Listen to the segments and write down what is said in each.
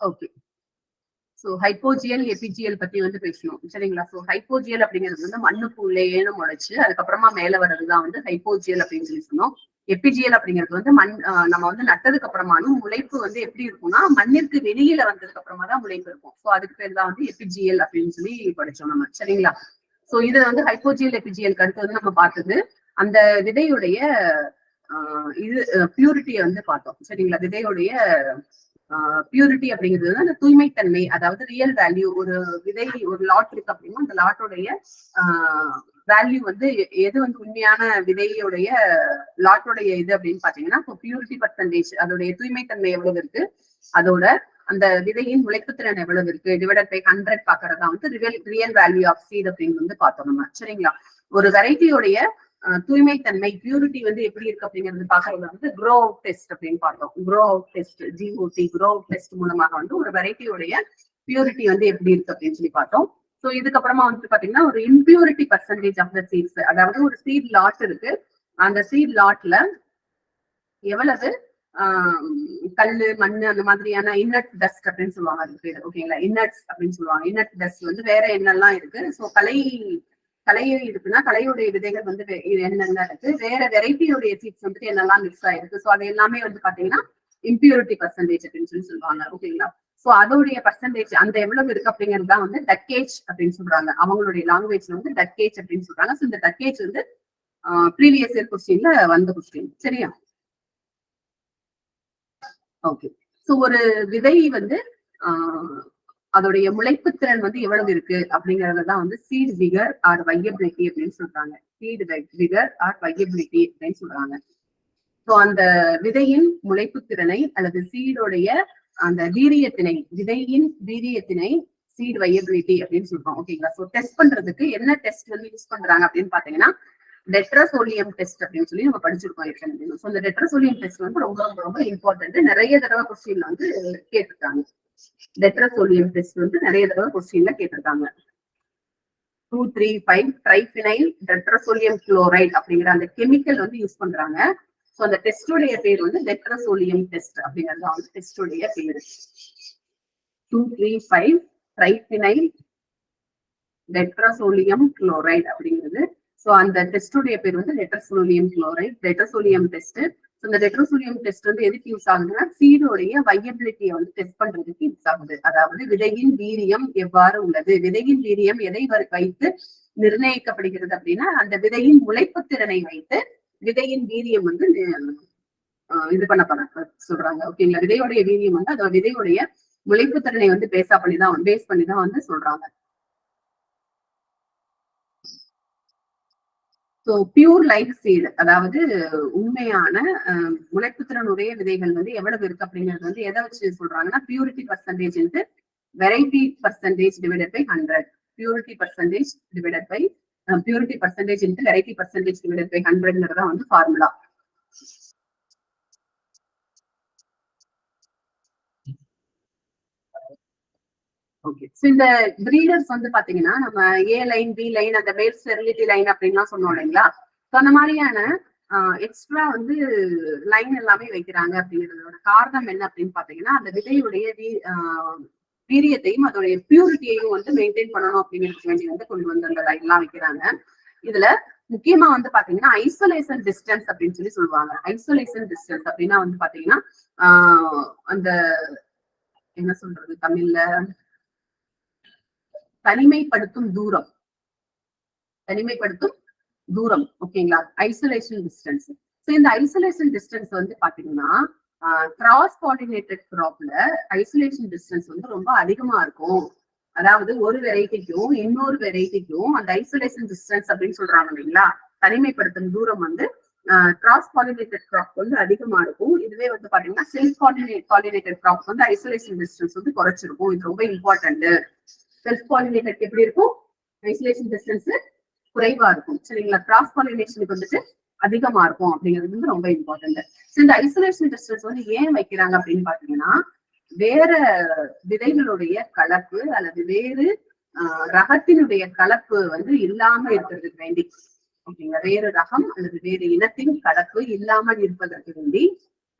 Okay. So ஹைப்போஜியல் எபிஜியல் பத்தி வந்து பேசணும் சரிங்களா. சோ ஹைப்போஜியல் அப்படிங்கிறது வந்து மண்ணுக்குள்ளேன்னு முளைச்சு அதுக்கப்புறமா மேல வர்றதுதான் வந்து ஹைப்போஜியல் அப்படின்னு சொல்லி சொன்னோம். எபிஜியல் அப்படிங்கிறது வந்து நம்ம வந்து நட்டதுக்கு அப்புறமானும் முளைப்பு வந்து எப்படி இருக்கும்னா மண்ணிற்கு வெளியில வந்ததுக்கு அப்புறமா தான் முளைப்பு இருக்கும். சோ அதுக்கு பேர் தான் வந்து எபிஜியல் அப்படின்னு சொல்லி படிச்சோம் நம்ம சரிங்களா. சோ இது வந்து ஹைப்போஜியல் எபிஜியலுக்கு அடுத்து வந்து நம்ம பார்த்தது அந்த விதையுடைய இது பியூரிட்டியை வந்து பார்த்தோம் சரிங்களா. விதையுடைய பியூரிட்டி அப்படிங்கிறது அந்த தூய்மைத்தன்மை, அதாவது ரியல் வேல்யூ. ஒரு விதை ஒரு லாட் இருக்கு அப்படின்னா அந்த லாட்டோடைய வேல்யூ வந்து எது வந்து உண்மையான விதையுடைய லாட்டோடைய இது அப்படின்னு பாத்தீங்கன்னா பியூரிட்டி பர்சன்டேஜ், அதோடைய தூய்மைத்தன்மை எவ்வளவு இருக்கு, அதோட அந்த விதையின் முளைப்புத்திறன் எவ்வளவு இருக்கு டிவைடட் பை 100 பாக்குறதா வந்து ரியல் வேல்யூ ஆஃப் சீட் அப்படின்னு வந்து பார்த்தோம் நம்ம சரிங்களா. ஒரு வெரைட்டியோடைய தூய்மைத்தன்மை பியூரிட்டி வந்து எப்படி இருக்கு அப்படிங்கிறது பாக்குறது வந்து க்ரோ அவுட் டெஸ்ட் அப்படின்னு பார்த்தோம். Grow out test GOT grow out test மூலமாக வந்து ஒரு வெரைட்டியோடைய பியூரிட்டி வந்து எப்படி இருக்கு அப்படின்னு சொல்லி பார்த்தோம். சோ இதுக்கப்புறமா வந்து பாத்தீங்கன்னா ஒரு impurity percentage of the seeds, அதாவது ஒரு சீட் லாட் இருக்கு, அந்த சீட் லாட்ல எவ்வளவு கல்லு மண்ணு அந்த மாதிரியான இன்னட் டஸ்ட் அப்படின்னு சொல்லுவாங்க அதுக்கு பேரு ஓகேங்களா. இன்னட்ஸ் அப்படின்னு சொல்லுவாங்க. இன்னட் டஸ்ட் வந்து வேற என்னெல்லாம் இருக்கு. சோ கலை இருக்குன்னா கலையுடைய விதைகள் வந்து என்னென்ன இருக்கு, வேற வெரைட்டியோடைய சீட்ஸ் வந்துட்டு என்னெல்லாம் மிக்ஸ் ஆயிருக்கு. சோ அது எல்லாமே வந்து பாத்தீங்கன்னா இம்பியூரிட்டி பர்சன்டேஜ் அப்படின்னு சொல்லி சொல்லுவாங்க ஓகேங்களா. சோ அதோடைய பர்சன்டேஜ் அந்த எவ்வளவு இருக்கு அப்படிங்கிறது தான் வந்து டக்கேஜ் அப்படின்னு சொல்றாங்க. அவங்களுடைய லாங்குவேஜ்ல வந்து டக்கேஜ் அப்படின்னு சொல்றாங்க. சோ இந்த டக்கேஜ் வந்து ப்ரீவியஸ் இயர் கொஸ்டின்ல வந்த கொஸ்டின் சரியா. ஓகே. சோ ஒரு விதை வந்து அதோடைய முளைப்பு திறன் வந்து எவ்வளவு இருக்கு அப்படிங்கறதுதான் வந்து சீட் விகர் ஆர் வையபிலிட்டி அப்படின்னு சொல்றாங்க. சீட் விகர் ஆர் வையபிலிட்டி அப்படின்னு சொல்றாங்க. சோ அந்த விதையின் முளைப்பு திறனை அல்லது சீடோடைய அந்த வீரியத்தினை, விதையின் வீரியத்தினை சீட் வையபிலிட்டி அப்படின்னு சொல்றோம் ஓகேங்களா. சோ டெஸ்ட் பண்றதுக்கு என்ன டெஸ்ட் வந்து யூஸ் பண்றாங்க அப்படின்னு பாத்தீங்கன்னா டெட்ராசோலியம் டெஸ்ட் அப்படின்னு சொல்லி நம்ம படிச்சிருக்கோம் ஏற்கனவே. சோ இந்த டெட்ராசோலியம் டெஸ்ட் வந்து ரொம்ப ரொம்ப ரொம்ப இம்பார்ட்டன்ட். நிறைய தடவை கொஸ்டின்ல வந்து கேட்டிருக்காங்க. டெட்ராசோலியம் டெஸ்ட் வந்து நிறைய தடவை கொஸ்டின்ல கேட்டிருக்காங்க. 2,3,5 ட்ரைபினைல் டெட்ராசோலியம் குளோரைட் அப்படிங்கிற அந்த கெமிக்கல் வந்து யூஸ் பண்றாங்க. சோ அந்த டெஸ்டோடைய பேர் வந்து டெட்ராசோலியம் டெஸ்ட் அப்படிங்கிறது வந்து டெஸ்டோடைய பேரு. 2,3,5 ட்ரைபினைல் டெட்ராசோலியம் குளோரைட் அப்படிங்கிறது. சோ அந்த டெஸ்டோடைய பேர் வந்து டெட்ராசோலியம் குளோரைட், டெட்ராசோலியம் டெஸ்ட். இந்த டெட்ராசோலியம் டெஸ்ட் வந்து எதுக்கு யூஸ் ஆகுதுன்னா சீடோடைய வையபிலிட்டியை வந்து டெஸ்ட் பண்றதுக்கு யூஸ் ஆகுது. அதாவது விதையின் வீரியம் எவ்வாறு உள்ளது, விதையின் வீரியம் எதை வைத்து நிர்ணயிக்கப்படுகிறது அப்படின்னா அந்த விதையின் முளைப்பு திறனை வைத்து விதையின் வீரியம் வந்து இது பண்ண சொல்றாங்க ஓகேங்களா. விதையோடைய வீரியம் வந்து அதோட விதையோடைய முளைப்பு திறனை வந்து பேஸ் பண்ணிதான் வந்து சொல்றாங்க. ஸோ பியூர் லைஃப் சீட், அதாவது உண்மையான முளைப்புத்திறனுடைய விதைகள் வந்து எவ்வளவு இருக்கு அப்படிங்கிறது வந்து எதை வச்சு சொல்றாங்கன்னா purity percentage into variety percentage divided by 100. Purity percentage divided by purity percentage into variety percentage divided by 100ங்கிறதா வந்து ஃபார்முலா. ஓகே. சோ இந்த பிரீடர்ஸ் வந்து பாத்தீங்கன்னா நம்ம A லைன் B லைன் அந்த மேல் ஸ்டெரிலிட்டி லைன் அப்படின்லாம் சொன்னோம் இல்லைங்களா. ஸோ அந்த மாதிரியான எக்ஸ்ட்ரா வந்து லைன் எல்லாமே வைக்கிறாங்க அப்படிங்கிறதோட காரணம் என்ன அப்படின்னு பாத்தீங்கன்னா அந்த விதையுடைய வீரியத்தையும் அதோடைய பியூரிட்டியையும் வந்து மெயின்டைன் பண்ணணும் அப்படிங்கிறதுக்கு வேண்டி வந்து கொண்டு வந்து அந்த லைன் எல்லாம் வைக்கிறாங்க. இதுல முக்கியமா வந்து பாத்தீங்கன்னா ஐசோலேஷன் டிஸ்டன்ஸ் அப்படின்னு சொல்லி சொல்லுவாங்க. ஐசோலேஷன் டிஸ்டன்ஸ் அப்படின்னா வந்து பாத்தீங்கன்னா அந்த என்ன சொல்றது தமிழ்ல தனிமைப்படுத்தும் தூரம் ஓகேங்களா. Isolation distance. சோ இந்த ஐசோலேஷன் டிஸ்டன்ஸ் வந்து பாத்தீங்கன்னா கிராஸ் பாலினேட்டட் கிராப்ல ஐசோலேஷன் டிஸ்டன்ஸ் வந்து ரொம்ப அதிகமா இருக்கும். அதாவது ஒரு வெரைட்டிக்கும் இன்னொரு வெரைட்டிக்கும் அந்த ஐசோலேஷன் டிஸ்டன்ஸ் அப்படின்னு சொல்றாங்க இல்லைங்களா. தனிமைப்படுத்தும் தூரம் வந்து கிராஸ் பாலினேட்டட் கிராப் வந்து அதிகமா இருக்கும். இதுவே வந்து பாத்தீங்கன்னா செல்ஃப் பாலினேட்டட் கிராப் வந்து ஐசோலேஷன் டிஸ்டன்ஸ் வந்து குறைச்சிருக்கும். இது ரொம்ப இம்பார்ட்டன்ட். செல்ஃப் பாலினேட்டட் எப்படி இருக்கும், ஐசோலேஷன் டிஸ்டன்ஸ் குறைவா இருக்கும் சரிங்களா. கிராஸ் பாலினேஷனுக்கு வந்துட்டு அதிகமா இருக்கும் அப்படிங்கிறது வந்து ரொம்ப இம்பார்ட்டன்ட். இந்த ஐசோலேஷன் டிஸ்டன்ஸ் வந்து ஏன் வைக்கிறாங்க அப்படின்னு பாத்தீங்கன்னா வேற விதைகளுடைய கலப்பு அல்லது வேறு ரகத்தினுடைய கலப்பு வந்து இல்லாம இருக்கிறதுக்கு வேண்டி ஓகேங்களா. வேறு ரகம் அல்லது வேறு இனத்தின் கலப்பு இல்லாமல் இருப்பதற்கு வேண்டி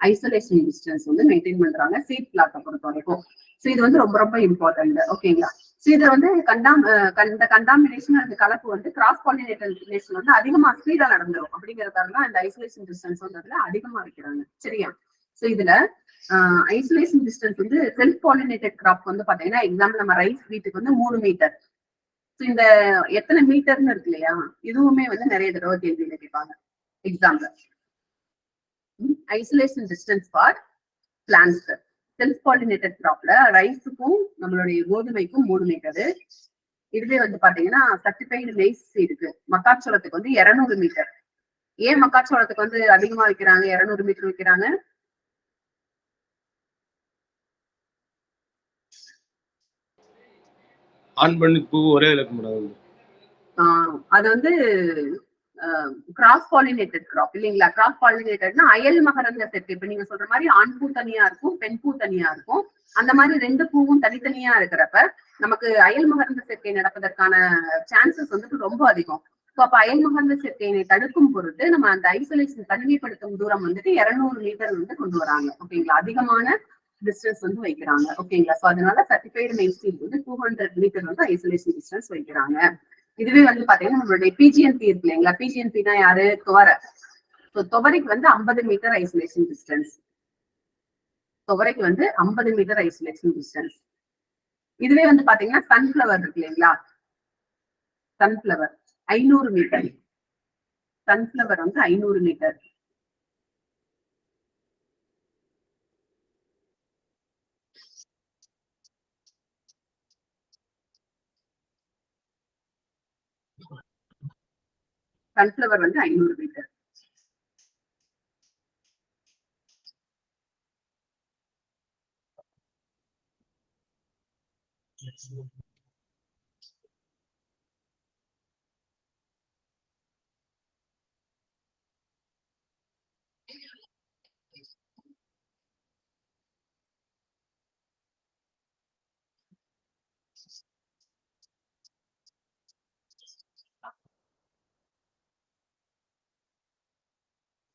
ஐசோலேஷன் டிஸ்டன்ஸ் வந்து மெயின்டைன் பண்றாங்க சீட் பிளாட்டை பொறுத்த வரைக்கும். சோ இது வந்து ரொம்ப ரொம்ப இம்பார்ட்டன்ட். ஓகேங்களா? சோ இதுல வந்து கண்டாமினேஷன் அந்த கலப்பு வந்து கிராஸ் பாலினேட்டர் ரிலேஷன் வந்து அதிகமா ஸ்பீடா நடந்துரும் அப்படிங்கறதால தான் இந்த ஐசோலேஷன் டிஸ்டன்ஸ் வந்து அதிகமா வைக்கிறாங்க. சரியா? சோ இதுல ஐசோலேஷன் டிஸ்டன்ஸ் வந்து செல்ஃப் பாலினேட்டட் கிராப் வந்து பாத்தீங்கன்னா எக்ஸாம்பிள் நம்ம ரைஸ் வீட்டுக்கு வந்து 3 மீட்டர். இந்த எத்தனை மீட்டர்னு இருக்கு இல்லையா, இதுவுமே வந்து நிறைய தடவை கேள்வியில கேட்பாங்க example. Isolation distance for plants self pollinated கிராப்ல ரைஸுக்கும் நம்மளுடைய கோதுமைக்கும் 3 மீட்டரு. இதுவே வந்து பாத்தீங்கன்னா சர்டிஃபைடு ரைஸ் இருக்கு மக்காச்சோளத்துக்கு வந்து 200 மீட்டர். ஏன் மக்காச்சோளத்துக்கு வந்து அதிகமா வைக்கிறாங்க, 200 மீட்டர் வைக்கிறாங்க? ஆண் பெண்ணுக்கு ஒரே இலக்கம். அது வந்து கிராஸ் பாலினேட்டட் கிராப் இல்லைங்களா? கிராஸ் பாலினேட்டட்னா அயல் மகரந்த சேர்க்கை. இப்ப நீங்க சொல்ற மாதிரி ஆண் பூ தனியா இருக்கும், பெண் பூ தனியா இருக்கும். அந்த மாதிரி 2 பூவும் தனித்தனியா இருக்கிறப்ப நமக்கு அயல் மகரந்த சேர்க்கை நடப்பதற்கான சான்சஸ் வந்துட்டு ரொம்ப அதிகம். ஸோ அப்ப அயல் மகரந்த சேர்க்கையை தடுக்கும் பொருட்டு நம்ம அந்த ஐசோலேஷன் தனிமைப்படுத்தும் தூரம் வந்துட்டு 200 மீட்டர் வந்து கொண்டு வராங்க. ஓகேங்களா? அதிகமான டிஸ்டன்ஸ் வந்து வைக்கிறாங்க. ஓகேங்களா? ஸோ அதனால சர்டிஃபைடு மெயின்ஸ்டீல் வந்து 200 மீட்டர் வந்து ஐசோலேஷன் டிஸ்டன்ஸ் வைக்கிறாங்க. இதுவே வந்து பாத்தீங்கன்னா நம்மளுடைய பிஜிஎன்பி இருக்கு இல்லைங்களா? பிஜிஎன்பினா யாரு? துவரை. துவரைக்கு வந்து 50 மீட்டர் ஐசோலேஷன் டிஸ்டன்ஸ். துவரைக்கு வந்து 50 மீட்டர் ஐசோலேஷன் டிஸ்டன்ஸ். இதுவே வந்து பாத்தீங்கன்னா சன்ஃபிளவர் இருக்கு இல்லைங்களா? Sunflower 500 metre. சன்ஃபிளவர் வந்து 500 மீட்டர். சன்ஃபிளவர் வந்து 500 மீட்டர்.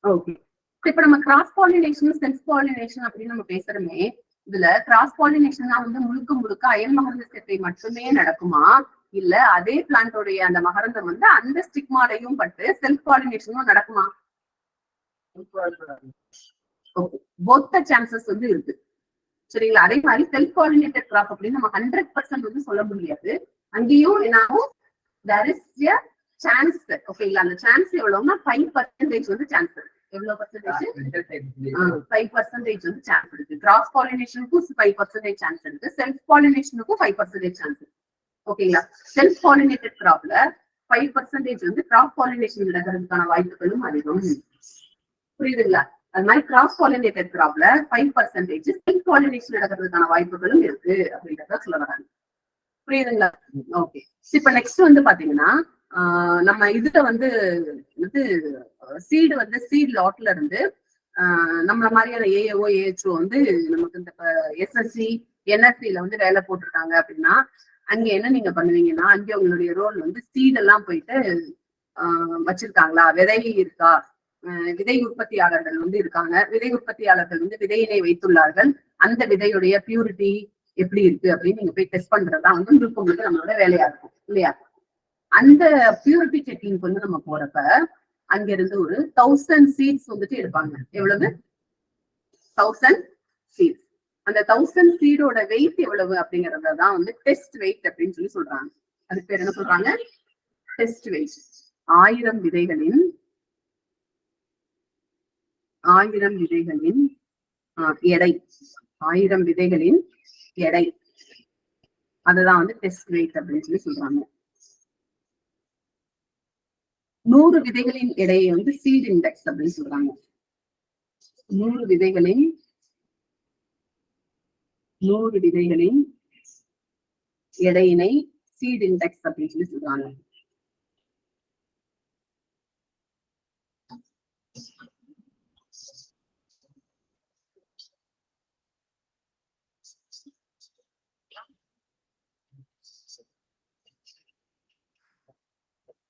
ஓகே. இப்ப நம்ம கிராஸ் பாலினேஷன் செல்ஃப் பாலினேஷன் அப்படின்னு நம்ம பேசுறோமே, இதுல கிராஸ் பாலினேஷன் வந்து முழுக்க அயல் மகரந்த சேர்க்கை மட்டுமே நடக்குமா, இல்ல அதே பிளான்டோடைய அந்த மகரந்தம் வந்து அந்த ஸ்டிக்மாலையும் பட்டு செல்ஃப் பாலினேஷனும் நடக்குமா? போத் த சான்சஸ் வந்து இருக்கு. சரிங்களா? அதே மாதிரி செல்ஃப் பாலினேட்டட் கிராப் அப்படின்னு நம்ம 100% வந்து சொல்ல முடியாது. அங்கேயும் என்னாகும், there is a chance. ஓகேங்களா? அந்த சான்ஸ் எவ்வளவுன்னா 5% வந்து சான்ஸ் இருக்கு. எவ்வளவு பர்சன்டேஜ்? 5% வந்து சான்ஸ் இருக்கு. கிராஸ் பாலினேஷனுக்கும் 5% சான்ஸ் இருக்கு. செல்ஃப் பாலினேஷனுக்கும் 5% சான்ஸ் இருக்கு. ஓகேங்களா? செல்ஃப் பாலினேட்டட் கிராப்ல 5% வந்து கிராஸ் பாலினேஷன் நடக்கிறதுக்கான வாய்ப்புகளும் அதிகம். புரியுதுங்களா? அது மாதிரி கிராஸ் பாலினேட்டட் கிராப்ல 5% செல்ஃப் பாலினேஷன் நடக்கிறதுக்கான வாய்ப்புகளும் இருக்கு அப்படின்றத சொல்ல வராங்க. புரியுதுங்களா? ஓகே. இப்ப நெக்ஸ்ட் வந்து பாத்தீங்கன்னா நம்ம இதுல வந்து சீடு வந்து சீட் லாட்ல இருந்து நம்மள மாதிரியான ஏஏஓ ஏஹெச்ஓ வந்து நமக்கு இந்த எஸ்எஸ்சி என்எஸ்சில வந்து வேலை போட்டிருக்காங்க அப்படின்னா அங்க என்ன நீங்க பண்ணுவீங்கன்னா, அங்க உங்களுடைய ரோல் வந்து சீட் எல்லாம் போயிட்டு வச்சிருக்காங்களா, விதை இருக்கா, விதை உற்பத்தியாளர்கள் வந்து இருக்காங்க, விதை உற்பத்தியாளர்கள் வந்து விதையினை வைத்துள்ளார்கள், அந்த விதையுடைய பியூரிட்டி எப்படி இருக்கு அப்படின்னு நீங்க போய் டெஸ்ட் பண்றதா வந்து முழுக்க நம்மளோட வேலையா இருக்கும் இல்லையா? அந்த பியூரிட்டி செக்கிங் வந்து நம்ம போறப்ப அங்க இருந்து ஒரு 1000 சீட்ஸ் வந்துட்டு எடுப்பாங்க. எவ்வளவு? 1000 சீட்ஸ். அந்த 1000 சீடோட வெயிட் எவ்வளவு அப்படிங்கறதான் வந்து டெஸ்ட் வெயிட் அப்படின்னு சொல்லி சொல்றாங்க. அதுக்கு பேர் என்ன சொல்றாங்க? Test wait. 1000 விதைகளின் எடை, 1000 விதைகளின் எடை, அதுதான் வந்து டெஸ்ட் வெயிட் அப்படின்னு சொல்லி சொல்றாங்க. 100 விதைகளின் எடையை வந்து சீட் இண்டெக்ஸ் அப்படின்னு சொல்றாங்க. 100 விதைகளின் எடையினை சீட் இண்டெக்ஸ் அப்படின்னு சொல்லி சொல்றாங்க.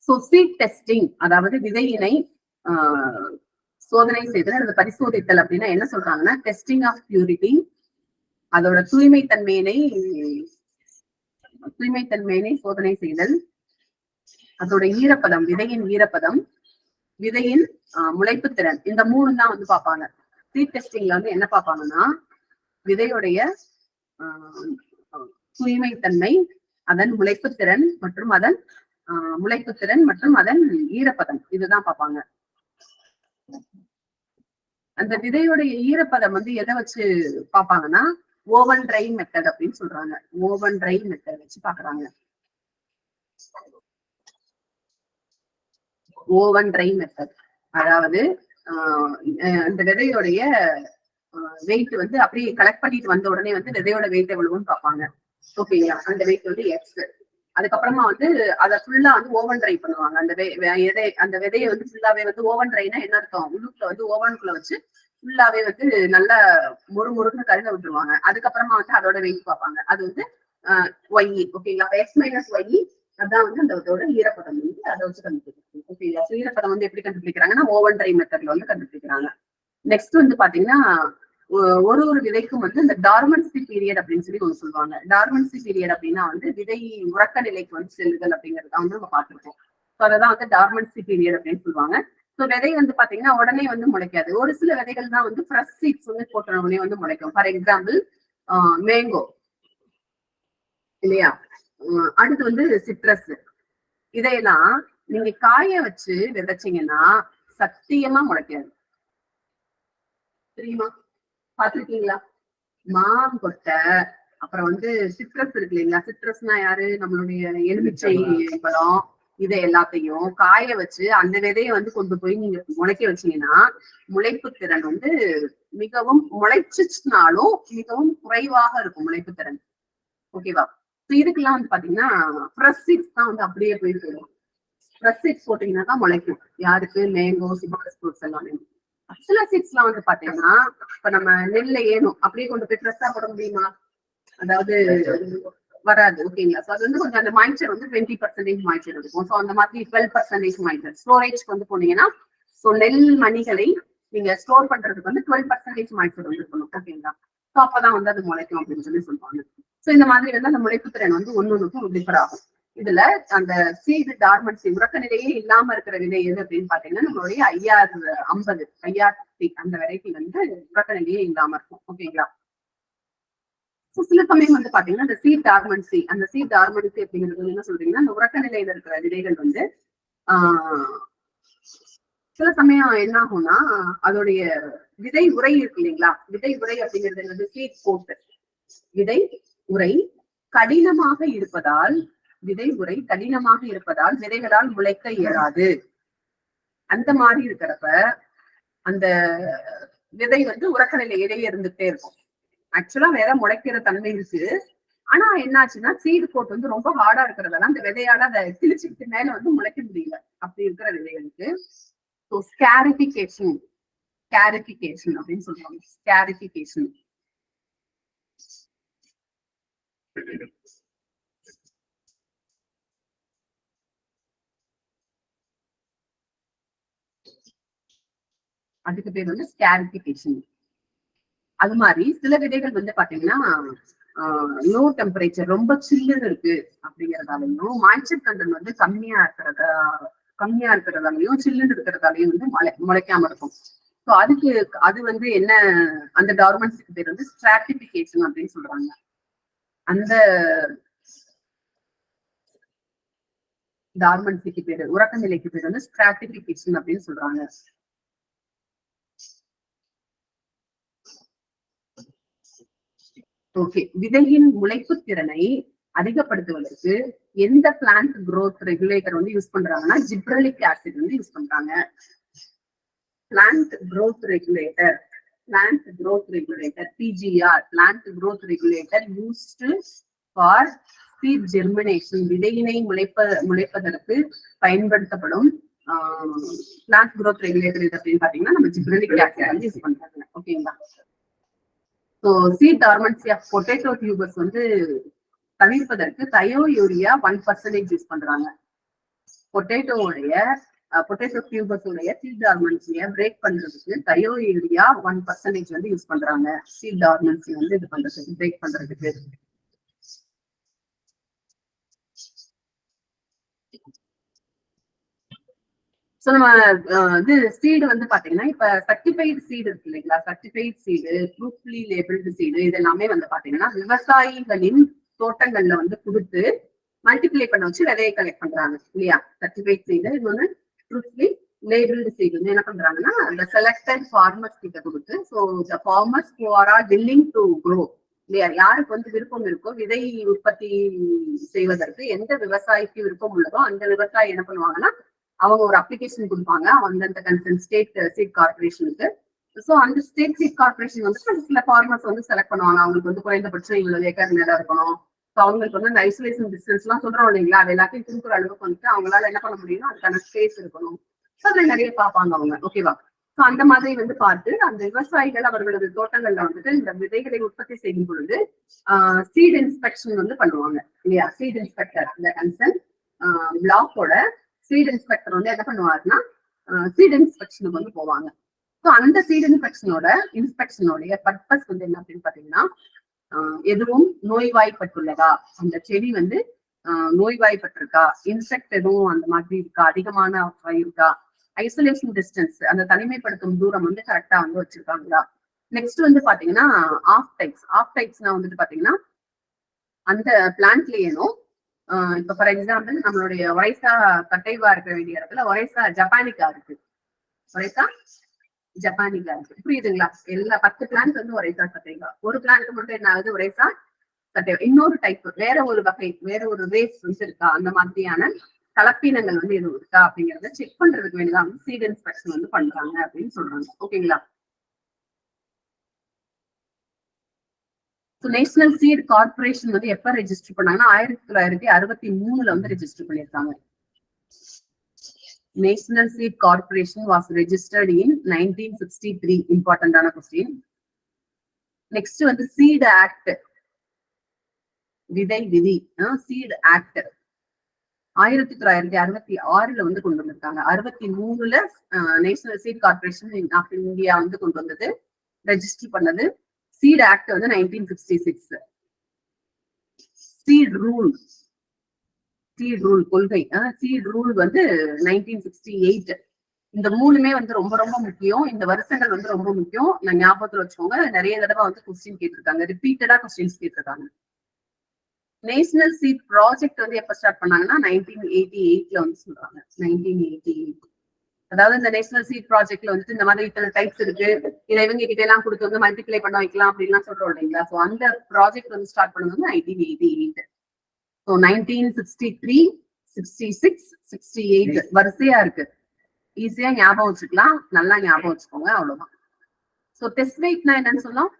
சோ சீட் டெஸ்டிங், அதாவது விதையினை சோதனை செய்தல் அல்லது பரிசோதித்தல் அப்படின்னா என்ன சொல்றாங்கன்னா, டெஸ்டிங் ஆஃப் பியூரிட்டி அதோட தூய்மைத்தன்மையினை சோதனை செய்தல், அதோட ஈரப்பதம், விதையின் ஈரப்பதம், விதையின் முளைப்பு திறன், இந்த 3 தான் வந்து பார்ப்பாங்க. சீட் டெஸ்டிங்ல வந்து என்ன பார்ப்பாங்கன்னா விதையுடைய தூய்மைத்தன்மை, அதன் முளைப்புத்திறன் மற்றும் அதன் ஈரப்பதம், இதுதான் பார்ப்பாங்க. அந்த விதையுடைய ஈரப்பதம் வந்து எதை வச்சு பார்ப்பாங்கன்னா ஓவன் ட்ரை மெத்தட் அப்படின்னு சொல்றாங்க. ஓவன் ட்ரை மெத்தட் வச்சு பாக்குறாங்க. ஓவன் ட்ரை மெத்தட் அதாவது அந்த விதையோடைய வெயிட் வந்து அப்படியே கலெக்ட் பண்ணிட்டு வந்த உடனே வந்து விதையோட வெயிட் எவ்வளவுன்னு பார்ப்பாங்க. ஓகேங்களா? அந்த வெயிட் வந்து எக்ஸ். அதுக்கப்புறமா வந்து அதை ஃபுல்லா வந்து ஓவன் ட்ரை பண்ணுவாங்க. அந்த விதையை வந்து ஃபுல்லாவே வந்து ஓவன் ட்ரைனா என்ன அர்த்தம்? உள்ளுக்குள்ள வந்து ஓவனுக்குள்ள வச்சு ஃபுல்லாவே வந்து நல்லா முறுமுறுன்னு கருக விட்டுருவாங்க. அதுக்கப்புறமா வந்து அதோட வெயிட் பார்ப்பாங்க. அது வந்து ஒய். ஓகேங்களா? எக்ஸ் மைனஸ் ஒய், அதான் வந்து அந்த ஈரப்பதம் வந்து அதை வச்சு கண்டுபிடிக்கிறாங்க. ஓகேங்களா? ஈரப்பதம் வந்து எப்படி கண்டுபிடிக்கிறாங்கன்னா ஓவன் ட்ரை மெத்தட்ல வந்து கண்டுபிடிக்கிறாங்க. நெக்ஸ்ட் வந்து பாத்தீங்கன்னா ஒரு விதைக்கும் வந்து இந்த டார்மன்சி பீரியட் அப்படின்னு சொல்லி ஒண்ணு சொல்லுவாங்க. டார்மன்சி பீரியட் அப்படின்னா வந்து விதை உறக்க நிலைக்கு வந்து செல்லுதல் அப்படிங்கறத வந்து நம்ம பார்த்திருக்கோம். அததான் வந்து டார்மன்சி பீரியட் அப்படின்னு சொல்லுவாங்க. ஸோ விதை வந்து பாத்தீங்கன்னா உடனே வந்து முளைக்காது. ஒரு சில விதைகள் தான் வந்து ஃப்ரெஷ் சீட்ஸ் வந்து போட்ட உடனே வந்து முளைக்கும். ஃபார் எக்ஸாம்பிள் மேங்கோ இல்லையா? அடுத்து வந்து சிட்ரஸ். இதையெல்லாம் நீங்க காய வச்சு விதைச்சீங்கன்னா சத்தியமா முளைக்காது. தெரியுமா? பாத்திருக்கீங்களா? மாங்கொட்டை, அப்புறம் வந்து சிட்ரஸ் இருக்கு இல்லைங்களா? சிட்ரஸ்னா யாரு? நம்மளுடைய எலுமிச்சை பழம். இதை எல்லாத்தையும் காய வச்சு அந்த விதையை வந்து கொண்டு போய் நீங்க முளைக்க வச்சீங்கன்னா முளைப்பு திறன் வந்து மிகவும், முளைச்சுனாலும் மிகவும் குறைவாக இருக்கும் முளைப்பு திறன். ஓகேவா? இதுக்கெல்லாம் வந்து பாத்தீங்கன்னா ஃப்ரெஷ் சீட்ஸ் தான் வந்து அப்படியே போயிட்டு வரும். ஃப்ரெஷ் சீட்ஸ் போட்டீங்கன்னா தான் முளைக்கும். யாருக்கு? மேங்கோ, சிட்ரஸ் ஃப்ரூட்ஸ் எல்லாமே. சில சீட்ஸ் எல்லாம் வந்து பாத்தீங்கன்னா இப்ப நம்ம நெல்ல ஏனும் அப்படியே கொண்டு போய் ஃப்ரெஷ்ஷா போட முடியுமா? அதாவது வராது. ஓகேங்களா? சோ அது வந்து கொஞ்சம் அந்த மாய்ச்சர் வந்து 20% மாய்ச்சர் இருக்கும். ஸோ அந்த மாதிரி 12% மாய்ச்சர் ஸ்டோரேஜ்க்கு வந்து போனீங்கன்னா ஸோ நெல் மணிகளை நீங்க ஸ்டோர் பண்றதுக்கு வந்து 12% மாய்ச்சர் வந்து இருக்கணும். ஓகேங்களா? ஸோ அப்பதான் வந்து அது முளைக்கும் அப்படின்னு சொல்லி சொல்லுவாங்க. ஸோ இந்த மாதிரி வந்து அந்த முளைப்பு திறன் வந்து ஒன்னொன்னுக்கும் டிஃபர் ஆகும். இதுல அந்த சீடு டார்மன்சி, உறக்க நிலையே இல்லாம இருக்கிற விதை எது அப்படின்னு பாத்தீங்கன்னா நம்மளுடைய IR50 அந்த வெரைட்டி வந்து உறக்க நிலையே இல்லாம இருக்கும். ஓகேங்களா? சில சமயம் வந்து பாத்தீங்கன்னா அந்த சீட் டார்மன்சி அப்படிங்கிறது என்ன சொல்றீங்கன்னா அந்த உறக்க நிலையில இருக்கிற விதைகள் வந்து சில சமயம் என்ன ஆகும்னா அதோடைய விதை உரை இருக்கு இல்லைங்களா? விதை உரை அப்படிங்கிறது வந்து சீட் போட்டு விதை உரை கடினமாக இருப்பதால் விதைகளால் முளைக்க இயலாது. அந்த மாதிரி இருக்கிறப்ப அந்த விதை வந்து உறக்க நிலையிலேயே இருந்துட்டே இருக்கும். ஆக்சுவலா வேற முளைக்கிற தன்மை இருக்கு. ஆனா என்னாச்சுன்னா சீடு போட்டு வந்து ரொம்ப ஹார்டா இருக்கிறதால அந்த விதையால அதை கிழிச்சுக்கிட்டு மேல வந்து முளைக்க முடியல. அப்படி இருக்கிற விதைகளுக்கு ஸ்கேரிபிகேஷன் அப்படின்னு சொல்லுவாங்க. ஸ்கேரிபிகேஷன். அதுக்கு பேர் வந்து ஸ்கேரிபிகேஷன். அது மாதிரி சில விதைகள் வந்து பாத்தீங்கன்னா லோ டெம்பரேச்சர், ரொம்ப சில்லுன்னு இருக்கு அப்படிங்கறதாலையும் மாய்ச்சர் கண்டென்ட் வந்து கம்மியா இருக்கிறதாலையும் சில்லுன்னு இருக்கிறதாலையும் வந்து முளைக்காம இருக்கும். ஸோ அது வந்து என்ன, அந்த டார்மன்சிக்கு பேர் வந்து ஸ்ட்ராட்டிபிகேஷன் அப்படின்னு சொல்றாங்க. அந்த டார்மன்சிக்கு பேரு, உறக்க நிலைக்கு பேர் வந்து ஸ்ட்ராட்டிபிகேஷன் அப்படின்னு சொல்றாங்க. ஓகே, விதையின் முளைப்பு திறனை அதிகப்படுத்துவதற்கு எந்த பிளான்ட் growth ரெகுலேட்டர் வந்து யூஸ் பண்றாங்கன்னா ஜிப்ரலிக் ஆசிட் வந்து யூஸ் பண்றாங்க. Plant growth regulator PGR, plant growth regulator used for seed germination, விதையினை முளைப்பதற்கு பயன்படுத்தப்படும் பிளான்ட் growth regulator அப்படின்னு பாத்தீங்கன்னா நம்ம ஜிப்ரலிக் ஆசிட் வந்து யூஸ் பண்றாங்க. ஓகேங்களா? So seed dormancy of potato tubers வந்து தவிர்ப்பதற்கு தயோயூரியா 1% யூஸ் பண்றாங்க. பொட்டேட்டோவுடைய பொட்டேட்டோ டியூபர்ஸ் உடைய சீட் டார்மன்சியை பிரேக் பண்றதுக்கு தயோயூரியா 1% வந்து யூஸ் பண்றாங்க. சீட் டார்மன்சி வந்து இது பண்றதுக்கு பிரேக் பண்றதுக்கு. சோ நம்ம இது சீடு வந்து பாத்தீங்கன்னா இப்ப சர்டிஃபைடு சீடு இருக்கு இல்லைங்களா, சர்டிஃபைடு சீடு, ப்ரூஃப்லி லேபிள்டு சீடு, இது எல்லாமே வந்து பாத்தீங்கன்னா விவசாயிகளின் தோட்டங்கள்ல வந்து கொடுத்து மல்டிப்ளை பண்ண வச்சு விதையை கலெக்ட் பண்றாங்க இல்லையா. சர்டிஃபைட் சீடு, இது வந்து ப்ரூஃப்லி லேபிள்டு சீடு வந்து என்ன பண்றாங்கன்னா அந்த செலக்டட் ஃபார்மர்ஸ் கிட்ட கொடுத்து, so the farmers who are willing to grow இல்லையா, யாருக்கு வந்து விருப்பம் இருக்கோ விதை உற்பத்தி செய்வதற்கு எந்த விவசாயிக்கு விருப்பம் உள்ளதோ அந்த விவசாயி என்ன பண்ணுவாங்கன்னா அவங்க ஒரு அப்ளிகேஷன் கொடுப்பாங்க அந்தந்த கன்சர்ன் ஸ்டேட் சீட் கார்பரேஷனுக்கு. ஸோ அந்த ஸ்டேட் சீட் கார்பரேஷன் வந்து சில ஃபார்மர்ஸ் வந்து செலக்ட் பண்ணுவாங்க. அவங்களுக்கு வந்து குறைந்தபட்சம் இவ்வளவு ஏக்கர் நிலம் இருக்கணும். ஸோ அவங்களுக்கு வந்து அந்த ஐசோலேஷன் டிஸ்டன்ஸ் எல்லாம் சொல்றோம் இல்லைங்களா, அது எல்லாத்தையும் திருக்குற அளவுக்கு வந்துட்டு அவங்களால என்ன பண்ண முடியும்னா அதுக்கான ஸ்பேஸ் இருக்கணும். ஸோ அதுல நிறைய பார்ப்பாங்க அவங்க. ஓகேவா. ஸோ அந்த மாதிரி வந்து பார்த்து அந்த விவசாயிகள் அவர்களது தோட்டங்கள்ல வந்துட்டு இந்த விதைகளை உற்பத்தி செய்யும் பொழுது சீட் இன்ஸ்பெக்ஷன் வந்து பண்ணுவாங்க இல்லையா. சீட் இன்ஸ்பெக்டர், இந்த கன்சர்ன் பிளாக்கோட சீட் இன்ஸ்பெக்டர் வந்து என்ன பண்ணுவாருன்னா சீட் இன்ஸ்பெக்ஷனுக்கு வந்து போவாங்க. ஸோ அந்த சீட் இன்ஸ்பெக்ஷனோடைய பர்பஸ் வந்து என்ன அப்படின்னு பாத்தீங்கன்னா, எதுவும் நோய்வாய்ப்பட்டுள்ளதா, அந்த செடி வந்து நோய்வாய்ப்பட்டிருக்கா, இன்செக்ட் எதுவும் அந்த மாதிரி இருக்கா, அதிகமான இருக்கா, ஐசோலேஷன் டிஸ்டன்ஸ் அந்த தனிமைப்படுத்தும் தூரம் வந்து கரெக்டா வந்து வச்சிருக்காங்களா. நெக்ஸ்ட் வந்து பாத்தீங்கன்னா ஆஃப் டைப்ஸ்னா வந்துட்டு பாத்தீங்கன்னா அந்த பிளான்ட்லயேனும் இப்ப ஃபார் எக்ஸாம்பிள் நம்மளுடைய ஒரைசா கட்டைவா இருக்க வேண்டிய இடத்துல ஒரைசா ஜப்பானிக்கா இருக்கு, ஒரைசா ஜப்பானிக்கா இருக்கு, புரியுதுங்களா. எல்லா 10 பிளான்ட் வந்து ஒரைசா கட்டைவா, ஒரு பிளான்ட் மட்டும் என்ன ஆகுது ஒரைசா கட்டைவா. இன்னொரு டைப் வேற ஒரு வகை வேற ஒரு ரேஸ் வந்து இருக்கா, அந்த மாதிரியான கலப்பினங்கள் வந்து எதுவும் இருக்கா அப்படிங்கறத செக் பண்றதுக்கு வேண்டியதான் வந்து சீட் இன்ஸ்பெக்ஷன் வந்து பண்றாங்க அப்படின்னு சொல்றாங்க. ஓகேங்களா. நேஷனல் சீட் கார்பரேஷன் வந்து எப்ப ரெஜிஸ்டர் பண்ணாங்கன்னா 1963 வந்து ரெஜிஸ்டர் பண்ணிருக்காங்க. National seed corporation was registered in 1963. இம்பார்ட்டன்டான கொஸ்டின். நெக்ஸ்ட் வந்து சீட் ஆக்ட், விதை விதி, சீட் ஆக்ட் 1966 வந்து கொண்டு வந்திருக்காங்க. 63 national seed corporation of India வந்து கொண்டு வந்தது, ரெஜிஸ்டர் பண்ணது. சீட் ஆக்ட் வந்து 1966. சீட் ரூல் கொள்கை, சீட் ரூல் வந்து 1968. இந்த மூணுமே வந்து ரொம்ப ரொம்ப முக்கியம். இந்த வருஷங்கள் வந்து ரொம்ப முக்கியம். நான் ஞாபகத்துல வச்சுக்கோங்க. நிறைய தடவை வந்து கொஸ்டின் கேட்டிருக்காங்க, ரிப்பீட்டடா கொஸ்டின்ஸ் கேட்டிருக்காங்க. நேஷனல் சீட் ப்ராஜெக்ட் வந்து எப்ப ஸ்டார்ட் பண்ணாங்கன்னா 1988 வந்து சொல்றாங்க. 1988. அதாவது இந்த நேஷனல் சீட் ப்ராஜெக்ட்ல வந்துட்டு இந்த மாதிரி இத்தனை டைப்ஸ் இருக்கு, இதை இவங்க கிட்ட எல்லாம் கொடுத்து வந்து மல்டிப்ளை பண்ண வைக்கலாம் அப்படின்லாம் சொல்றோம் இல்லைங்களா. ஸோ அந்த ப்ராஜெக்ட் வந்து ஸ்டார்ட் பண்ணது வந்து 1988. ஸோ 1963, 66, 68 வரிசையா இருக்கு. ஈஸியா ஞாபகம் வச்சுக்கலாம், நல்லா ஞாபகம் வச்சுக்கோங்க, அவ்வளவுதான். ஸோ டெஸ்ட் வெயிட்னா என்னன்னு சொல்லலாம்,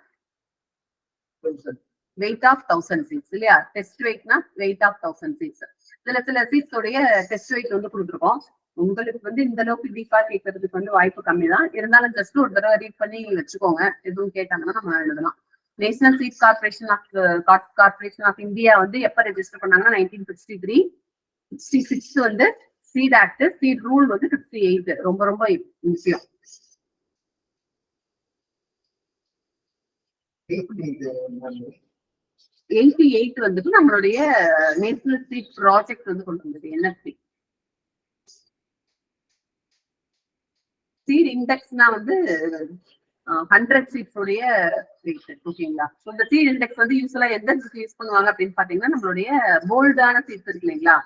வெயிட் ஆஃப் 1000 சீட்ஸ் இல்லையா. டெஸ்ட் வெயிட்னா வெயிட் ஆஃப் 1000 சீட்ஸ். சில சீட்ஸ் உடைய டெஸ்ட் வெயிட் வந்து கொடுத்துருக்கோம். உங்களுக்கு வந்து இந்த அளவுக்கு டீப்பா கேட்கறதுக்கு வந்து வாய்ப்பு கம்மி தான். இருந்தாலும் ஜஸ்ட் ஒரு தடவை ரீட் பண்ணி வச்சுக்கோங்க, எதுவும் கேட்டாங்கன்னா நம்ம எழுதலாம். National seed corporation of India வந்து எப்ப ரெஜிஸ்டர் பண்ணாங்கன்னா 1963. 66 வந்து சீட் ஆக்ட், சீட் ரூல் வந்து 68. ரொம்ப ரொம்ப முக்கியம். 88 வந்துட்டு நம்மளுடைய நேஷனல் சீட் ப்ராஜெக்ட் வந்து கொண்டு வந்தது NSP. சீட் இண்டெக்ஸ்னா வந்து 100 சீட்ஸ் உடைய வெயிட். ஓகேங்களா. ஸோ இந்த சீட் இண்டெக்ஸ் வந்து யூஸ்வலா எந்த யூஸ் பண்ணுவாங்க அப்படின்னு பாத்தீங்கன்னா நம்மளுடைய போல்டான சீட்ஸ் இருக்கு இல்லைங்களா,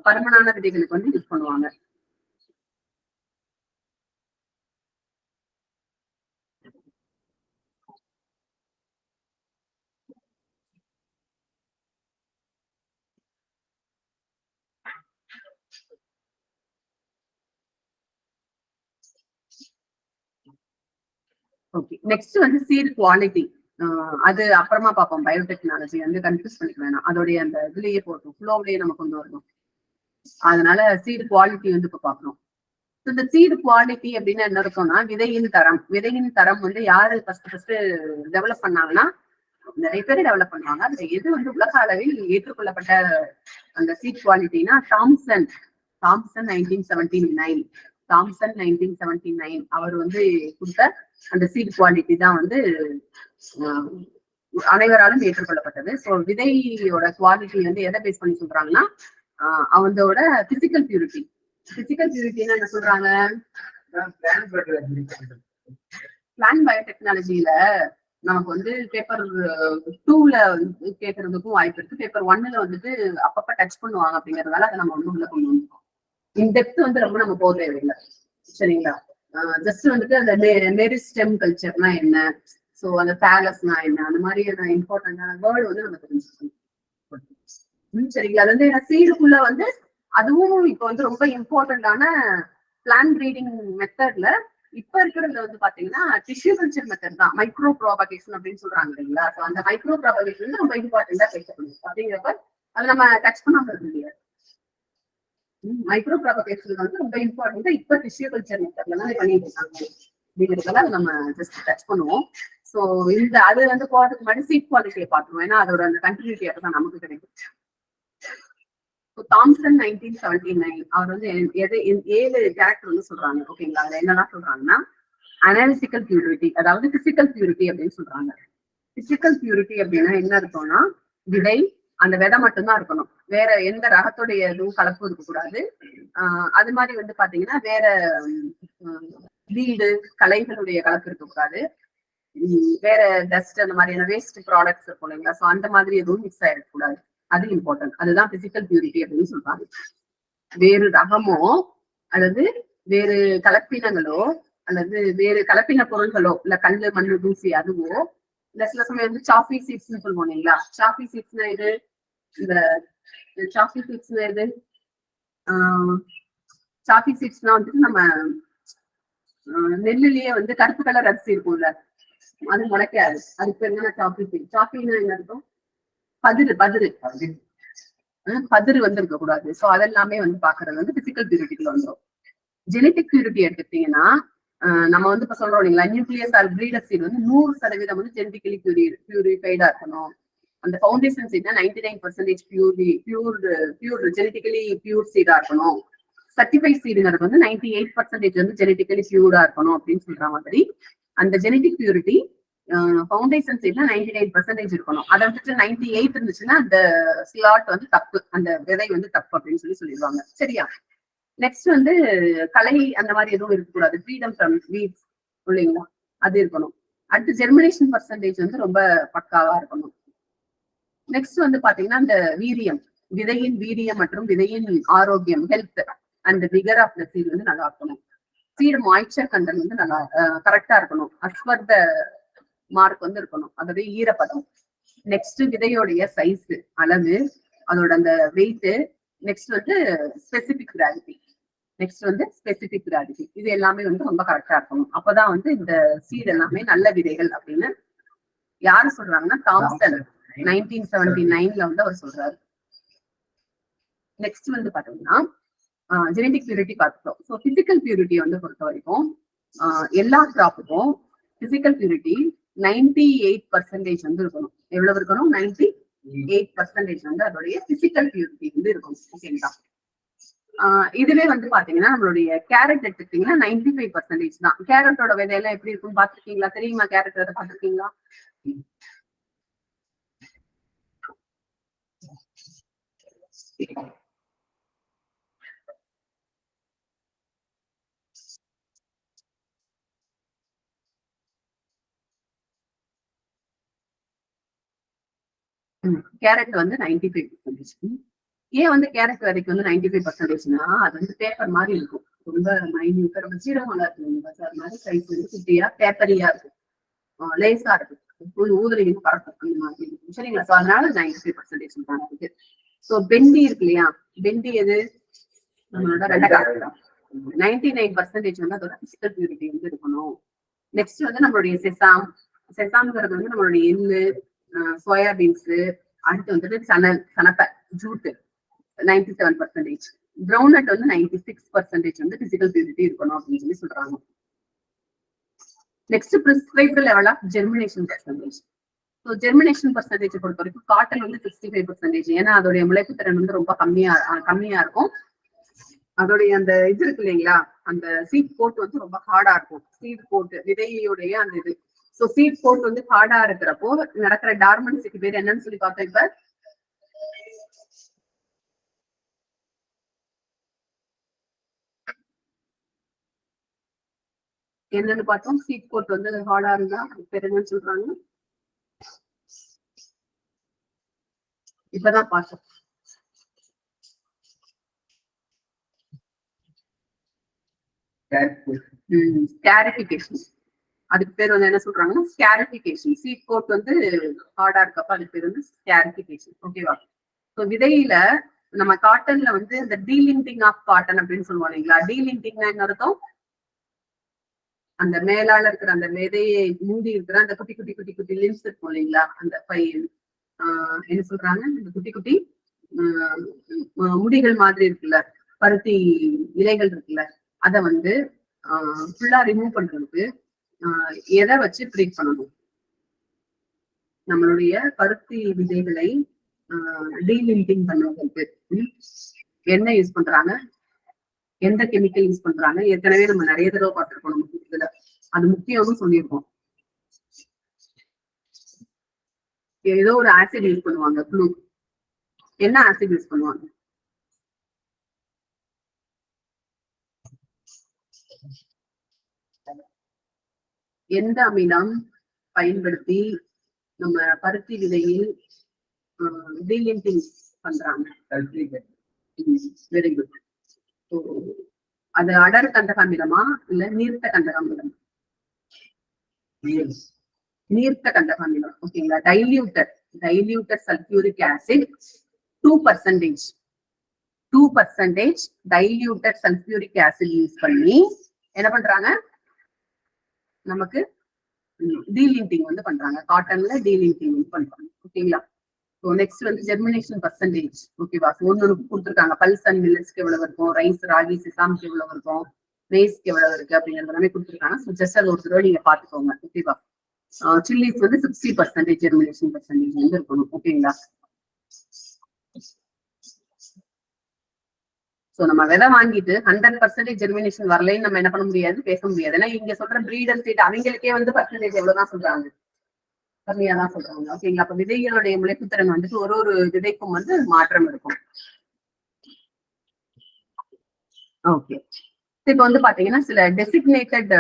பருமனான விதைகளுக்கு வந்து யூஸ் பண்ணுவாங்க. ஓகே. நெக்ஸ்ட் வந்து சீட் குவாலிட்டி, அது அப்புறமா பார்ப்போம். பயோடெக்னாலஜி வந்து கன்ஃபியூஸ் பண்ணிக்க வேணாம், அதோடைய அந்த இதுலயே போட்டோம், ஃப்ளோவிலேயே நம்ம கொண்டு வரணும். அதனால சீட் குவாலிட்டி வந்து இப்ப பாக்குறோம். இந்த சீட் குவாலிட்டி அப்படின்னு என்ன இருக்கும்னா விதையின் தரம் வந்து யாரு ஃபர்ஸ்ட் டெவலப் பண்ணாங்கன்னா நிறைய பேர் டெவலப் பண்ணுவாங்க. அதுல எது வந்து உலக அளவில் ஏற்றுக்கொள்ளப்பட்ட அந்த சீட் குவாலிட்டினா டாம்சன் தாம்சன் 1979 தாம்சன் 1979 அவர் வந்து கொடுத்த அந்த சீட் குவாலிட்டி தான் வந்து அனைவராலும் ஏற்றுக்கொள்ளப்பட்டது. ஸோ விதையோட குவாலிட்டி வந்து எதை பேஸ் பண்ணி சொல்றாங்கன்னா அவங்களோட பிசிக்கல் பியூரிட்டி. பிசிக்கல் பியூரிட்டின்னு என்ன சொல்றாங்க? பிளான் பயோடெக்னாலஜில நமக்கு வந்து பேப்பர் 2ல கேட்கறதுக்கும் வாய்ப்பு இருக்கு. பேப்பர் 1ல வந்துட்டு அப்பப்ப டச் பண்ணுவாங்க அப்படிங்கறதால அதை நம்ம வந்து உள்ள கொண்டு வந்துருக்கோம். இன்டெப்த் வந்து ரொம்ப நம்ம போக தேவையில்லை, சரிங்களா? ஜஸ்ட் வந்துட்டு அந்த மெரிஸ்டெம் கல்ச்சர்னா என்ன, சோ அந்த பேலஸ்னா என்ன, அந்த மாதிரியான இம்பார்ட்டன்டான வேர்டு வந்து நம்ம தெரிஞ்சுக்கணும். சரிங்களா? அது வந்து சீடுக்குள்ள வந்து அதுவும் இப்போ வந்து ரொம்ப இம்பார்ட்டன்டான பிளான் பிரீடிங் மெத்தட்ல இப்ப இருக்கிறதுல வந்து பாத்தீங்கன்னா டிஷ்யூ கல்ச்சர் மெத்தட் தான். மைக்ரோ ப்ராபகேஷன் அப்படின்னு சொல்றாங்க இல்லைங்களா? அந்த மைக்ரோ ப்ராபகேஷன் வந்து ரொம்ப இம்பார்ட்டன்டா பேசப்படுது. அப்படிங்கிறப்ப அதை நம்ம டச் பண்ணாம இருக்க முடியாது. மைக்ரோ ப்ராபகேஷன் வந்து ரொம்ப இம்பார்ட்டன்டா இப்ப டிஷ்யூ கல்ச்சர் மெத்தட்ல தான் பண்ணிட்டு இருக்காங்க அப்படிங்கிறதெல்லாம் நம்ம ஜஸ்ட் டச் பண்ணுவோம். சோ இந்த அது வந்து போறதுக்கு முன்னாடி சீட் குவாலிட்டியை பார்த்துருவோம். ஏன்னா அதோட அந்த கண்டினியூட்டியாக தான் நமக்கு கிடைக்கும். தாம்சன் 1979 அவர் வந்து 7 கேரக்டர் வந்து சொல்றாங்க. ஓகேங்களா? அதுல என்னெல்லாம் சொல்றாங்கன்னா அனாலிட்டிக்கல் பியூரிட்டி, அதாவது பிசிக்கல் பியூரிட்டி அப்படின்னு சொல்றாங்க. பிசிக்கல் பியூரிட்டி அப்படின்னா என்ன இருக்கும்னா விதை, அந்த விதை மட்டும்தான் இருக்கணும், வேற எந்த ரகத்துடைய எதுவும் கலப்பு இருக்கக்கூடாது. அது மாதிரி வந்து பாத்தீங்கன்னா வேற வீடு கலைகளுடைய கலப்பு இருக்கக்கூடாது, வேற டஸ்ட் அந்த மாதிரியான வேஸ்ட் ப்ராடக்ட்ஸ் இருக்கும் இல்லைங்களா? ஸோ அந்த மாதிரி எதுவும் மிக்ஸ் ஆயிடக்கூடாது. அது இம்பார்ட்டன்ட். அதுதான் பிசிக்கல் பியூரிட்டி அப்படின்னு சொல்றாங்க. வேறு ரகமோ அல்லது வேறு கலப்பினங்களோ அல்லது வேறு கலப்பின பொருள்களோ இல்ல கல்லு மண்ணு தூசி அதுவோ இல்ல சில சமயம் வந்து சாஃபி சீட்ஸ்ன்னு சொல்லுவோம் இல்லைங்களா? சாஃபி சீட்ஸ்னா இது, இந்த சாஃபி சீட்ஸ்னா இது, சாஃபி சீட்ஸ்னா வந்துட்டு நம்ம நெல்லுலயே வந்து கருப்பு கலர் அரிசி இருக்கும்ல, அது முளைக்காது, அதுக்கு பேர் என்ன? சாஃபி சீட். சாஃபின்னா என்ன இருக்கும்? பதிரு வந்து இருக்க கூடாது. சோ அதெல்லாமே வந்து பாக்குறது வந்து பிசிக்கல் பியூரிட்டிக்குள்ள வந்துடும். ஜெனட்டிக் பியூரிட்டி எடுத்துக்கிட்டீங்கன்னா நம்ம வந்து இப்ப சொல்றோம் இல்லைங்களா, நியூக்ளியஸ் ஆர் பிரீடர் சீட் வந்து 100% வந்து ஜெனட்டிக்கலி பியூரிஃபைடா இருக்கணும். அந்த ஃபவுண்டேஷன் சீட்னா 99% பியூர் ஜெனட்டிக்கலி பியூர் சீடா இருக்கணும். சர்டிஃபைட் சீடுங்கிறது வந்து 98% வந்து ஜெனட்டிக்கலி பியூரா இருக்கணும் அப்படின்னு சொல்ற மாதிரி அந்த ஜெனட்டிக் பியூரிட்டி ஃபவுண்டேஷன் சீட்ல 99% இருக்கணும். அதை வந்துட்டு 98 இருந்துச்சுன்னா அந்த ஸ்லாட் வந்து தப்பு, அந்த விதை வந்து தப்பு அப்படின்னு சொல்லிடுவாங்க. சரியா? நெக்ஸ்ட் வந்து கலை அந்த மாதிரி எதுவும் இருக்கக்கூடாது. ஃப்ரீடம் ஃப்ரம் வீட்ஸ் இல்லைங்களா, அது இருக்கணும். அடுத்து ஜெர்மினேஷன் பர்சன்டேஜ் வந்து ரொம்ப பக்காவா இருக்கணும். நெக்ஸ்ட் வந்து பாத்தீங்கன்னா இந்த வீரியம், விதையின் வீரியம் மற்றும் விதையின் ஆரோக்கியம், health and vigour of the seed வந்து நல்லா இருக்கணும். சீடு மாய்ச்சர் கண்டென்ட் வந்து நல்லா கரெக்டா இருக்கணும். அஸ்வர்த மார்க் வந்து இருக்கணும், அதாவது ஈரப்பதம். நெக்ஸ்ட் விதையோடைய சைஸ், அளவு, அதோட அந்த வெயிட். நெக்ஸ்ட் வந்து ஸ்பெசிபிக் கிராவிட்டி. இது எல்லாமே வந்து ரொம்ப கரெக்டா இருக்கணும். அப்பதான் வந்து இந்த சீட் எல்லாமே நல்ல விதைகள் அப்படின்னு யாரு சொல்றாங்கன்னா தாம்சன் 1979 வந்து அவர் சொல்றாரு. நெக்ஸ்ட் வந்து பாத்தீங்கன்னா ஜெனடிக் பியூரிட்டி பார்த்துட்டோம். ஸோ பிசிக்கல் பியூரிட்டி வந்து பொறுத்த வரைக்கும் எல்லா கிராப்புக்கும் பிசிக்கல் பியூரிட்டி 98% வந்து இருக்கணும். எவ்வளவு இருக்கணும்? 98% வந்து அதோடைய பிசிக்கல் பியூரிட்டி வந்து இருக்கும். ஓகேங்களா? இதுவே வந்து பாத்தீங்கன்னா நம்மளுடைய கேரட் எடுத்துக்கிட்டீங்கன்னா 95% தான். கேரட்டோட விதையெல்லாம் எப்படி இருக்குன்னு பாத்துருக்கீங்களா? தெரியுமா? கேரட் விதை பாத்துருக்கீங்களா? கேரட் வந்து 95%. ஏன் வந்து கேரட் விதைக்கு வந்து 95%னா அது வந்து பேப்பர் மாதிரி இருக்கும், ரொம்ப மைன்யூட்டா, ரொம்ப சீரகமா இருக்கும். அது மாதிரி சைஸ் வந்து குட்டியா பேப்பரியா இருக்கும், லேசா இருக்கும், ஊதுலையும் பறக்கும் அந்த மாதிரி இருக்கும். சரிங்களா? ஸோ அதனால 95% தான் இருக்கு. ஸோ பெண்டி இருக்கு இல்லையா, பெண்டி எது? நம்மளோட வெண்டைக்காய் தான். 99% வந்து அதோட பிசிக்கல் பியூரிட்டி வந்து இருக்கணும். நெக்ஸ்ட் வந்து நம்மளுடைய செசாம்ங்கிறது வந்து நம்மளுடைய எள்ளு, சோயாபீன்ஸ், அடுத்து வந்துட்டு சனப்பை, ஜூட்டு 97%. கிரவுண்ட் நட் வந்து 96% வந்து பிசிக்கல் பியூரிட்டி இருக்கணும் அப்படின்னு சொல்றாங்க. Next prescribed level of germination percentage. So germination percentage பொறுத்த வரைக்கும் காட்டன் வந்து 65%. ஏன்னா அதோடைய முளைப்பு திறன் வந்து ரொம்ப கம்மியா இருக்கும். அதோடைய அந்த இது இருக்கு இல்லைங்களா, அந்த சீட் கோட் வந்து ரொம்ப ஹார்டா இருக்கும். சீட் கோட் விதையுடைய அந்த இது. சோ சீட் கோட் வந்து ஹார்டா இருக்கிறப்போ நடக்கிற டார்மன்சிக்கு பேர் என்னன்னு சொல்லி பார்த்தோம். இப்ப என்னன்னு பார்த்தோம். சீட் கோட் வந்து ஹார்டா இருந்தா பேர் என்னன்னு சொல்றாங்க. இப்பதான் பார்த்தோம். ஸ்கேரிபிகேஷன். அதுக்கு பேர் வந்து என்ன சொல்றாங்கன்னா ஸ்கேரிபிகேஷன். சீட் கோட் வந்து ஹார்டா இருக்கப்ப அதுக்கு பேர் வந்து ஸ்கேரிபிகேஷன். ஓகேவா? ஸோ விதையில நம்ம காட்டன்ல வந்து இந்த டீலிண்டிங் ஆஃப் காட்டன் அப்படின்னு சொல்லுவோம் இல்லைங்களா. டீலிண்டிங்னா என்ன அர்த்தம்? அந்த மேலால இருக்கிற அந்த விதையை மூடி இருக்கிற அந்த குட்டி குட்டி குட்டி குட்டி லிம்ஸ் இருக்கும் இல்லைங்களா, அந்த பயிர் என்ன சொல்றாங்க, இந்த குட்டி குட்டி முடிகள் மாதிரி இருக்குல்ல, பருத்தி இலைகள் இருக்குல்ல, அத வந்து ஃபுல்லா ரிமூவ் பண்றதுக்கு எதை வச்சு ட்ரீட் பண்ணணும்? நம்மளுடைய பருத்தி விதைகளை டீலிண்டிங் பண்ணுவதற்கு என்ன யூஸ் பண்றாங்க, எந்த கெமிக்கல் யூஸ் பண்றாங்க? ஏற்கனவே நம்ம நிறைய தடவை பார்த்திருக்கோம். நம்ம இதுல அது முக்கியம்னு சொல்லியிருக்கோம். ஏதோ ஒரு ஆசிட் யூஸ் பண்ணுவாங்க. ப்ளூ என்ன ஆசிட் யூஸ் பண்ணுவாங்க? எந்த அமிலம் பயன்படுத்தி நம்ம பருத்தி விதையில் டீலிண்டிங் பண்றாங்க? Very good. அது அடர் கந்தக அமிலமா இல்ல நீர்த்த கந்தக அமிலம்? நீர்த்த கந்தக அமிலம். ஓகேங்களா? Diluted sulphuric acid 2% diluted sulphuric acid use பண்ணி என்ன பண்றாங்க, நமக்கு டீலிண்டிங் வந்து பண்றாங்க. காட்டன்ல டீலிண்டிங் பண்றாங்க. ஓகேங்களா? ஸோ நெக்ஸ்ட் வந்து ஜெர்மினேஷன் பர்சன்டேஜ். ஓகேவா? ஒன்னு கொடுத்துருக்காங்க. பல்ஸ் அண்ட் மில்லட்ஸ்க்கு எவ்வளவு இருக்கும், ரைஸ் ராகி சிசாம்க்கு எவ்வளவு இருக்கும், மேஸ்க்கு எவ்வளவு இருக்கு அப்படிங்கிறது எல்லாமே கொடுத்துருக்காங்க. ஸோ ஜஸ்ட் அது ஒரு தடவை நீங்க பாத்துக்கோங்க. ஓகேவா? சில்லிஸ் வந்து 60% ஜெர்மினேஷன் பர்சன்டேஜ் வந்து இருக்கணும். ஓகேங்களா? சோ நம்ம விதை வாங்கிட்டு 100% ஜெர்மினேஷன் வரலைன்னு நம்ம என்ன பண்ண முடியாது, பேச முடியாது. ஏன்னா இங்க சொல்ற பிரீடர் ஸ்டேட் அவங்களுக்கே வந்து பர்சன்டேஜ் எவ்வளவுதான் சொல்றாங்க, கம்மியாதான் சொல்றாங்க. ஓகேங்களா? அப்ப விதைகளுடைய முளைப்புத்திறன் வந்துட்டு ஒரு ஒரு விதைக்கும் வந்து மாற்றம் இருக்கும். ஓகே. இப்ப வந்து பாத்தீங்கன்னா சில டெசிக்னேட்டட்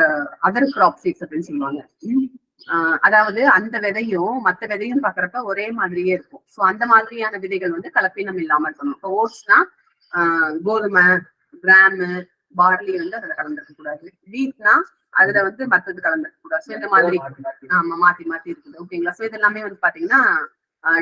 அதர் கிராப் சீட்ஸ் அப்படின்னு சொல்லுவாங்க. அதாவது அந்த விதையும் மத்த விதையும் பாக்குறப்ப ஒரே மாதிரியே இருக்கும். சோ அந்த மாதிரியான விதைகள் வந்து கலப்பினம் இல்லாம இருக்கணும். இப்போ ஓட்ஸ்னா கோதுமை, கிராமு, பார்லி வந்து அதுல கலந்துருக்க கூடாது. வீட்னா அதுல வந்து மத்தது கலந்துருக்க கூடாது. ஸோ இந்த மாதிரி ஆமா மாத்தி மாத்தி இருக்குது. ஓகேங்களா? ஸோ இது எல்லாமே வந்து பாத்தீங்கன்னா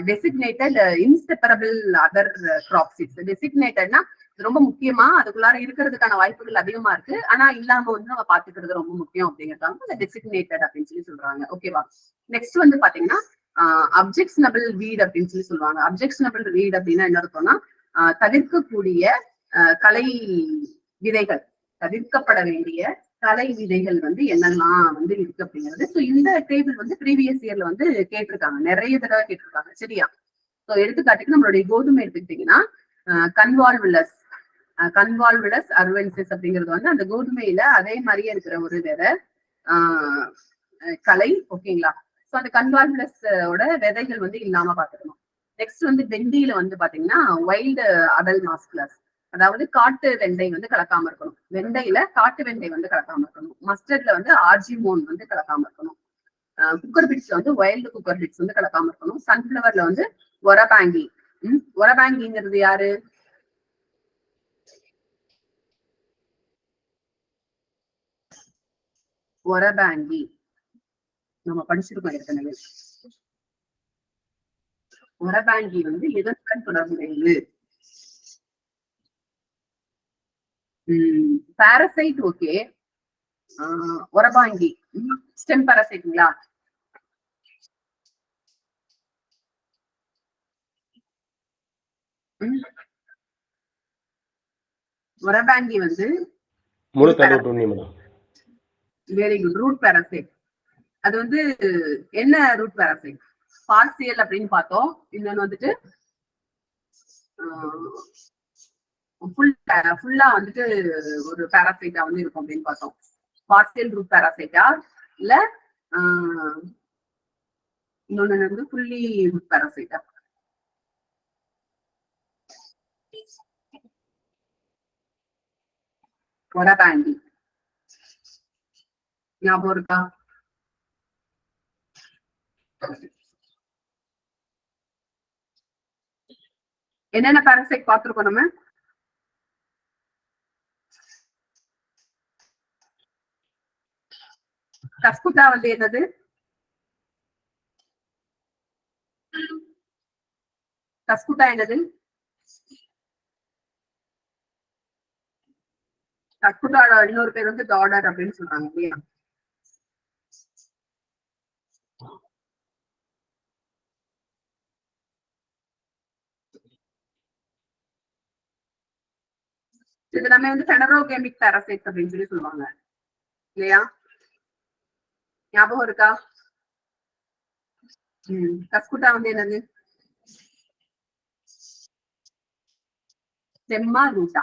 designated inseparable other crop seeds. டெசிக்னேட்டட்னா ரொம்ப முக்கியமா அதுக்குள்ளார இருக்கிறதுக்கான வாய்ப்புகள் அதிகமா இருக்கு, ஆனா இல்லாம வந்து நம்ம பாத்துக்கிறது ரொம்ப முக்கியம் அப்படிங்கிறதாங்க டெசிக்னேட்டட் அப்படின்னு சொல்லி சொல்றாங்க. ஓகேவா? நெக்ஸ்ட் வந்து பாத்தீங்கன்னா அப்ஜெக்ஷனபிள் வீட் அப்படின்னு சொல்லி சொல்லுவாங்க. அப்ஜெக்ஷனபிள் வீட் அப்படின்னா என்ன அர்த்தம்னா தவிர்க்கக்கூடிய கலை விதைகள், தவிர்க்கப்பட வேண்டிய கலை விதைகள் வந்து என்னெல்லாம் வந்து இருக்கு அப்படிங்கிறது. ஸோ இந்த டேபிள் வந்து ப்ரீவியஸ் இயர்ல வந்து கேட்டிருக்காங்க, நிறைய தடவை கேட்டிருக்காங்க. சரியா? ஸோ எடுத்துக்காட்டுக்கு நம்மளுடைய கோதுமை எடுத்துக்கிட்டீங்கன்னா கன்வால்விடஸ் அர்வென்சிஸ் அப்படிங்கிறது வந்து அந்த கோதுமையில அதே மாதிரியே இருக்கிற ஒரு விதை கலை. ஓகேங்களா? ஸோ அந்த கன்வால்விடஸ் ஓட விதைகள் வந்து இல்லாம பாத்துக்கணும். நெக்ஸ்ட் வந்து வெண்டியில வந்து பாத்தீங்கன்னா வைல்டு அதல் மாஸ்குலஸ், அதாவது காட்டு வெண்டை வந்து கலக்காம இருக்கணும். வெண்டையில காட்டு வெண்டை வந்து கலக்காம இருக்கணும். மஸ்டர்ட்ல வந்து ஆர்ஜிமோன் வந்து கலக்காம இருக்கணும். குக்கர் பிட்ஸ்ல வந்து வைல்டு குக்கர் பிட்ஸ் வந்து கலக்காம இருக்கணும். சன்ஃபிளவர்ல வந்து ஒரபாங்கி. ஒரபாங்கிங்கிறது யாரு? ஒரபாங்கி நம்ம படிச்சிருக்கோம் ஏற்கனவே. ஒரபாங்கி வந்து எதனுடன் தொடர்புடையது? பாரசைட். ஓகே. ஒரபாங்கி ஸ்டெம் பாரசைட்டுங்களா? ஒரபாங்கி வந்து வெரி குட், ரூட் பாரசைட். அது வந்து என்ன ரூட் பாரசைட்? பார்சியல் அப்படின்னு பார்த்தோம். இன்னொன்னு வந்துட்டு ஃபுல்லா வந்துட்டு ஒரு பாராசைட்டா வந்து இருக்கும் அப்படின்னு பார்த்தோம். பார்சியல் ரூட் பாராசைட்டா இல்ல இன்னொன்னு வந்து ஃபுல்லி ரூட் பாராசைட்டா? ஒரபாண்டி ஞாபகம் இருக்கா? என்னென்ன பாராசைட் பார்த்திருக்கோம் நம்ம? கஸ்குட்டா வந்து என்னது? கஸ்குட்டா என்னது? கஸ்குட்டாவோட இன்னொரு பேர் வந்து டாடர் அப்படின்னு சொல்றாங்க இல்லையா? இது நம்ம வந்து ஃபெனரோகேமிக் பாராசைட்ஸ் அப்படின்னு சொல்லி சொல்லுவாங்க இல்லையா? ஞாபகம் இருக்கா? கஸ்குட்டா வந்து என்னது? ஸ்டெம்மா ரூட்டா?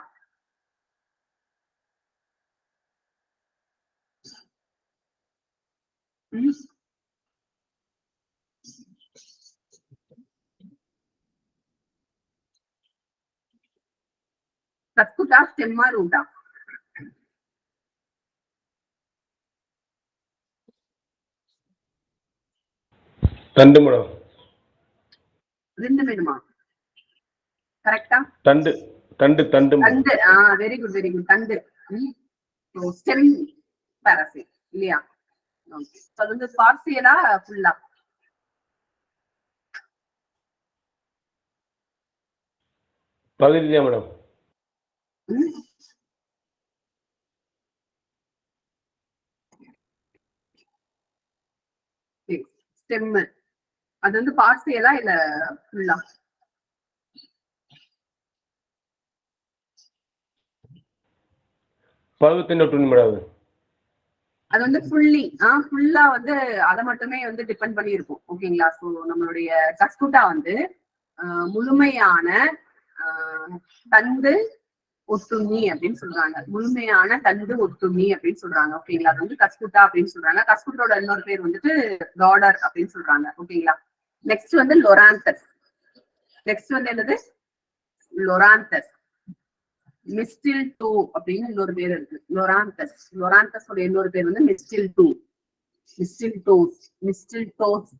கஸ்குட்டா ஸ்டெம்மா ரூட்டா? தண்டு மேடம். ரெண்டு வேணுமா? கரெக்டா? தண்டு தண்டு தண்டு தண்டு. Very good very good. தண்டு ஸ்டெம் பாராசைட் இல்லையா? அது வந்து பார்சியலா ஃபுல்லா? பகுதியா மேடம். ஸ்டெம் அது வந்து பார்சியலா இல்ல ஃபுல்லா? பகுதி மேடம். அது வந்து ஃபுல்லா வந்து அதை மட்டுமே வந்து டிபெண்ட் பண்ணி இருக்கும். ஓகேங்களா? சோ நம்மளுடைய கஸ்குட்டா வந்து முழுமையான தண்டு ஒட்டுண்ணி அப்படின்னு சொல்றாங்க. முழுமையான தண்டு ஒட்டுண்ணி அப்படின்னு சொல்றாங்க. ஓகேங்களா? அது வந்து கஸ்குட்டா அப்படின்னு சொல்றாங்க. கஸ்குட்டோட இன்னொரு பேர் வந்துட்டு டாடர் அப்படின்னு சொல்றாங்க. ஓகேங்களா? நெக்ஸ்ட் வந்து லொராந்தஸ். நெக்ஸ்ட் வந்து என்னது? லொராந்தஸ். மிஸ்டில் டூ அப்படின்னு இன்னொரு பேர் இருக்கு. லொராந்தஸ். லொராந்தஸோட இன்னொரு பேர் வந்து மிஸ்டில் டூ. மிஸ்டில் டோஸ். மிஸ்டில் டோஸ்.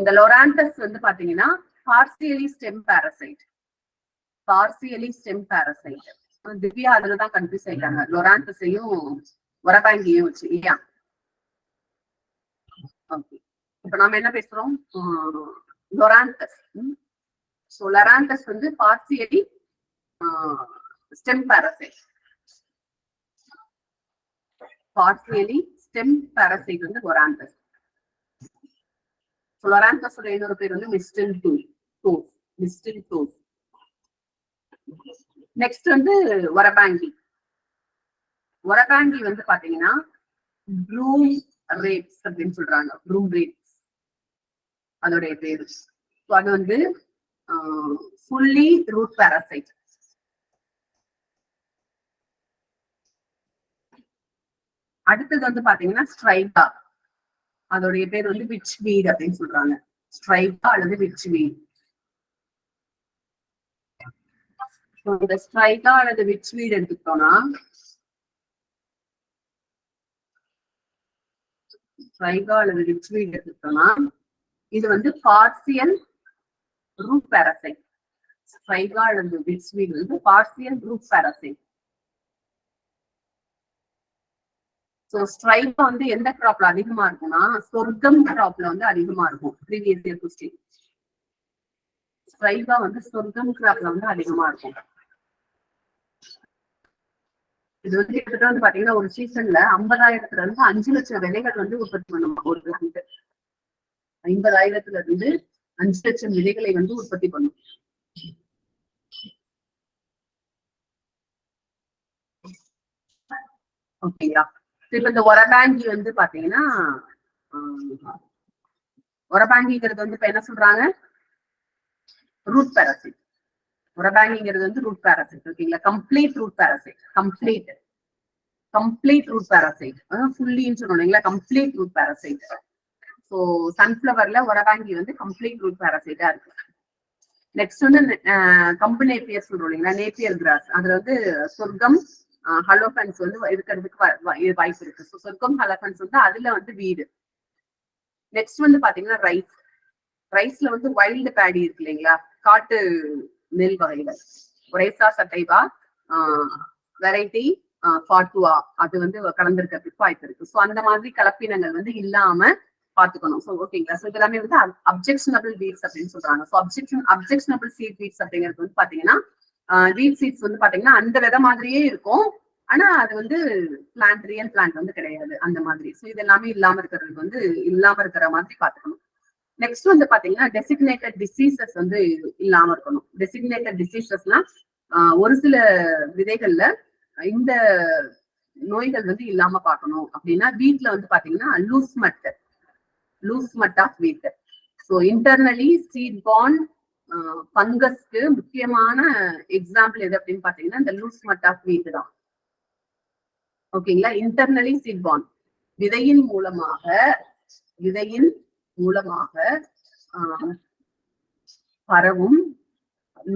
இந்த லொராந்தஸ் வந்து பாத்தீங்கன்னா partially stem parasite. Partially stem parasite. Divya அதுலதான் கன்ஃபியூஸ் ஆயிட்டாங்க, லொராந்தஸையும் ஒரபாங்கியும் வச்சு இல்லையா? ஓகே, இப்ப நாம என்ன பேசுறோம்? லொராந்தஸ். சோ லொராந்தஸ் வந்து partially stem parasite. Partially stem parasite வந்து லொராந்தஸ். லொராந்தஸோட இன்னொரு பேர் வந்து மிஸ்டில் டோஸ். மிஸ்டில் டோஸ். நெக்ஸ்ட் வந்து ஒரபாங்கி. ஒரபாங்கி வந்து பாத்தீங்கன்னா ப்ளூம் ரேப்ஸ் அப்படின்னு சொல்றாங்க. ப்ளூம் ரேப்ஸ் அதோடைய பேரு. அது வந்து ஃபுல்லி ரூட் பாராசைட். அடுத்தது வந்து பாத்தீங்கன்னா ஸ்ட்ரைகா. அதோடைய பேர் வந்து விச் வீட் அப்படின்னு சொல்றாங்க. ஸ்ட்ரைகா அல்லது விச் வீட். இந்த ஸ்ட்ரைகா அல்லது விச் வீட் எடுத்துக்கிட்டோம்னா ஸ்ட்ரைகா அல்லது விச் வீட் எடுத்துக்கிட்டோம்னா இது வந்து பார்சியல் ரூட் பாராசைட். ஸ்ட்ரைகா அல்லது விச் வீட் வந்து பார்சியல் ரூட் பாராசைட். சோ ஸ்ட்ரைகா வந்து எந்த கிராப்ல அதிகமா இருக்கும்னா சொர்க்கம் கிராப்ல வந்து அதிகமா இருக்கும். Previous year question. ஸ்ட்ரைகா வந்து சொர்க்கம் கிராப்ல வந்து அதிகமா இருக்கும். இது வந்து கிட்டத்தட்ட வந்து பாத்தீங்கன்னா ஒரு சீசன்ல 50,000 இருந்து 5 லட்சம் விதைகள் வந்து உற்பத்தி பண்ணுமா ஒரு பிளான்ட். 50,000 இருந்து 5 லட்சம் விதைகளை வந்து உற்பத்தி பண்ணும். ஓகேங்களா? இப்ப இந்த ஒரபாங்கி வந்து பாத்தீங்கன்னா ஒரபாங்கிங்கிறது வந்து இப்ப என்ன சொல்றாங்க? Root parasite. உரபாங்கிங்கிறது வந்து ரூட் பாராசைட். ஓகேங்களா, complete root parasite. Complete root parasite ஃபுல்லின்னு சொன்னீங்களா, கம்ப்ளீட் ரூட் பாராசைட். ஸோ சன்ஃபிளவர்ல உரபாங்கி வந்து கம்ப்ளீட் ரூட் பாராசைட்டா இருக்கு. நெக்ஸ்ட் வந்து கம்பு நேப்பியர் சொல்றோம் இல்லைங்களா, நேப்பியர் கிராஸ். அதுல வந்து சொர்க்கம் ஹலோஃபன்ஸ் வந்து இருக்கிறதுக்கு வாய்ப்பு இருக்கு. ஸோ சொர்க்கம் ஹலோஃபன்ஸ் வந்து அதுல வந்து வீடு. நெக்ஸ்ட் வந்து பாத்தீங்கன்னா ரைஸ்ல வந்து வைல்டு பேடி இருக்கு இல்லைங்களா, காட்டு நெல் வகைகள். ஒரேசா சட்டைவா வெரைட்டி ஃபாட்டுவா அது வந்து கலந்துருக்கிறதுக்கு வாய்ப்பு இருக்கு. ஸோ அந்த மாதிரி கலப்பினங்கள் வந்து இல்லாம பாத்துக்கணும். ஸோ ஓகேங்களா, ஸோ இதெல்லாமே வந்து அப்ஜெக்ஷனபிள் வீட்ஸ் அப்படின்னு சொல்றாங்க. ஸோ அப்ஜெக்ஷனபிள் சீட் வீட்ஸ் அப்படிங்கிறது வந்து பாத்தீங்கன்னா வீட் சீட்ஸ் வந்து பாத்தீங்கன்னா அந்த விதை மாதிரியே இருக்கும், ஆனா அது வந்து ரியல் பிளான்ட் வந்து கிடையாது அந்த மாதிரி. ஸோ இது எல்லாமே இல்லாம இருக்கிற மாதிரி பாத்துக்கணும். நெக்ஸ்ட் வந்து பாத்தீங்கன்னா டெசிக்னேட்டட் டிசீசஸ் வந்து இல்லாம இருக்கணும். டெசிக்னேட்டட் டிசீசஸ்னா ஒரு சில விதைகள்ல இந்த நோய்கள் வந்து இல்லாம பார்க்கணும். அப்படின்னா வீட்ல வந்து பாத்தீங்கன்னா loose smut of wheat. So internally seed borne பங்கஸ்க்கு முக்கியமான எக்ஸாம்பிள் எது அப்படின்னு பாத்தீங்கன்னா இந்த லூஸ் மட் ஆஃப் வீட் தான். ஓகேங்களா, இன்டர்னலி சீட் பார்ன் விதையின் மூலமாக பரவும்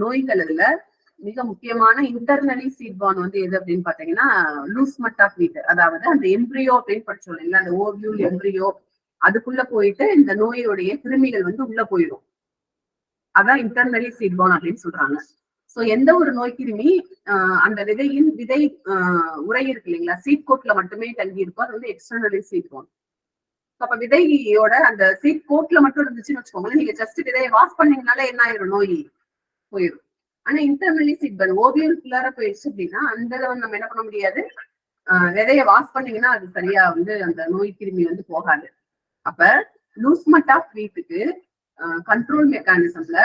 நோய்கள்ல மிக முக்கியமான இன்டர்னலி சீட் பார்ன் வந்து எது அப்படின்னு பாத்தீங்கன்னா லூஸ் மட் ஆஃப் வீட். அதாவது அந்த எம்ப்ரியோ அப்படின்னு படிச்சோம் இல்லைங்களா, அந்த ஓவியூல் எம்ப்ரியோ அதுக்குள்ள போயிட்டு இந்த நோயுடைய கிருமிகள் வந்து உள்ள போயிடும். அதான் இன்டர்னலி சீட் பார்ன் அப்படின்னு சொல்றாங்க. சோ எந்த ஒரு நோய் கிருமி அந்த விதை உரை இருக்கு இல்லைங்களா, சீட் கோட்ல மட்டுமே தங்கி இருக்கும், அது வந்து எக்ஸ்டர்னலி சீட் பார்ன். அப்ப விதையோட அந்த சீட் கோட்ல மட்டும் இருந்துச்சுன்னு வச்சுக்கோங்களேன், நீங்க ஜஸ்ட் விதையை வாஷ் பண்ணீங்கனால என்ன ஆயிரும், நோய் போயிடும். ஆனா இன்டர்னலி சீட் பார்ன் ஓவியலுக்குள்ளார போயிடுச்சு அப்படின்னா அந்த வந்து நம்ம என்ன பண்ண முடியாது, விதையை வாஷ் பண்ணீங்கன்னா அது சரியா வந்து அந்த நோய் கிருமி வந்து போகாது. அப்ப லூஸ் மட் ஆஃப் வீட்டுக்கு கண்ட்ரோல் மெக்கானிசம்ல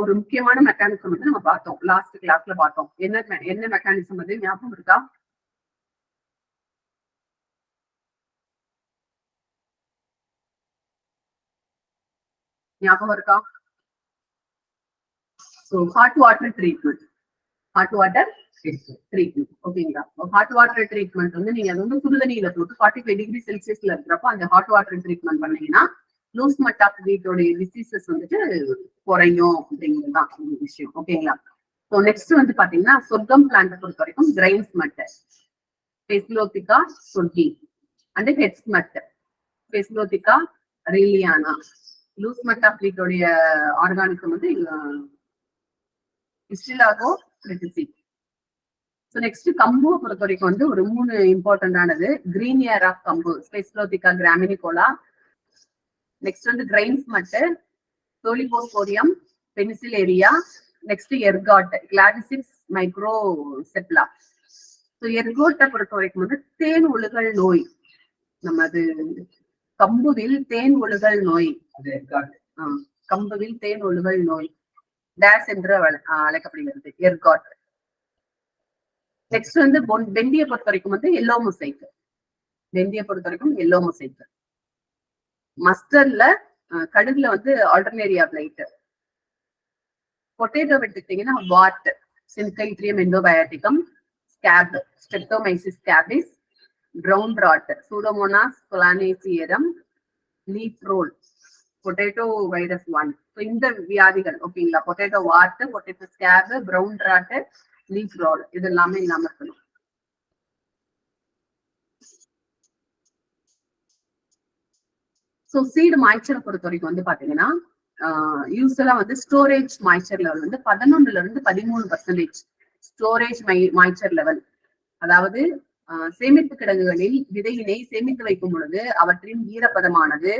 ஒரு முக்கியமான மெக்கானிசம் வந்து நம்ம பார்த்தோம், லாஸ்ட் கிளாஸ்ல பார்த்தோம். என்ன மெக்கானிசம் அது ஞாபகம் இருக்கா? ஞாபகம் இருக்கா? So hot water treatment. ஓகேங்களா, ஹாட் வாட்டர் ட்ரீட்மெண்ட் வந்து நீங்க அது வந்து சுடுதண்ணியில போட்டு 45 டிகிரி செல்சியஸ்ல இருக்கிறப்ப அந்த ஹாட் வாட்டர் ட்ரீட்மெண்ட் பண்ணீங்கன்னா லூஸ் மட் ஆஃப் வீட்டோட டிசீசஸ் வந்துட்டு குறையும் அப்படிங்கிறதுதான் விஷயம். ஓகேங்களா, ஸோ நெக்ஸ்ட் வந்து பாத்தீங்கன்னா சொர்க்கம் பிளான்ட் பொறுத்த வரைக்கும் கிரைன்ஸ் மட், பெஸ்லோத்திகா சொர்க்கி அண்ட் ஹெட்ஸ் மட், பெஸ்லோத்திகா ரீலியானா. லூஸ் மட் ஆஃப் வீட்டோடைய ஆர்கானிசம் வந்து இஸ்டிலாகோ ரெட்டிசி. ஸோ நெக்ஸ்ட் கம்பு பொறுத்த வரைக்கும் வந்து ஒரு 3 இம்பார்ட்டன்டானது. கிரீன் இயர் ஆஃப் கம்பு ஸ்பெஸ்லோத்திகா கிராமினிகோலா. நெக்ஸ்ட் வந்து கிரைன்ஸ் மட் சோலிபோஸ்போரியம் பெனிசிலேரியா. நெக்ஸ்ட் எர்காட் கிளாடிசிப்ஸ் மைக்ரோசெப்லா. ஸோ எர்கோட்டை பொறுத்த வரைக்கும் வந்து தேன் ஒழுகல் நோய். நம்ம அது கம்புவில் தேன் ஒழுகல் நோய், கம்புவில் தேன் ஒழுகல் நோய் டேஸ் என்று அழைக்கப்படுகிறது, எர்காட். நெக்ஸ்ட் வந்து வெந்தியை பொறுத்த வரைக்கும் வந்து எல்லோ மொசைக். மஸ்டர்ட்ல கடுகுல வந்து ஆல்டர்னேரியா பிளைட். பொட்டேட்டோ எடுத்துக்கிட்டீங்கன்னா wart Synchytrium endobioticum, scab Streptomyces scabies, brown rot Pseudomonas solanacearum, leaf roll potato virus 1. இந்த வியாதிகள் ஓகேங்களா, potato wart, potato scab, brown rot, leaf roll இது எல்லாமே இல்லாம இருக்கணும். ஸோ சீடு மாய்ச்சரை பொறுத்த வரைக்கும் வந்து பாத்தீங்கன்னா யூஸ்வலா வந்து ஸ்டோரேஜ் மாய்ச்சர் லெவல் வந்து 11% ஸ்டோரேஜ் மாய்ச்சர் லெவல். அதாவது சேமிப்பு கிடங்குகளில் விதையினை சேமித்து வைக்கும் பொழுது அவற்றின் ஈரப்பதமானது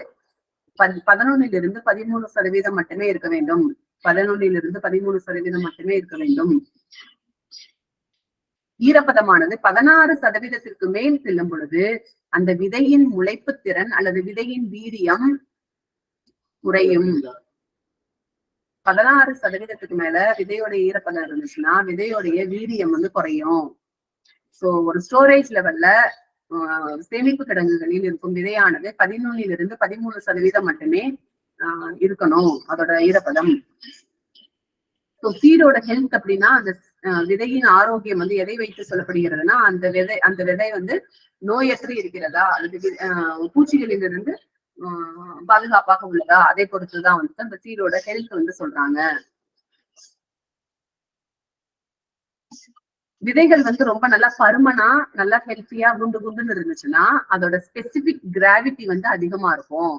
11% மட்டுமே இருக்க வேண்டும். 11% மட்டுமே இருக்க வேண்டும். ஈரப்பதமானது 16% மேல் செல்லும் பொழுது அந்த விதையின் முளைப்பு திறன் அல்லது விதையின் வீரியம் குறையும். 16% மேல விதையோட ஈரப்பதம் இருந்துச்சுன்னா விதையோடைய வீரியம் வந்து குறையும். சோ ஒரு ஸ்டோரேஜ் லெவல்ல சேமிப்பு கிடங்குகளில் இருக்கும் விதையானது 11% மட்டுமே இருக்கணும் அதோட ஈரப்பதம். ஸோ சீடோட ஹெல்த் அப்படின்னா அந்த விதையின் ஆரோக்கியம் வந்து எதை வைத்து சொல்லப்படுகிறதுனா அந்த விதை வந்து நோயற்று இருக்கிறதா அல்லது பூச்சிகளிலிருந்து பாதுகாப்பாக உள்ளதா அதை பொறுத்துதான் வந்து அந்த சீடோட ஹெல்த் வந்து சொல்றாங்க. விதைகள் வந்து ரொம்ப நல்லா பருமனா நல்லா ஹெல்த்தியா குண்டு குண்டுன்னு இருந்துச்சுன்னா அதோட ஸ்பெசிபிக் கிராவிட்டி வந்து அதிகமா இருக்கும்.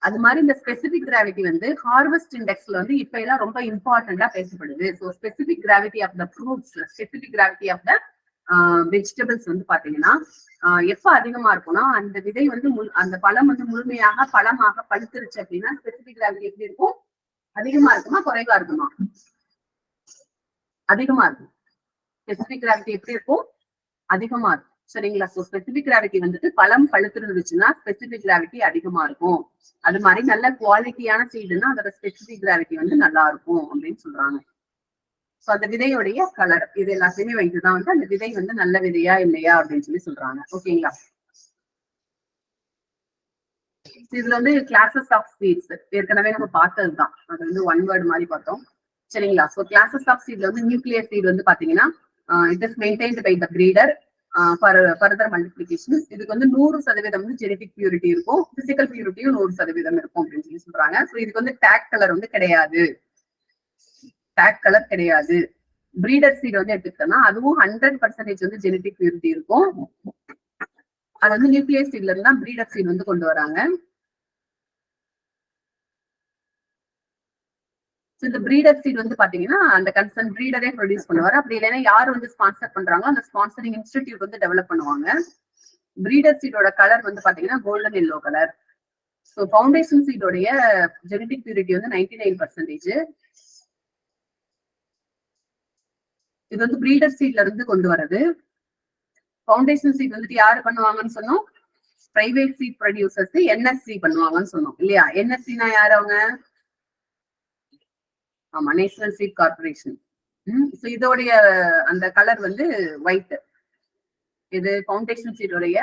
அது மாதிரி இந்த ஸ்பெசிபிக் கிராவிட்டி வந்து ஹார்வெஸ்ட் இண்டெக்ஸ்ல வந்து இப்ப எல்லாம் ரொம்ப இம்பார்ட்டண்டா பேசப்படுது. So specific gravity of the fruits, specific gravity of the vegetables வந்து பாத்தீங்கன்னா எப்ப அதிகமா இருக்கும்னா அந்த விதை வந்து அந்த பழம் வந்து முழுமையாக பழமாக பழுத்துருச்சு அப்படின்னா ஸ்பெசிபிக் கிராவிட்டி எப்படி இருக்கும்? அதிகமா இருக்குமா குறைவா இருக்குமா? அதிகமா இருக்கும். ஸ்பெசிபிக் கிராவிட்டி எப்படி இருக்கும்? அதிகமா இருக்கும். சரிங்களா? சோ ஸ்பெசிபிக் கிராவிட்டி வந்துட்டு பழம் பழுத்துருந்துச்சுன்னா ஸ்பெசிபிக் கிராவிட்டி அதிகமா இருக்கும். அது மாதிரி நல்ல குவாலிட்டியான சீடுன்னா அதோட ஸ்பெசிபிக் கிராவிட்டி வந்து நல்லா இருக்கும் அப்படின்னு சொல்றாங்க. சோ அந்த விதையுடைய கலர் இது எல்லாத்தையுமே வைத்துதான் வந்து அந்த விதை வந்து நல்ல விதையா இல்லையா அப்படின்னு சொல்றாங்க. ஓகேங்களா? இதுல வந்து கிளாஸஸ் ஆஃப் சீட்ஸ் ஏற்கனவே நம்ம பார்த்ததுதான். அது வந்து ஒன் வேர்டு மாதிரி பார்த்தோம். சரிங்களா? சோ கிளாஸஸ் ஆஃப் சீட்ல வந்து நியூக்ளியர் சீட் வந்து பாத்தீங்கன்னா it is maintained by the breeder further multiplication. இதுக்கு வந்து 100% வந்து ஜெனடிக் பியூரிட்டி இருக்கும், பிசிக்கல் பியூரிட்டியும் 100% இருக்கும் அப்படின்னு சொல்றாங்க. ஸோ இதுக்கு வந்து டேக் கலர் வந்து கிடையாது, டேக் கலர் கிடையாது. பிரீடர் சீட் வந்து எடுத்துக்கிட்டோம்னா அதுவும் 100% வந்து ஜெனடிக் பியூரிட்டி இருக்கும். அது வந்து நியூக்ளியர் சீட்ல இருந்தா பிரீடர் சீட் வந்து கொண்டு வராங்க. இந்த பிரீடர் சீட் வந்து பாத்தீங்கன்னா அந்த கன்சர்ன் பிரீடரே ப்ரொடியூஸ் பண்ணுவாரு. அப்படி இல்லைன்னா யார் வந்து ஸ்பான்சர் பண்றாங்களோ அந்த ஸ்பான்சரிங் இன்ஸ்டிடியூட் வந்து டெவலப் பண்ணுவாங்க. பிரீடர் சீடோட கலர் வந்து பாத்தீங்கன்னா golden yellow colour. So foundation சீடோடைய ஜெனடிக் பியூரிட்டி வந்து 99%. இது வந்து பிரீடர் சீட்ல இருந்து கொண்டு வரது. ஃபவுண்டேஷன் சீட் வந்துட்டு யாரு பண்ணுவாங்கன்னு சொன்னோம்? பிரைவேட் சீட் ப்ரொடியூசர்ஸ் என்எஸ்சி பண்ணுவாங்கன்னு சொன்னோம் இல்லையா? என்எஸ்சினா யாரு அவங்க? ஆமா, நேஷனல் சீட் கார்பரேஷன். இதோடைய அந்த கலர் வந்து ஒயிட். இது ஃபவுண்டேஷன் சீடோடைய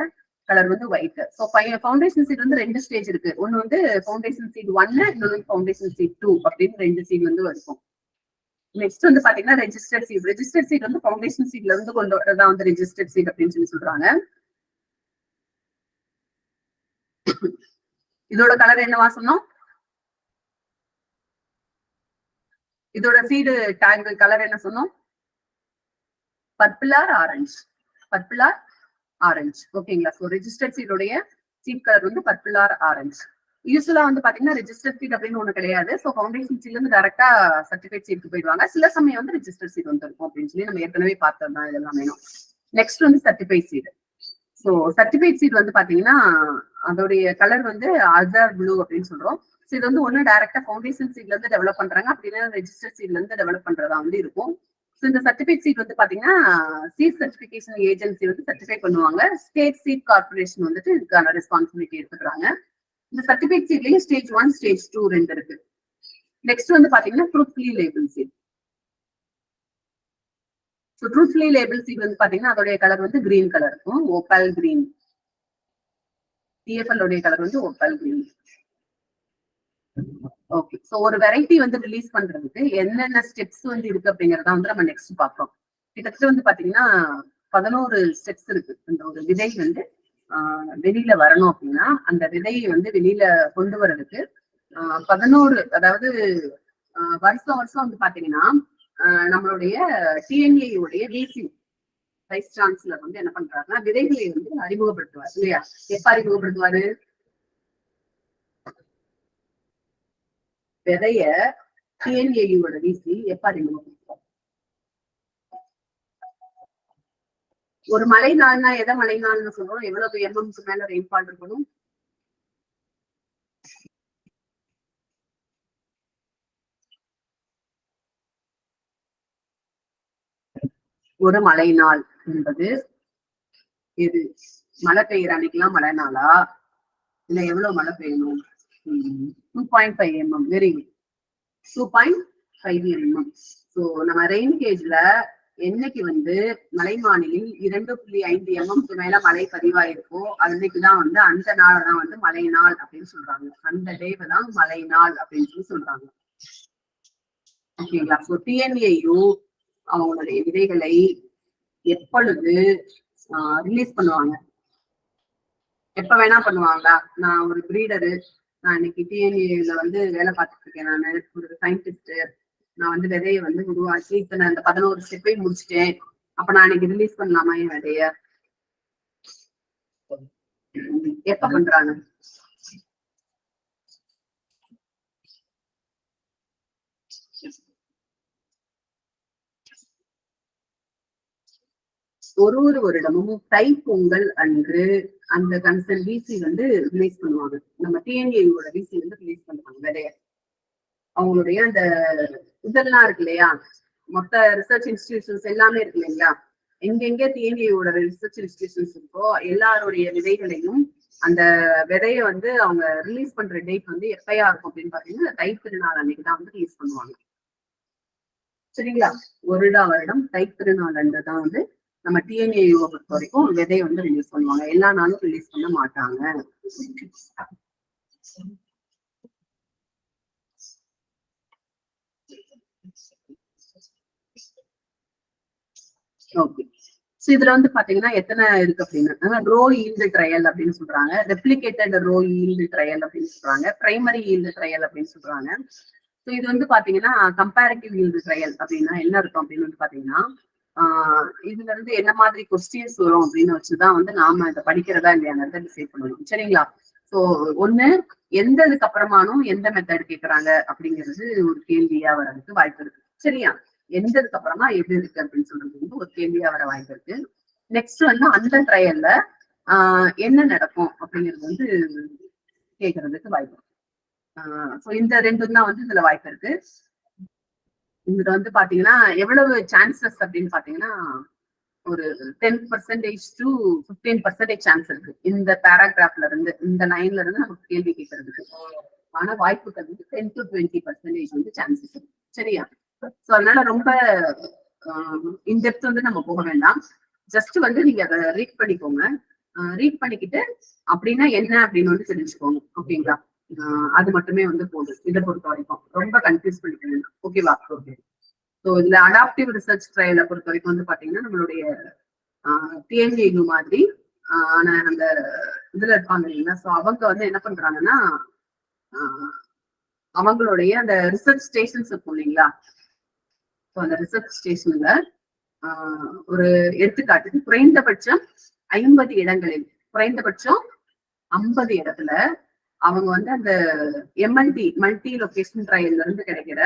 கலர் வந்து ஒயிட். ஸோ ஃபவுண்டேஷன் சீட் வந்து 2 ஸ்டேஜ் இருக்கு. ஒன்னு வந்து ஃபவுண்டேஷன் சீட் 1, இன்னொன்று ஃபவுண்டேஷன் சீட் 2 அப்படின்னு 2 சீட் வந்து இருக்கும். நெக்ஸ்ட் வந்து பாத்தீங்கன்னா ரெஜிஸ்டர்ட் சீட். ரெஜிஸ்டர்ட் சீட் வந்து ஃபவுண்டேஷன் சீட்ல இருந்து கொண்டு வரதான் வந்து ரெஜிஸ்டர்ட் சீட் அப்படின்னு சொல்றாங்க. இதோட கலர் என்னவா சொன்னோம்? இதோட சீடு டேங்க் கலர் என்ன சொன்னோம்? Purple or orange. Purple or orange. ஓகேங்களா? ஸோ ரெஜிஸ்டர்ட் சீடோடைய சீட் கலர் வந்து பர்பிள் ஆர் ஆரஞ்சு. யூஸ்வலா வந்து பாத்தீங்கன்னா ரெஜிஸ்டர்ட் சீட் அப்படின்னு ஒண்ணு கிடையாது. ஸோ ஃபவுண்டேஷன் சீட்ல இருந்து டைரக்டா சர்டிஃபிகேட் சீட்டுக்கு போயிடுவாங்க. சில சமயம் வந்து ரெஜிஸ்டர்ட் சீட் வந்து இருக்கும் அப்படின்னு சொல்லி நம்ம ஏற்கனவே பார்த்ததுதான் இதெல்லாம் வேணும். நெக்ஸ்ட் வந்து certified seed. So certified seed வந்து பாத்தீங்கன்னா அதோடைய கலர் வந்து அசர் ப்ளூ அப்படின்னு சொல்றோம். ஸோ இது வந்து ஒண்ணு டைரக்டா ஃபவுண்டேஷன் சீட்ல இருந்து டெவலப் பண்றாங்க, அப்படின்னா ரெஜிஸ்டர்ட் சீட்ல இருந்து டெவலப் பண்றதா வந்து இருக்கும். ஸோ இந்த சர்டிஃபிகேட் சீட் வந்து பாத்தீங்கன்னா சீட் சர்டிபிகேஷன் ஏஜென்சி வந்து சர்டிஃபை பண்ணுவாங்க. ஸ்டேட் சீட் கார்பரேஷன் வந்துட்டு இதுக்கான ரெஸ்பான்சிபிலிட்டி எடுத்துக்கிறாங்க. இந்த சர்டிஃபிகேட் சீட்லயும் ஸ்டேஜ் 1, ஸ்டேஜ் 2 2 இருக்கு. நெக்ஸ்ட் வந்து பாத்தீங்கன்னா truthfully label seed. So truthfully label seed வந்து பாத்தீங்கன்னா அதோடைய கலர் வந்து கிரீன் கலர் இருக்கும், ஓப்பல் கிரீன். டிஎஃப்எல் உடைய கலர் வந்து ஓப்பல் கிரீன். ஓகே. சோ ஒரு வெரைட்டி வந்து ரிலீஸ் பண்றதுக்கு என்னென்ன ஸ்டெப்ஸ் வந்து இருக்கு அப்படிங்கறத வந்து நம்ம நெக்ஸ்ட் பாக்குறோம். கிட்டத்தட்ட வந்து பாத்தீங்கன்னா 11 ஸ்டெப்ஸ் இருக்கு. இந்த ஒரு விதை வந்து வெளியில வரணும் அப்படின்னா அந்த விதையை வந்து வெளியில கொண்டு வர்றதுக்கு 11, அதாவது வருஷம் வந்து பாத்தீங்கன்னா நம்மளுடைய டிஎன்ஏ உடைய விசி வைஸ் சான்சலர் வந்து என்ன பண்றாருன்னா விதைகளை வந்து அறிமுகப்படுத்துவார் இல்லையா? எப்ப அறிமுகப்படுத்துவாரு? விதைய டிஎன்ஏயோட விசி எப்ப அறிமுகப்படுத்துவார்? ஒரு மழை நாள்னா எதை மழை நாள்னு சொல்றோம்? எவ்வளவு எம்எம்க்கு மேல ரெயின்ஃபால் இருக்கணும்? ஒரு மழை நாள் என்பது எது? மழை பெய்யற அன்னைக்கெல்லாம் மழை நாளா? இல்ல எவ்வளவு மழை பெய்யணும்? 2.5 mm. Very good. 2.5 mm. So நம்ம ரெயின் கேஜ்ல என்னைக்கு வந்து மலைமானிலில் 2.5 mm மேல மழை பதிவாயிருக்கோ அன்னைக்குதான் வந்து அந்த நாள் தான் வந்து மழை நாள் அப்படின்னு சொல்றாங்க. அந்த டேவை தான் மழை நாள் அப்படின்னு சொல்லி சொல்றாங்க. ஓகேங்களா? ஸோ டிஎன்ஏயு அவங்களுடைய விதைகளை எப்பொழுது ரிலீஸ் பண்ணுவாங்க? எப்ப வேணா பண்ணுவாங்களா? நான் ஒரு பிரீடரு, நான் இன்னைக்கு டிஎன்ஏல வந்து வேலை பார்த்துட்டு இருக்கேன், நான் ஒரு சயின்டிஸ்ட், நான் வந்து விதையை வந்து உருவாக்கி இப்ப நான் அந்த 11 ஸ்டெப்பையும் முடிச்சுட்டேன், அப்ப நான் இன்னைக்கு ரிலீஸ் பண்ணலாமா என் விதைய? எப்ப பண்றாங்க? ஒரு வருடமும் தைப்பொங்கல் அன்று அந்த கன்சர்ன் விசி வந்து ரிலீஸ் பண்ணுவாங்க. நம்ம டிஎன்ஏயோட விசி வந்து ரிலீஸ் பண்ணுவாங்க விதைய. அவங்களுடைய அந்த இதெல்லாம் இருக்கு இல்லையா, மொத்த ரிசர்ச் இன்ஸ்டிடியூஷன்ஸ் எல்லாமே இருக்கு இல்லைங்களா, எங்கெங்க டிஎன்ஏயோட ரிசர்ச் இன்ஸ்டிடியூஷன்ஸ் இருக்கோ எல்லாருடைய விதைகளையும் அந்த விதைய வந்து அவங்க ரிலீஸ் பண்ற டேட் வந்து எப்பயா இருக்கும் அப்படின்னு பாத்தீங்கன்னா தைத்திருநாள் அன்னைக்குதான் வந்து ரிலீஸ் பண்ணுவாங்க. சரிங்களா? வருடம் தைத்திருநாள் அன்று தான் வந்து நம்ம டிஎன்ஏவை பொறுத்த வரைக்கும் விதையை வந்து ரிலீஸ் பண்ணுவாங்க. எல்லா நாளும் ரிலீஸ் பண்ண மாட்டாங்க. ஓகே. சோ இதுல வந்து பாத்தீங்கன்னா எத்தனை இருக்கு அப்படின்னா, ரோ ஈல்டு ட்ரையல் அப்படின்னு சொல்றாங்க, ரெப்ளிகேட்டட் ரோ ஈல்டு ட்ரையல் அப்படின்னு சொல்றாங்க, பிரைமரி ஈல்டு ட்ரையல் அப்படின்னு சொல்றாங்க. ஸோ இது வந்து பாத்தீங்கன்னா கம்பேரிட்டிவ் ஈல்டு ட்ரையல் அப்படின்னா என்ன இருக்கும் அப்படின்னு வந்து பாத்தீங்கன்னா, இதுல இருந்து என்ன மாதிரி கொஸ்டின்ஸ் வரும் அப்படின்னு வச்சுதான் வந்து நாம இதை படிக்கிறதா இல்லையாங்கிறத டிசைட் பண்ணணும். சரிங்களா? சோ ஒண்ணு எந்த இதுக்கு அப்புறமானும் எந்த மெத்தட் கேட்கறாங்க அப்படிங்கிறது ஒரு கேள்வியா வர்றதுக்கு வாய்ப்பு இருக்கு. சரியா? எந்ததுக்கு அப்புறமா எது இருக்கு அப்படின்னு சொல்றது வந்து ஒரு கேள்வியா வர வாய்ப்பு இருக்கு. நெக்ஸ்ட் வந்து அந்த ட்ரையல்ல என்ன நடக்கும் அப்படிங்கிறது வந்து கேட்கறதுக்கு வாய்ப்பு இருக்கு. சோ இந்த ரெண்டும் தான் வந்து இதுல வாய்ப்பு இருக்கு. இதுல வந்து பாத்தீங்கன்னா எவ்வளவு சான்சஸ் அப்படின்னு பாத்தீங்கன்னா ஒரு 10% to 15% சான்ஸ் இருக்கு இந்த பேராகிராஃப்ல இருந்து, இந்த லைன்ல இருந்து நமக்கு கேள்வி கேட்கறதுக்கு. ஆனா வாய்ப்புகள் வந்து 10 to 20% வந்து சான்சஸ் இருக்கு. சரியா? சோ அதனால ரொம்ப இன்டெப்த் வந்து நம்ம போக வேண்டாம். ஜஸ்ட் வந்து நீங்க அதை ரீட் பண்ணிக்கோங்க. ரீட் பண்ணிக்கிட்டு அப்படின்னா என்ன அப்படின்னு வந்து தெரிஞ்சுக்கோங்க. ஓகேங்களா? அது மட்டுமே வந்து போதும் இதை பொறுத்த வரைக்கும். ரொம்ப கன்ஃபியூஸ் பண்ணிக்க வேண்டாம். ஓகேவா? ஓகே. ஸோ இதுல அடாப்டிவ் ரிசர்ச் ட்ரையலை பொறுத்த வரைக்கும் வந்து பாத்தீங்கன்னா நம்மளுடைய டிஎன்ஏ மாதிரி அந்த இதுல இருப்பாங்க இல்லைங்களா, ஸோ அவங்க வந்து என்ன பண்றாங்கன்னா அவங்களுடைய அந்த ரிசர்ச் ஸ்டேஷன்ஸ் இருக்கும் இல்லைங்களா, ஸோ அந்த ரிசர்ச் ஸ்டேஷன்ல ஒரு எடுத்துக்காட்டுக்கு குறைந்தபட்சம் 50 இடங்களில் குறைந்தபட்சம் 50 இடத்துல அவங்க வந்து அந்த எம்எல்டி மல்டி லொகேஷன் ட்ரையல்ல இருந்து கிடைக்கிற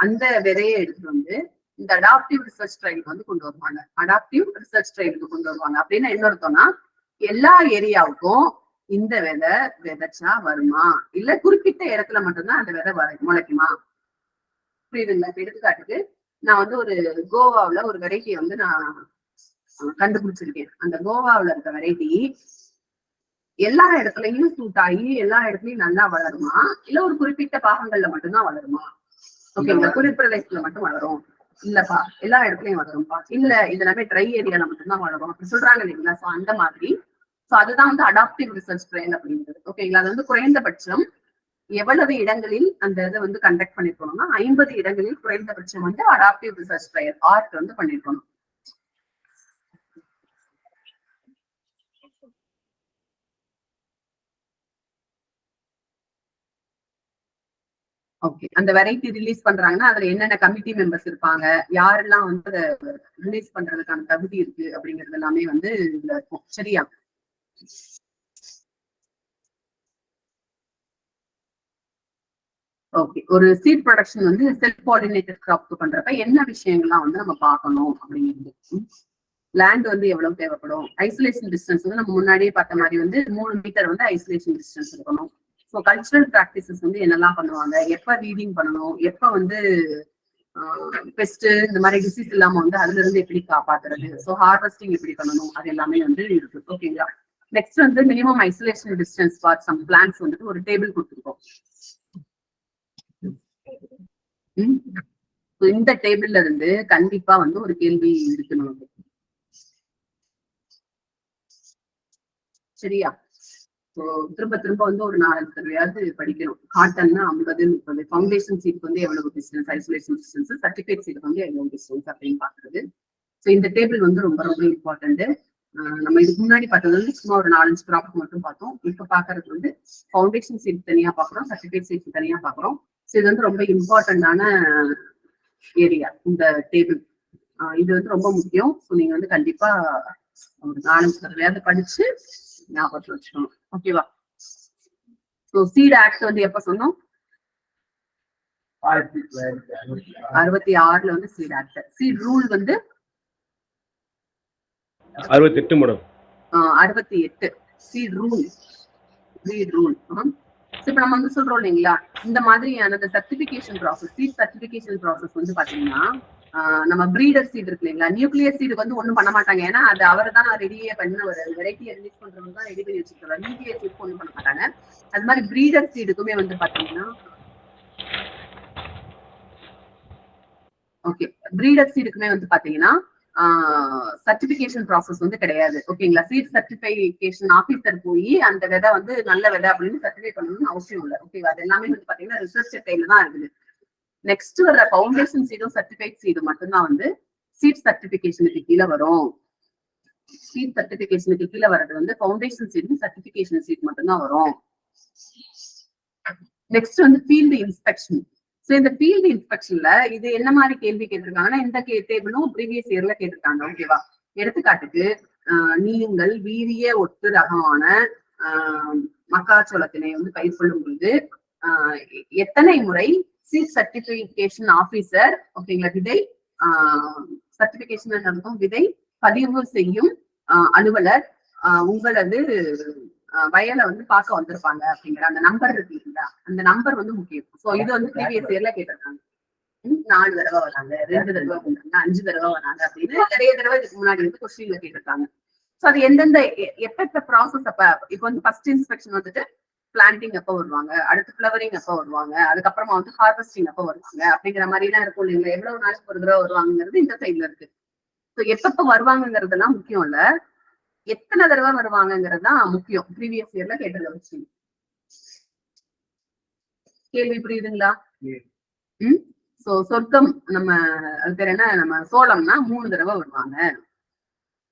அந்த விதையை எடுத்து வந்து இந்த அடாப்டிவ் ரிசர்ச் ட்ரையலுக்கு வந்து கொண்டு வருவாங்க. அடாப்டிவ் ரிசர்ச் ட்ரையலுக்கு கொண்டு வருவாங்க அப்படின்னா என்ன அர்த்தம்னா, எல்லா ஏரியாவுக்கும் இந்த விதை விதைச்சா வருமா, இல்ல குறிப்பிட்ட இடத்துல மட்டும்தான் அந்த விதை முளைக்குமா? புரியுதுங்களா? இப்ப எடுத்துக்காட்டுக்கு நான் வந்து ஒரு கோவாவுல ஒரு வெரைட்டியை வந்து நான் கண்டுபிடிச்சிருக்கேன். அந்த கோவாவுல இருக்க வெரைட்டி எல்லா இடத்துலயும் சூட் ஆகி எல்லா இடத்துலயும் நல்லா வளருமா, இல்ல ஒரு குறிப்பிட்ட பாகங்கள்ல மட்டும்தான் வளருமா? ஓகேங்களா? குளிர்பிரதேசத்துல மட்டும் வளரும், இல்லப்பா எல்லா இடத்துலயும் வளரும்பா, இல்ல இது எல்லாமே ட்ரை ஏரியால மட்டும்தான் வளரும் அப்படி சொல்றாங்க இல்லைங்களா? சோ அந்த மாதிரி. சோ அதுதான் வந்து அடாப்டிவ் ரிசர்ச் ட்ரையல் அப்படின்றது. ஓகேங்களா? அது வந்து குறைந்தபட்சம் எவ்வளவு இடங்களில் அந்த இதை வந்து கண்டக்ட் பண்ணிருக்கணும்னா 50 இடங்களில் குறைந்தபட்சம் வந்து அடாப்டிவ் ரிசர்ச் ட்ரையல் ஆர்ட் வந்து பண்ணிருக்கணும். ஓகே. அந்த வெரைட்டி ரிலீஸ் பண்றாங்கன்னா அதுல என்னென்ன கமிட்டி மெம்பர்ஸ் இருப்பாங்க, யாரெல்லாம் வந்து அதை ரிலீஸ் பண்றதுக்கான தகுதி இருக்கு அப்படிங்கிறது எல்லாமே வந்து இதுல இருக்கும். சரியா? ஓகே. ஒரு சீட் ப்ரொடக்ஷன் வந்து செல்ஃப் பாலினேட்டட் கிராப் பண்றப்ப என்ன விஷயங்கள்லாம் வந்து நம்ம பார்க்கணும் அப்படிங்கிறது, லேண்ட் வந்து எவ்வளவு தேவைப்படும், ஐசோலேஷன் டிஸ்டன்ஸ் வந்து நம்ம முன்னாடியே பார்த்த மாதிரி வந்து 3 மீட்டர் வந்து ஐசோலேஷன் டிஸ்டன்ஸ் இருக்கணும். ஸோ கல்ச்சுரல் ப்ராக்டிசஸ் வந்து என்னெல்லாம் பண்ணுவாங்க, எப்ப ரீடிங் பண்ணணும், எப்ப வந்து பெஸ்ட் இந்த மாதிரி டிசீஸ் இல்லாம வந்து அதுல இருந்து எப்படி காப்பாத்துறது, ஸோ ஹார்வெஸ்டிங் எப்படி பண்ணணும், அது எல்லாமே வந்து இருக்கு. ஓகேங்களா? நெக்ஸ்ட் வந்து minimum isolation distance for some plants வந்துட்டு ஒரு டேபிள் கொடுத்துருக்கோம். இந்த டேபிள்ல இருந்து கண்டிப்பா வந்து ஒரு கேள்வி இருக்கு நமக்கு. சரியா? திரும்ப திரும்ப வந்து ஒரு 4 தடவையாவது படிக்கணும். காட்டன்னா 50, 30. ஃபவுண்டேஷன் சீட் வந்து எவ்வளவு distance, isolation distance, certificate seed வந்து எவ்வளவு டிஸ்டன்ஸ் அப்படின்னு பாக்குறது. ஸோ இந்த டேபிள் வந்து ரொம்ப ரொம்ப இம்பார்ட்டன்ட். நம்ம இதுக்கு முன்னாடி பார்த்தது வந்து சும்மா ஒரு 4-5 ப்ராப்ளம் மட்டும் பார்த்தோம். இப்ப பாக்குறது வந்து ஃபவுண்டேஷன் சீட் தனியா பாக்குறோம், சர்டிபிகேட் சீட் தனியா பாக்குறோம். ஸோ இது வந்து ரொம்ப இம்பார்ட்டன்டான ஏரியா இந்த டேபிள். இது வந்து ரொம்ப முக்கியம். ஸோ நீங்க வந்து கண்டிப்பா ஒரு 4-5 தடவையாவது படிச்சு ஞாபகத்துல வச்சுக்கணும். ஓகேவா? ஸோ சீட் ஆக்ட் வந்து எப்ப சொன்னோம்? 66ல வந்து சீட் ஆக்ட். சீட் ரூல் வந்து 68 madam. 68 seed rule. Seed rule. இப்ப நம்ம வந்து சொல்றோம் இல்லைங்களா, இந்த மாதிரியான certification process, seed certification process வந்து பாத்தீங்கன்னா நம்ம பிரீடர் சீட் இருக்கு இல்லைங்களா, நியூக்ளியர் சீடு வந்து ஒண்ணும் பண்ண மாட்டாங்க. ஏன்னா அது அவர் தான் ரெடியே பண்ண ஒரு வெரைட்டியை ரிலீஸ் பண்றவங்க தான் ரெடி பண்ணி வச்சிருக்காங்க. நியூக்ளியர் சீட் ஒண்ணும் பண்ண மாட்டாங்க. அது மாதிரி பிரீடர் சீடுக்குமே வந்து பாத்தீங்கன்னா ஓகே, பிரீடர் சீடுக்குமே வந்து பாத்தீங்கன்னா சர்டிபிகேஷன் ப்ராசஸ் வந்து கிடையாது. ஓகேங்களா? சீட் சர்டிபிகேஷன் ஆபீசர் போய் அந்த விதை வந்து நல்ல விதை அப்படின்னு சர்டிஃபை பண்ணணும்னு அவசியம் இல்லை. ஓகேவா? அது எல்லாமே வந்து பாத்தீங்கன்னா ரிசர்ச் டைம்ல தான் இருக்குது. நெக்ஸ்ட் வர ஃபவுண்டேஷன் சீடும் சர்டிஃபைட் சீடு மட்டும்தான் வந்து சீட் சர்டிபிகேஷனுக்கு கீழே வரும். சீட் சர்டிபிகேஷனுக்கு கீழே வர்றது வந்து ஃபவுண்டேஷன் சீடும் சர்டிபிகேஷன் சீட் மட்டும்தான் வரும். நெக்ஸ்ட் வந்து ஃபீல்டு இன்ஸ்பெக்ஷன். சோ இந்த ஃபீல்டு இன்ஸ்பெக்ஷன்ல இது என்ன மாதிரி கேள்வி கேட்டிருக்காங்கன்னா, இந்த டேபிளும் ப்ரீவியஸ் இயர்ல கேட்டிருக்காங்க. ஓகேவா? எடுத்துக்காட்டுக்கு நீங்கள் வீரிய ஒட்டு ரகமான மக்காச்சோளத்தினை வந்து பயிர் கொள்ளும் பொழுது எத்தனை முறை சீட் சர்டிபிகேஷன் ஆபீசர், ஓகேங்களா, விதை சர்டிபிகேஷன் நடக்கும் விதை பதிவு செய்யும் அலுவலர் உங்களது வயலை வந்து பார்க்க வந்திருப்பாங்க அப்படிங்கிற அந்த நம்பர் இருக்கு இல்லைங்களா, அந்த நம்பர் வந்து முக்கியம். சோ இது வந்து ப்ரீவியஸ் இயர்ல கேட்டிருக்காங்க. 4 தடவை வராங்க, 2 தடவை வராங்க, 5 தடவை வராங்க அப்படின்னு நிறைய தடவை இதுக்கு முன்னாடி வந்து கொஸ்டின்ல கேட்டிருக்காங்க. சோ அது எந்தெந்த எப்ப ப்ராசஸ் அப்ப இப்ப வந்து ஃபர்ஸ்ட் இன்ஸ்பெக்ஷன் வந்துட்டு பிளான்டிங் அப்ப வருவாங்க, அடுத்து ஃபிளவரிங் அப்ப வருவாங்க, அதுக்கப்புறமா வந்து ஹார்வெஸ்டிங் அப்ப வருவாங்க அப்படிங்கிற மாதிரி எல்லாம் இருக்கும் இல்லைங்களா. எவ்வளவு நாளைக்கு ஒரு தடவை வருவாங்கிறது இந்த சைட்ல இருக்கு. ஸோ எப்பப்ப வருவாங்கிறதுலாம் முக்கியம் இல்ல, எத்தனை தடவை வருவாங்கிறது தான் முக்கியம். ப்ரீவியஸ் இயர்ல கேட்டதை வச்சு கேள்வி புரியுதுங்களா? சோ சொர்க்கம் நம்ம அது பேர் என்ன, நம்ம சோளம்னா 3 தடவை வருவாங்க.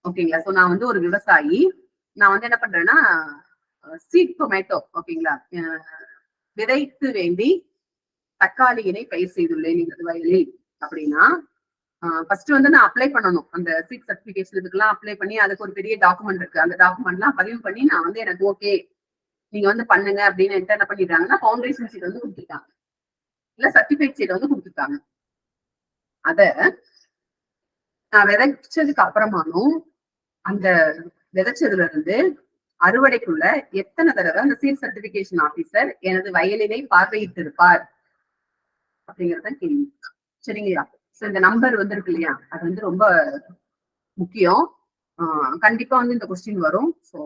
ஓகேங்களா? சோ நான் வந்து ஒரு விவசாயி, நான் வந்து என்ன பண்றேன்னா சீட் டொமேட்டோ, ஓகேங்களா, விதைக்கு வேண்டி தக்காளியினை பயிர் செய்துள்ளேன் எங்களது வயலில் அப்படின்னா ஃபர்ஸ்ட் வந்து நான் அப்ளை பண்ணணும். அந்த சீட் சர்டிபிகேஷன் இதுக்கெல்லாம் அப்ளை பண்ணி அதுக்கு ஒரு பெரிய டாக்குமெண்ட் இருக்கு. அந்த டாக்குமெண்ட்லாம் பதிவு பண்ணி நான் வந்து எனக்கு ஓகே நீங்க வந்து பண்ணுங்க அப்படின்னு என்ன பண்ணிடுறாங்கன்னா ஃபவுண்டேஷன் சீட் வந்து கொடுத்துருக்காங்க, இல்ல சர்டிபிகேட் சீட் வந்து கொடுத்துருக்காங்க. அத நான் விதைச்சதுக்கு அப்புறமானும் அந்த விதைச்சதுல இருந்து அறுவடைக்குள்ள எத்தனை தடவை அந்த சீட் சர்டிபிகேஷன் ஆபீசர் எனது வயலினை பார்வையிட்டு இருப்பார் அப்படிங்கறத கேள்வி. சரிங்களா? சோ இந்த நம்பர் வந்து இருக்கு இல்லையா, அது வந்து ரொம்ப முக்கியம். கண்டிப்பா வந்து இந்த கொஸ்டின் வரும். சோ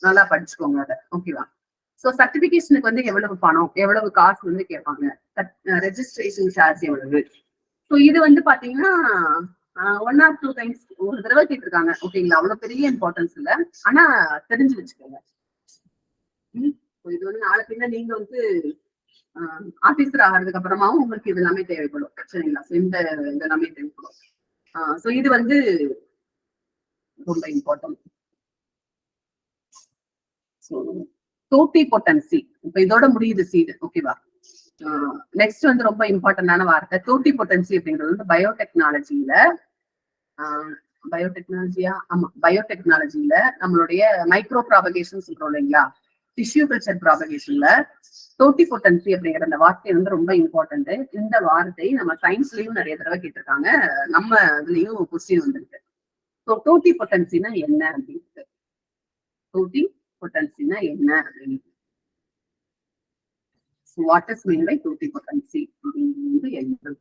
நல்லா படிச்சுக்கோங்க அதை. ஓகேவா? சோ சர்டிபிகேஷனுக்கு வந்து எவ்வளவு பணம், எவ்வளவு காசு வந்து கேட்பாங்க, ரெஜிஸ்ட்ரேஷன் சார்ஜ் எவ்வளவு. சோ இது வந்து பாத்தீங்கன்னா 1 or 2 டைம்ஸ் ஒரு தடவை கேட்டிருக்காங்க. ஓகேங்களா? அவ்வளவு பெரிய இம்பார்ட்டன்ஸ் இல்ல, ஆனா தெரிஞ்சு வச்சுக்கோங்க. இது வந்து நாளை பின்ன நீங்க வந்து ஆபீசர் ஆகிறதுக்கு அப்புறமாவும் உங்களுக்கு இது எல்லாமே தேவைப்படும். சரிங்களா? இந்த எல்லாமே தேவைப்படும். சோ இது வந்து ரொம்ப இம்பார்ட்டன்ட். டோட்டி பொட்டன்சி. இப்ப இதோட முடியுது சீடு. ஓகேவா? நெக்ஸ்ட் வந்து ரொம்ப இம்பார்ட்டன்டான வார்த்தை டோட்டி பொட்டன்சி அப்படிங்கிறது வந்து பயோடெக்னாலஜியில பயோடெக்னாலஜியில நம்மளுடைய மைக்ரோ ப்ராபகேஷன் சொல்றோம் இல்லைங்களா, டிஷ்யூ கல்ச்சர் ப்ராபகேஷன்ல டோட்டி பொட்டன்சி அப்படிங்கிற அந்த வார்த்தை வந்து ரொம்ப இம்பார்ட்டன்ட். இந்த வார்த்தை நம்ம சயின்ஸ்லயும் நிறைய தடவை கேட்டிருக்காங்க, நம்ம இதுலயும் கொஸ்டின் வந்துருக்கு. ஸோ டோட்டி பொட்டன்சினா என்ன அப்படின்ட்டு, டோட்டி பொட்டன்சினா என்ன அப்படின்னு, what is mean by totipotency அப்படிங்கிறது என்ன?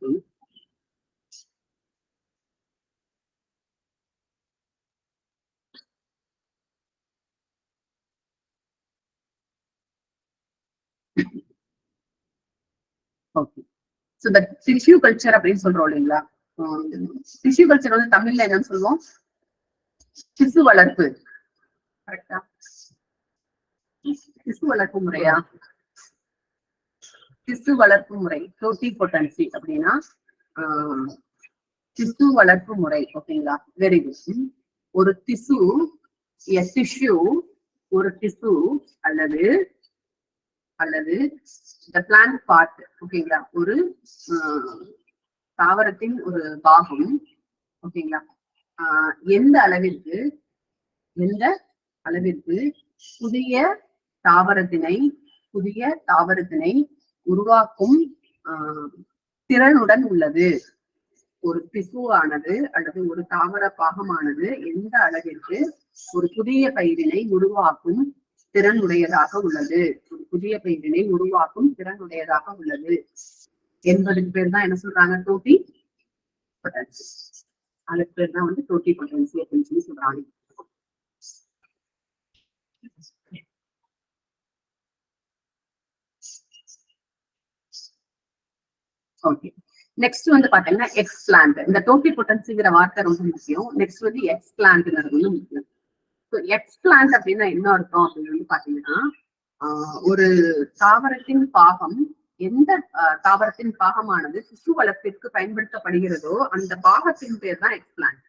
ஓகே, ஸோ இந்த டிஷ்யூ கல்ச்சர் அப்படின்னு சொல்றோம் இல்லைங்களா? டிஷ்யூ கல்ச்சர் வந்து தமிழ்ல என்னன்னு சொல்லுவோம்? திசு வளர்ப்பு. கரெக்டா? திசு வளர்ப்பு முறையா? திசு வளர்ப்பு முறை டோட்டிபொட்டன்சி அப்படின்னா திசு வளர்ப்பு முறை. ஓகேங்களா? Very good. ஒரு திசு டிஷ்யூ, ஒரு திசு அல்லது அல்லது the plant part, ஓகேங்களா, ஒரு தாவரத்தின் ஒரு பாகம். ஓகேங்களா? எந்த அளவிற்கு புதிய தாவரத்தினை உருவாக்கும் திறனுடன் உள்ளது. ஒரு திசுவானது அல்லது ஒரு தாவர பாகமானது எந்த அளவிற்கு ஒரு புதிய பயிரினை உருவாக்கும் திறனுடையதாக உள்ளது என்பதுக்கு பேர் தான் என்ன சொல்றாங்க? டோட்டிபொட்டன்சி. அதுக்கு பேர் தான் வந்து டோட்டிபொட்டன்சி அப்படின்னு சொல்லி சொல்றாங்க. ஓகே, நெக்ஸ்ட் வந்து பாத்தீங்கன்னா எக்ஸ்பிளான்ட். இந்த டோட்டிபொட்டன்சிங்கிற வார்த்தை ரொம்ப முக்கியம். நெக்ஸ்ட் வந்து எக்ஸ்பிளான்ட்ங்கிறது வந்து முக்கியம். எக்ஸ்பிளான்ட் அப்படின்னா என்ன அர்த்தம் அப்படின்னு வந்து பாத்தீங்கன்னா, ஒரு தாவரத்தின் பாகம், எந்த தாவரத்தின் பாகமானது திசு வளர்ப்பிற்கு பயன்படுத்தப்படுகிறதோ அந்த பாகத்தின் பேர் தான் எக்ஸ்பிளான்ட்.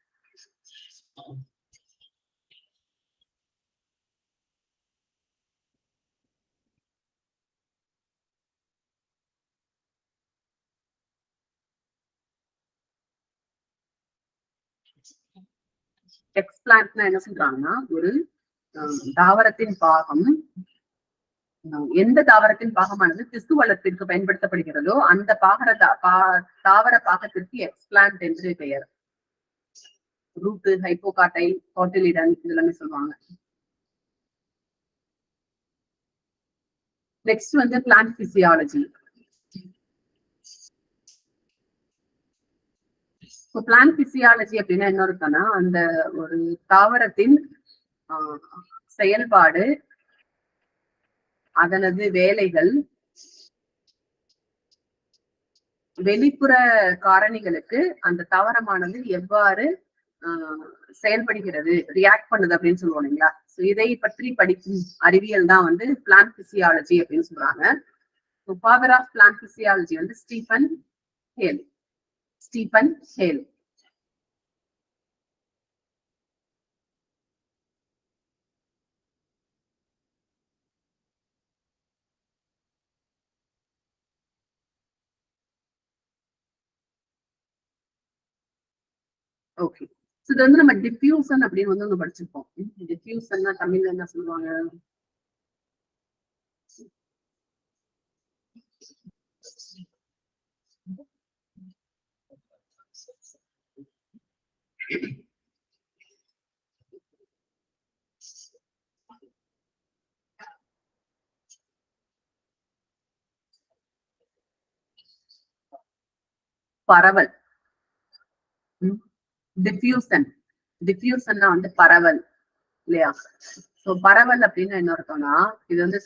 எக்ஸ்பிளான்ட்னா என்ன சொல்றாங்கன்னா, ஒரு தாவரத்தின் பாகம், எந்த தாவரத்தின் பாகமானது திசு வளர்ப்பிற்கு பயன்படுத்தப்படுகிறதோ அந்த தாவர பாகத்திற்கு எக்ஸ்பிளான்ட் என்று பெயர். ரூட், ஹைப்போகாட்டை, காட்டிலிடன் இதெல்லாமே சொல்லுவாங்க. நெக்ஸ்ட் வந்து பிளான்ட் பிசியாலஜி. பிளான்ட் பிசியாலஜி அப்படின்னா என்ன இருக்குன்னா, அந்த ஒரு தாவரத்தின் செயல்பாடு, அதனது வேலைகள், வெளிப்புற காரணிகளுக்கு அந்த தாவரமானது எவ்வாறு செயல்படுகிறது, ரியாக்ட் பண்ணுது அப்படின்னு சொல்லுவோம் இல்லைங்களா? இதை பற்றி படிக்கும் அறிவியல் தான் வந்து பிளான்ட் பிசியாலஜி அப்படின்னு சொல்றாங்க. ஃபாதர் ஆஃப் பிளான்ட் பிசியாலஜி வந்து ஸ்டீஃபன் ஹேல். ஓகே, இது வந்து நம்ம டிஃப்யூசன் அப்படின்னு வந்து ஒண்ணு படிச்சிருப்போம். டிஃப்யூசன்னா தமிழ்ல என்ன சொல்லுவாங்க? பரவல். டிஃப்யூசன்னா வந்து பரவல் இல்லையா? சோ பரவல் அப்படின்னு என்ன அர்த்தம்னா, இது வந்து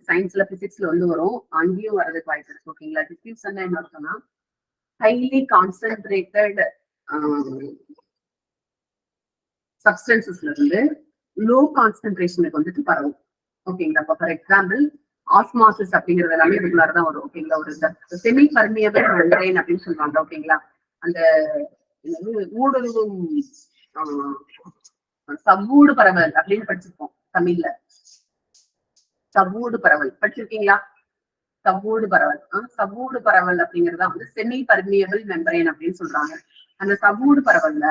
சயின்ஸ்ல பிசிக்ஸ்ல வந்து வரும், அங்கேயும் வர்றதுக்கு வாய்ப்பு இருக்கு. ஓகேங்களா? டிஃப்யூசன்னா என்ன அர்த்தம்னா, ஹைலி கான்சென்ட்ரேட்டட் சப்ஸ்டன்சஸ்ல இருந்து லோ கான்சென்ட்ரேஷனுக்கு வந்துட்டு பரவும். ஓகேங்களா? இப்போ ஃபார் எக்ஸாம்பிள் ஆஸ்மாசிஸ் அப்படிங்கிறது எல்லாமே ரெகுலர் தான் வரும். ஓகேங்களா? ஒரு செமி பர்மியபிள் மெம்பரேன் அப்படின்னு சொல்லுவாங்க. ஓகேங்களா? அந்த ஊடுருவும் சவ்வூடு பரவல் அப்படின்னு படிச்சிருப்போம் தமிழ்ல. சவ்வூடு பரவல் படிச்சிருக்கீங்களா? சவ்வூடு பரவல் அப்படிங்கறத வந்து செமி பர்மியபிள் மெம்பரேன் அப்படின்னு சொல்றாங்க. அந்த சவ்வூடு பரவல்ல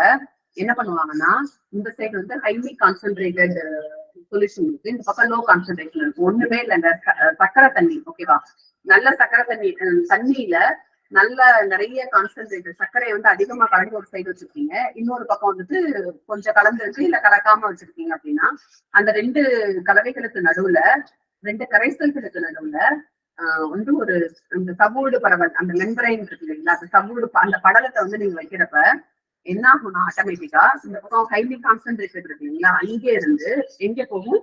என்ன பண்ணுவாங்கன்னா, இந்த சைடு வந்து ஹைலி கான்சென்ட்ரேட்டட் சொல்யூஷன் இருக்கு, இந்த பக்கம் லோ கான்சென்ட்ரேஷன் இருக்கு. ஒண்ணுமே இல்ல, இந்த சக்கரை தண்ணி. ஓகேவா? நல்ல சக்கரை தண்ணியில நல்ல நிறைய கான்சென்ட்ரேட்டட் சர்க்கரையை வந்து அதிகமா கலந்து ஒரு சைடு வச்சிருக்கீங்க, இன்னொரு பக்கம் வந்துட்டு கொஞ்சம் கலந்துருக்கு இல்ல கலக்காம வச்சிருக்கீங்க அப்படின்னா, அந்த ரெண்டு கலவைகளுக்கு நடுவுல, ரெண்டு கரைசல்களுக்கு நடுவுல வந்து ஒரு இந்த சவ்வூடு பரவல், அந்த மெம்பரைன் இருக்கு இல்லைங்களா, அந்த சவ்வூடு அந்த படலத்தை வந்து நீங்க வைக்கிறப்ப என்ன ஆகும்னா, ஆட்டோமேட்டிக்கா இந்த பக்கம் ஹைலி கான்சென்ட்ரேட்டட் இருக்கு இல்லைங்களா, அங்கே இருந்து எங்க போகும்?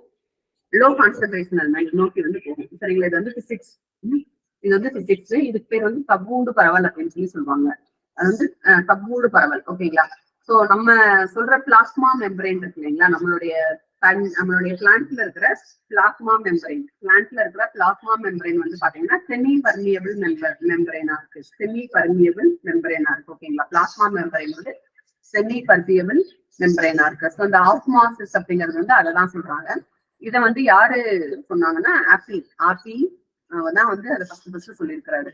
லோ கான்சென்ட்ரேஷன் நோக்கி வந்து போகும். சரிங்களா? இது வந்து பிசிக்ஸ். இது வந்து பிசிக்ஸ். இதுக்கு பேர் வந்து சவ்வூடு பரவல் அப்படின்னு சொல்லி சொல்லுவாங்க. அது வந்து சவ்வூடு பரவல். ஓகேங்களா? சோ நம்ம சொல்ற பிளாஸ்மா மெம்பரேன் இருக்கு இல்லைங்களா, நம்மளுடைய பிளான்ட்ல இருக்கிற பிளாஸ்மா மெம்பரேன் வந்து பாத்தீங்கன்னா செமி பர்மியபிள் மெம்பரேனா இருக்கு. ஓகேங்களா? பிளாஸ்மா மெம்பரேன் வந்து செமி பர்மியபிள் மெம்பரேனா இருக்கு. ஸோ இந்த ஆஸ்மாசிஸ் அப்படிங்கிறது வந்து அததான் சொல்றாங்க. இதை வந்து யாரு சொன்னாங்கன்னா ஆப்பி தான் வந்து அதை ஃபர்ஸ்ட் சொல்லியிருக்கிறாரு.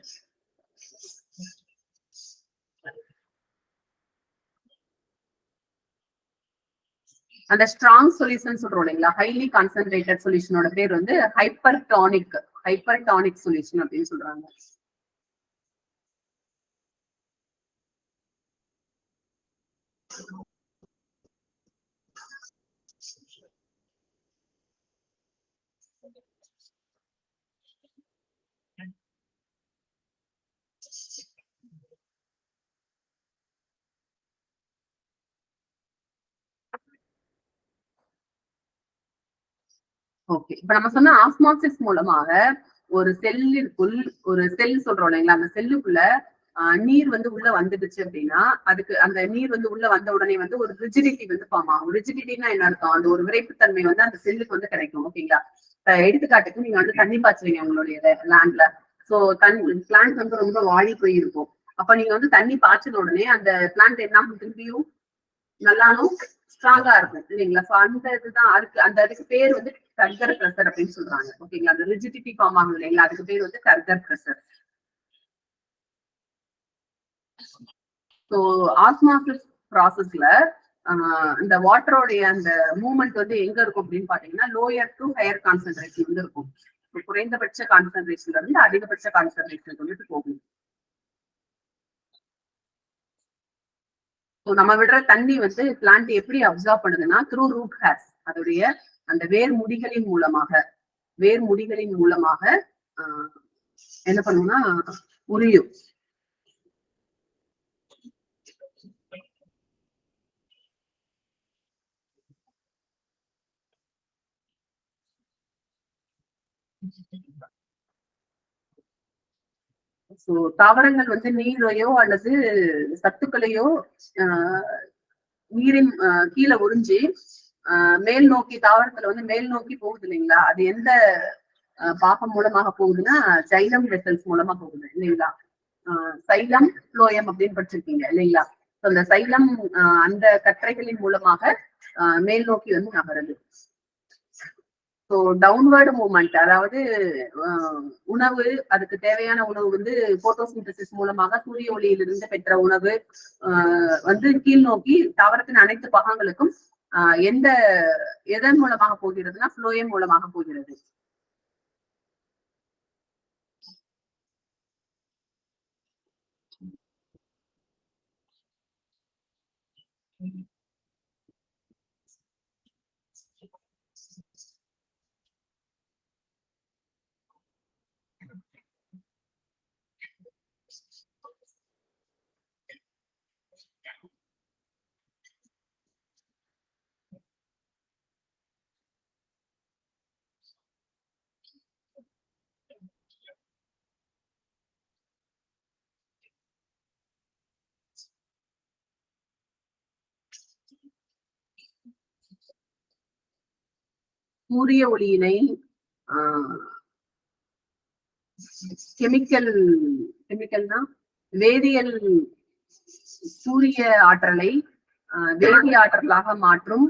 அந்த ஸ்ட்ராங் சொல்யூஷன் சொல்றோம் இல்லைங்களா, ஹைலி கான்சென்ட்ரேட்டட் சொல்யூஷனோட பேர் வந்து ஹைப்பர்டானிக் சொல்யூஷன் அப்படின்னு சொல்றாங்க. ஓகே, இப்ப நம்ம சொன்ன ஆஸ்மாசிஸ் மூலமாக ஒரு செல் சொல்றோம் இல்லைங்களா, அந்த செல்லுக்குள்ள நீர் வந்து உள்ள வந்துடுச்சு அப்படின்னா அதுக்கு அந்த நீர் வந்து உள்ள வந்த உடனே வந்து ஒரு ரிஜிடிட்டி வந்து ஃபார்ம் ஆகும். ரிஜிடிட்டினா என்ன அர்த்தம்? அந்த ஒரு விரைப்புத்தன்மை வந்து அந்த செல்லுக்கு வந்து கிடைக்கும். ஓகேங்களா? எடுத்துக்காட்டுக்கு நீங்க வந்து தண்ணி பாய்ச்சுவீங்க உங்களுடைய லேண்ட்ல. சோ பிளான்ட் வந்து ரொம்ப வாடி போய் இருக்கும். அப்ப நீங்க வந்து தண்ணி பாய்ச்சின உடனே அந்த பிளான்ட் என்ன திரும்பியும் நல்லாலும் ஸ்ட்ராங்கா இருக்கும் இல்லைங்களா? சோ அந்த இதுதான் அதுக்கு பேர் வந்து கர்கர் பிரஷர் அப்படின்னு சொல்றாங்க. ஓகேங்களா? அந்த ரிஜிடிட்டி ஃபார்ம் ஆகும் இல்லைங்களா, அதுக்கு பேர் வந்து கர்கர் பிரஷர். ஸோ ஆஸ்மாசிஸ் ப்ராசஸ்ல இந்த வாட்டரோடைய அந்த மூவ்மெண்ட் வந்து எங்க இருக்கும் அப்படின்னு பாத்தீங்கன்னா லோயர் டு ஹையர் கான்சென்ட்ரேஷன் வந்து இருக்கும். குறைந்தபட்ச கான்சென்ட்ரேஷன்ல இருந்து அதிகபட்ச கான்சென்ட்ரேஷன் வந்துட்டு போகும். நம்ம விடுற தண்ணி வந்து பிளான்ட் எப்படி அப்சர்வ் பண்ணுதுன்னா த்ரூ ரூட் ஹேர்ஸ், அதோடைய அந்த வேர் முடிகளின் மூலமாக என்ன பண்ணும்னா உரியும். சோ தாவரங்கள் வந்து நீரையோ அல்லது சத்துக்களையோ நீரின் கீழே உறிஞ்சி மேல் நோக்கி தாவரத்துல வந்து மேல் நோக்கி போகுது இல்லைங்களா, அது எந்த பாகம் மூலமாக போகுதுன்னா ஜைலம் வெசல்ஸ் மூலமா போகுது இல்லைங்களா. சைலம் ஃப்ளோயம் அப்படின்னு படிச்சிருக்கீங்க இல்லைங்களா. அந்த சைலம் அந்த கற்றைகளின் மூலமாக மேல் நோக்கி வந்து நகருது. ஸோ டவுன்வர்டு மூவ்மெண்ட், அதாவது உணவு, அதுக்கு தேவையான உணவு வந்து போட்டோசிந்தசிஸ் மூலமாக சூரிய ஒளியிலிருந்து பெற்ற உணவு வந்து கீழ் நோக்கி தாவரத்தின் அனைத்து பாகங்களுக்கும் எதன் மூலமாக போகிறதுனா ஃப்ளோயம் மூலமாக போகிறது. சூரிய ஒளியினை கெமிக்கல்னா வேதியியல் சூரிய ஆற்றலை வேதி ஆற்றலாக மாற்றும்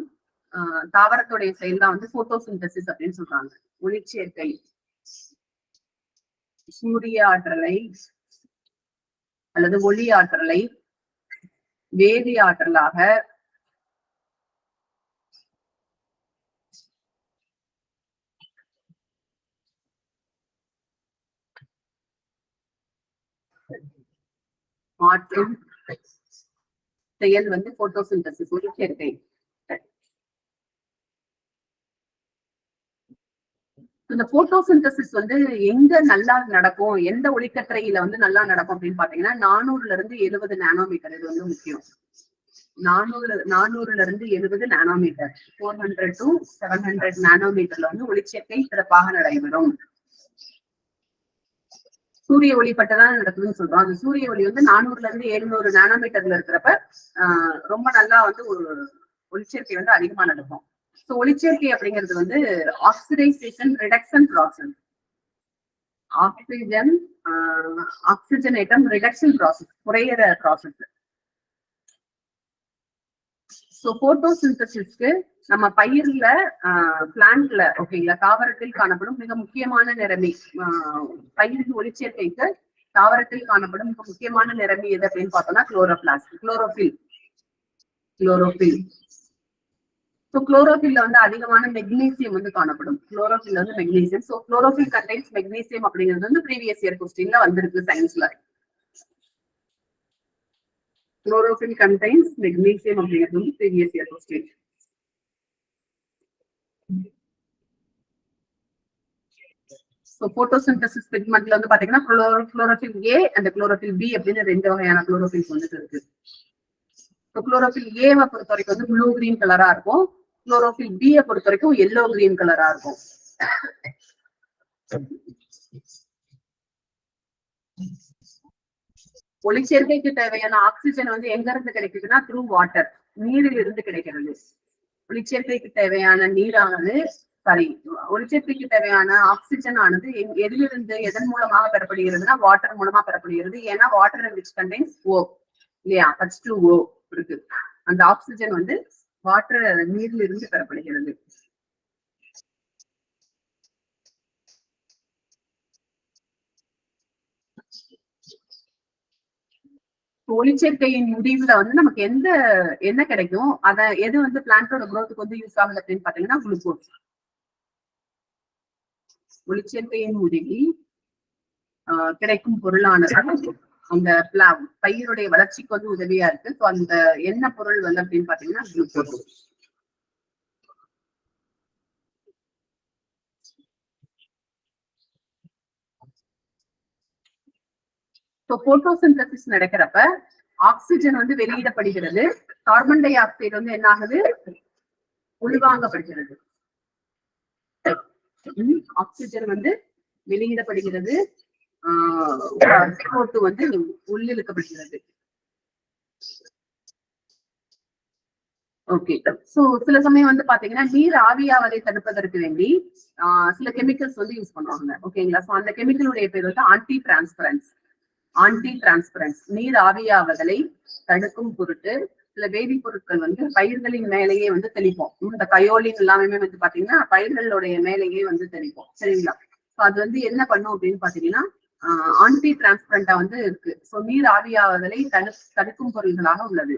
தாவரத்துடைய செயல் தான் வந்து போட்டோசிந்தசிஸ் அப்படின்னு சொல்றாங்க. ஒளிச்சேர்க்கை சூரிய ஆற்றலை அல்லது ஒளி ஆற்றலை வேதி ஆற்றலாக மாற்றும் செயல் வந்து போட்டோசிந்தசிஸ், ஒளிச்சேர்க்கை. இந்த போட்டோசிந்தசிஸ் வந்து எங்க நல்லா நடக்கும், எந்த ஒளிக்கற்றையில வந்து நல்லா நடக்கும் அப்படின்னு பாத்தீங்கன்னா 400 இருந்து 70 நானோமீட்டர். இது வந்து முக்கியம். 400 இருந்து 70 நானோமீட்டர், 400 to 700 நானோமீட்டர்ல வந்து ஒளிச்சேர்க்கை சிறப்பாக நடைபெறும். சூரிய ஒளி பட்டதான் நடக்குதுன்னு சொல்றோம். அந்த சூரிய ஒளி வந்து 400 இருந்து 700 நானோமீட்டர்ல இருக்கிறப்ப ரொம்ப நல்லா வந்து ஒரு ஒளிச்சேர்க்கை வந்து அதிகமா நடக்கும். ஸோ ஒளிச்சேர்க்கை அப்படிங்கிறது வந்து ஆக்சிடைசேஷன் ரிடக்ஷன் ப்ராசஸ், ஆக்சிஜனேட்டம் ரிடக்ஷன் ப்ராசஸ், குறையிற ப்ராசஸ். ஸோ போட்டோசிந்தசிஸ்க்கு நம்ம பயிர்ல பிளான்ட்ல ஓகேங்களா தாவரத்தில் காணப்படும் மிக முக்கியமான நிறமி, பயிருக்கு ஒளிச்சேர்க்கைக்கு தாவரத்தில் காணப்படும் மிக முக்கியமான நிறமி எது அப்படின்னு பார்த்தோம்னா குளோரோபிளாஸ்ட், குளோரோபில். ஸோ குளோரோபில்ல வந்து அதிகமான மெக்னீசியம் வந்து காணப்படும். குளோரோபில் வந்து magnesium. So chlorophyll contains magnesium அப்படிங்கிறது வந்து ப்ரீவியஸ் இயர் கொஸ்டின்ல வந்திருக்கு சயின்ஸ்ல. Chlorophyll contains magnesium அப்படிங்கிறது previous year question. So photosynthesis pigmentல வந்து பாத்தீங்கன்னா chlorophyll A and chlorophyll B அப்படின்னு ரெண்டு வகையான chlorophyll வந்துட்டு இருக்கு. So chlorophyll A பொறுத்த வரைக்கும் வந்து ப்ளூ கிரீன் கலரா இருக்கும். chlorophyll B பொறுத்த வரைக்கும் yellow green கலரா இருக்கும். ஒளிச்சேர்க்கைக்கு தேவையான ஆக்சிஜன் வந்து எங்க இருந்து கிடைக்குதுன்னா த்ரூ வாட்டர், நீரில் இருந்து கிடைக்கிறது. ஒளிச்சேர்க்கைக்கு தேவையான நீரானது ஒளிச்சேர்க்கைக்கு தேவையான ஆக்சிஜன் ஆனது எதிலிருந்து எதன் மூலமாக பெறப்படுகிறதுனா வாட்டர் மூலமா பெறப்படுகிறது. ஏன்னா வாட்டர் விச் கண்டெய்ன்ஸ் O இல்லையா, H2O இருக்கு. அந்த ஆக்சிஜன் வந்து வாட்டர் நீரில் இருந்து பெறப்படுகிறது. ஒளிச்சேர்க்கையின் முடிவுல வந்து நமக்கு என்ன கிடைக்கும், அத எது வந்து பிளான்டோட குரோத்துக்கு வந்து யூஸ் ஆகுது அப்படின்னு பாத்தீங்கன்னா குளுக்கோஸ். ஒளிச்சேர்க்கையின் முடிவில் கிடைக்கும் பொருளானது அந்த பயிரோடைய வளர்ச்சிக்கு வந்து உதவியா இருக்கு. ஸோ அந்த என்ன பொருள் வந்து அப்படின்னு பாத்தீங்கன்னா குளுக்கோஸ். போட்டோசிந்தசிஸ் நடக்கிறப்ப ஆக்சிஜன் வந்து வெளியிடப்படுகிறது, கார்பன் டை ஆக்சைடு வந்து என்ன ஆகுது, உள்வாங்கப்படுகிறது. ஆக்சிஜன் வந்து வெளியிடப்படுகிறது, CO2 வந்து உள்ளிழுக்கப்படுகிறது. ஓகே. சோ சில சமயம் வந்து பாத்தீங்கன்னா நீர் ஆவியாவதை தடுப்பதற்கு வேண்டி சில கெமிக்கல்ஸ் வந்து யூஸ் பண்ணுவாங்க ஓகேங்களா. சோ அந்த கெமிக்கலுடைய பேர் வந்து ஆன்டி டிரான்ஸ்பரன்ஸ், நீர் ஆவியாவதலை தடுக்கும் பொருட்டு சில வேதிப்பொருட்கள் வந்து பயிர்களின் மேலேயே வந்து தெளிப்போம். இந்த கயோலின் எல்லாமே வந்து பாத்தீங்கன்னா பயிர்களுடைய மேலேயே வந்து தெளிப்போம் சரிங்களா. அது வந்து என்ன பண்ணும் அப்படின்னு பாத்தீங்கன்னா ஆன்டி டிரான்ஸ்பரண்டா வந்து இருக்கு. சோ நீர் ஆவியாவதலை தடுக்கும் பொருள்களாக உள்ளது.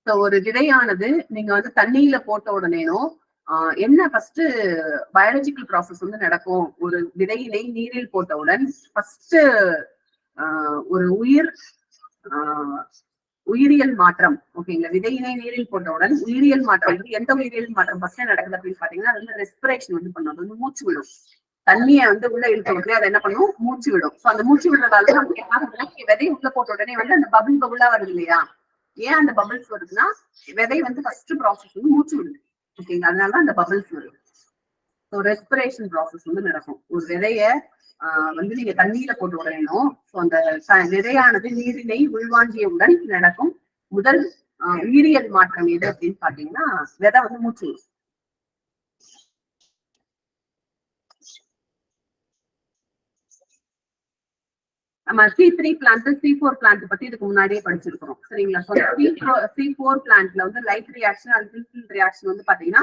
ஒரு விதையானது நீங்க வந்து தண்ணியில போட்ட உடனேனும் என்ன ஃபர்ஸ்ட் பயாலஜிக்கல் ப்ராசஸ் வந்து நடக்கும். ஒரு விதையினை நீரில் போட்டவுடன் ஃபர்ஸ்ட் ஒரு உயிரியல் மாற்றம் ஓகேங்களா. விதையினை நீரில் போட்டவுடன் உயிரியல் மாற்றம் வந்து எந்த உயிரியல் மாற்றம் ஃபர்ஸ்ட் நடக்குது அப்படின்னு பாத்தீங்கன்னா அது வந்து ரெஸ்பிரேஷன் வந்து பண்ணும். அது வந்து மூச்சு விடும். தண்ணியை வந்து உள்ள இழுக்க அதை என்ன பண்ணும், மூச்சு விடும். சோ அந்த மூச்சு விடுறதால நமக்கு என்ன ஆகுதுன்னா விதை உள்ள போட்ட உடனே வந்து அந்த பபுளா வருது இல்லையா. ஏன் அந்த பபிள்ஸ் வருதுன்னா விதை வந்து ஃபர்ஸ்ட் ப்ராசஸ் வந்து மூச்சு விடுது ஓகேங்களா, அதனால அந்த பபிள்ஸ் வருது. ஸோ ரெஸ்பிரேஷன் ப்ராசஸ் வந்து நடக்கும். ஒரு விதைய வந்து நீங்க தண்ணீர போட்டு விடணும். ஸோ அந்த விதையானது நீரினை உள்வாங்கியவுடன் நடக்கும் முதல் உயிரியல் மாற்றம் எது அப்படின்னு பாத்தீங்கன்னா விதை வந்து மூச்சு விடும். நம்ம C3 பிளான்ட் C4 பிளான்ட் பத்தி இதுக்கு முன்னாடியே படிச்சிருக்கிறோம் சரிங்களா. C4 பிளான்ட்ல வந்து லைட் ரியாக்ஷன் அல்பில் ரியாக்ஷன் வந்து பாத்தீங்கன்னா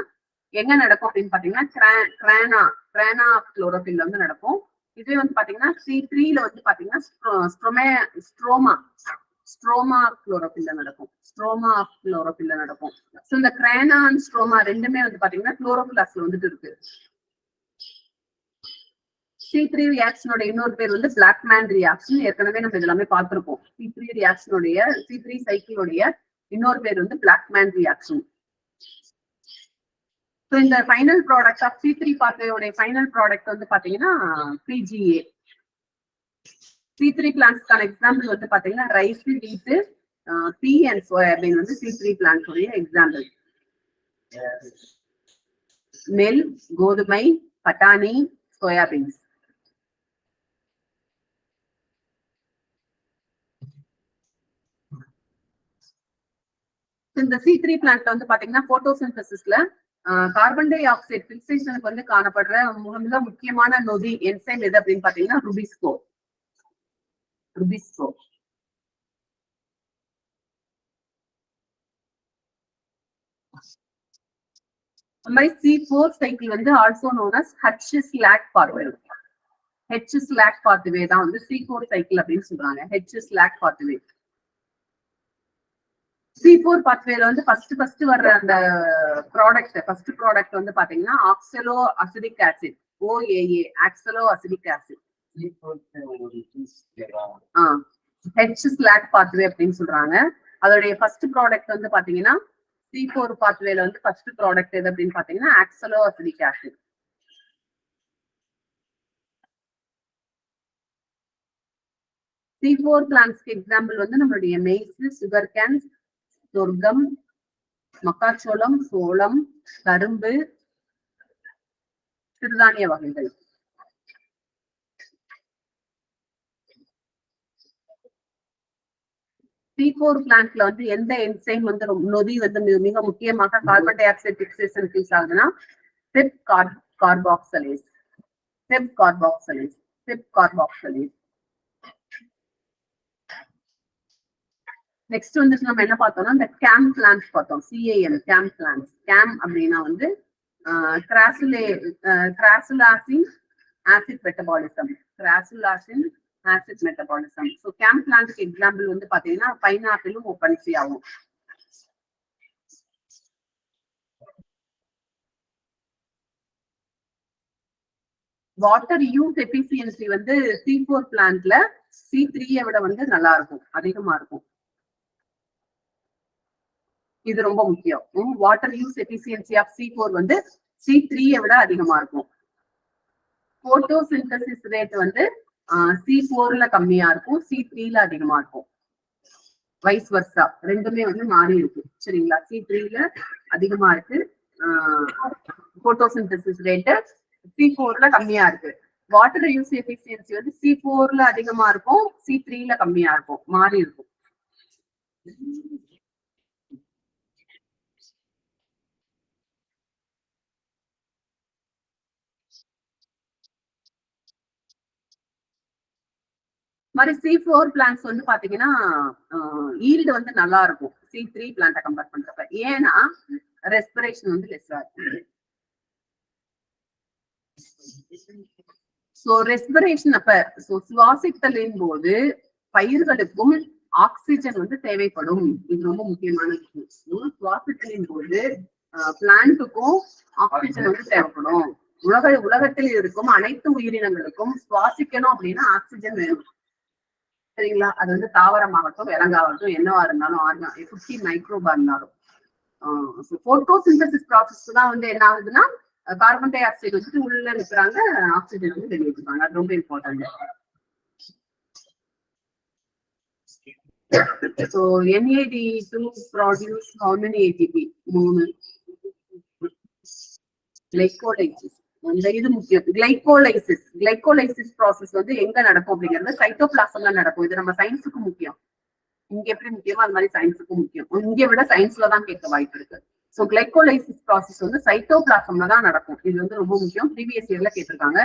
எங்க நடக்கும் அப்படின்னு பாத்தீங்கன்னா கிரானா குளோரோபில்ல வந்து நடக்கும். இதுவே வந்து பாத்தீங்கன்னா C3ல வந்து பாத்தீங்கன்னா ஸ்ட்ரோமா குளோரோபில்ல நடக்கும். சோ இந்த கிரானா அண்ட் ஸ்ட்ரோமா ரெண்டுமே வந்து பாத்தீங்கன்னா குளோரோபிளாஸ்ட்ல வந்துட்டு இருக்கு. C3 ரியாக்ஷனோட இன்னொரு பேர் வந்து பிளாக்மேன் ரியாக்ஷன். ஏற்கனவே நம்ம இதெல்லாமே பார்த்திருப்போம். C3 சைக்கிளோடைய இன்னொரு பேர் வந்து பிளாக்மேன் ரியாக்ஷன். இந்த ஃபைனல் ப்ராடக்ட் ஆஃப் C3 பாத்வேயோட ஃபைனல் ப்ராடக்ட் வந்து பாத்தீங்கன்னா PGA. C3 பிளான்ட்ஸ்க்கான எக்ஸாம்பிள் வந்து பாத்தீங்கன்னா ரைஸ், வீட், பீ அண்ட் சோயாபீன் வந்து C3 பிளான்ட் உடைய எக்ஸாம்பிள். நெல், கோதுமை, பட்டாணி, சோயாபீன்ஸ். இந்த C3 பிளான்ட்ல வந்து பாத்தீங்கன்னா போட்டோசிந்தசிஸ்ல கார்பன் டை ஆக்சைடு பிக்சேஷனுக்கு வந்து காணப்படுற மிக முக்கியமான நொதி என்சைம் எது அப்படின்னு பாத்தீங்கன்னா ருபிஸ்கோ. அந்த மாதிரி C4 சைக்கிள் வந்து also known as H-SLAC pathway. H-SLAC pathway தான் வந்து C4 சைக்கிள் அப்படின்னு சொல்றாங்க. H-SLAC pathway. C4 பாத்வேல வந்து ஃபர்ஸ்ட் வர்ற அந்த ப்ராடக்ட் வந்து பாத்தீங்கன்னா oxaloacetic acid, OAA, oxalo acidic acid. H-SLAC pathway அப்படின்னு சொல்றாங்க. அதோடைய ஃபர்ஸ்ட் ப்ராடக்ட் வந்து பாத்தீங்கன்னா C4 பாத்வேல வந்து ஃபர்ஸ்ட் ப்ராடக்ட் எது அப்படின்னு பாத்தீங்கன்னா ஆக்சலோ அசிடிக் ஆசிட். C4 பிளான்ட்ஸ்க்கு எக்ஸாம்பிள் வந்து நம்மளுடைய மெய்ஸ், சுகர் கேன், சொர்க்கம், மக்காச்சோளம், சோளம், கரும்பு, சிறுதானிய வகைகள். C4 பிளான்ட்ல வந்து எந்த என்சைம் வந்து நொதி வந்து மிக முக்கியமாக carbon dioxide fixation use ஆகுதுன்னா செப் கார்பாக்சலேஸ். நெக்ஸ்ட் வந்து நம்ம என்ன பார்த்தோம்னா இந்த கேம் பிளான்ட்ஸ் பார்த்தோம். CAM plants. கேம் அப்படின்னா வந்து crassulacean acid metabolism. So CAM பிளான்ட்க்கு எக்ஸாம்பிள் வந்து பாத்தீங்கன்னா பைனாப்பிளும் ஒப்பன்சியாவும். வாட்டர் யூஸ் எஃபிஷியன்சி வந்து C4 பிளான்ட்ல C3 விட வந்து நல்லா இருக்கும், அதிகமா இருக்கும். இது ரொம்ப முக்கியம். Water use efficiency of C4 வந்து C3 விட அதிகமா இருக்கும். போட்டோசிந்தசிஸ் ரேட் வந்து C4ல கம்மியா இருக்கும், C3ல அதிகமா இருக்கும். வைஸ் வர்சா ரெண்டுமே வந்து மாறி இருக்கு. சரிங்களா? C3ல அதிகமா இருக்கு போட்டோசிந்தசிஸ் ரேட், C4ல கம்மியா இருக்கு. வாட்டர் யூஸ் எஃபிஷியன்சி வந்து C4ல அதிகமா இருக்கும், C3ல கம்மியா இருக்கும், மாறி இருக்கும். மாதிரி C4 பிளான்ட்ஸ் வந்து பாத்தீங்கன்னா ஈல்டு வந்து நல்லா இருக்கும் C3 பிளான்ட்டை கம்பேர் பண்றப்ப. ஏன்னா ரெஸ்பிரேஷன் வந்து லெஸ்ஸா இருக்கு. சோ ரெஸ்பிரேஷன் அப்ப சுவாசித்தலின் போது பயிர்களுக்கும் ஆக்சிஜன் வந்து தேவைப்படும். இது ரொம்ப முக்கியமான விஷயம். சுவாசித்தலின் போது பிளான்ட்டுக்கும் ஆக்சிஜன் வந்து தேவைப்படும். உலகத்தில் இருக்கும் அனைத்து உயிரினங்களுக்கும் சுவாசிக்கணும் அப்படின்னா ஆக்சிஜன் வேணும். சரிங்களா? அது வந்து தாவரமாகட்டும், விலங்காகட்டும், என்னவா இருந்தாலும், 50 மைக்ரோபா இருந்தாலும். போட்டோசிந்தசிஸ் ப்ராசஸ் தான் வந்து என்ன ஆகுதுன்னா கார்பன் டை ஆக்சைடு வச்சுட்டு உள்ள இருக்கிறாங்க, ஆக்சிஜன் வந்து வெளியேற்றுறாங்க. அது ரொம்ப important. So NAD2 produce how many ATP? 3. Glycolysis. இது முக்கியம். கிளைகோலைசிஸ் ப்ராசஸ் வந்து எங்க நடக்கும் அப்படிங்கிறது சைட்டோபிளாசம்ல நடக்கும். இது நம்ம சயின்ஸுக்கு முக்கியம். இங்க எப்படி முக்கியமோ அது மாதிரி சயின்ஸுக்கும் முக்கியம். இங்க விட சயின்ஸ்ல தான் கேட்க வாய்ப்பு இருக்கு. சோ கிளைகோலைசிஸ் ப்ராசஸ் வந்து சைட்டோபிளாசம்ல தான் நடக்கும். இது வந்து ரொம்ப முக்கியம். ப்ரீவியஸ் இயர்ல கேட்டிருக்காங்க.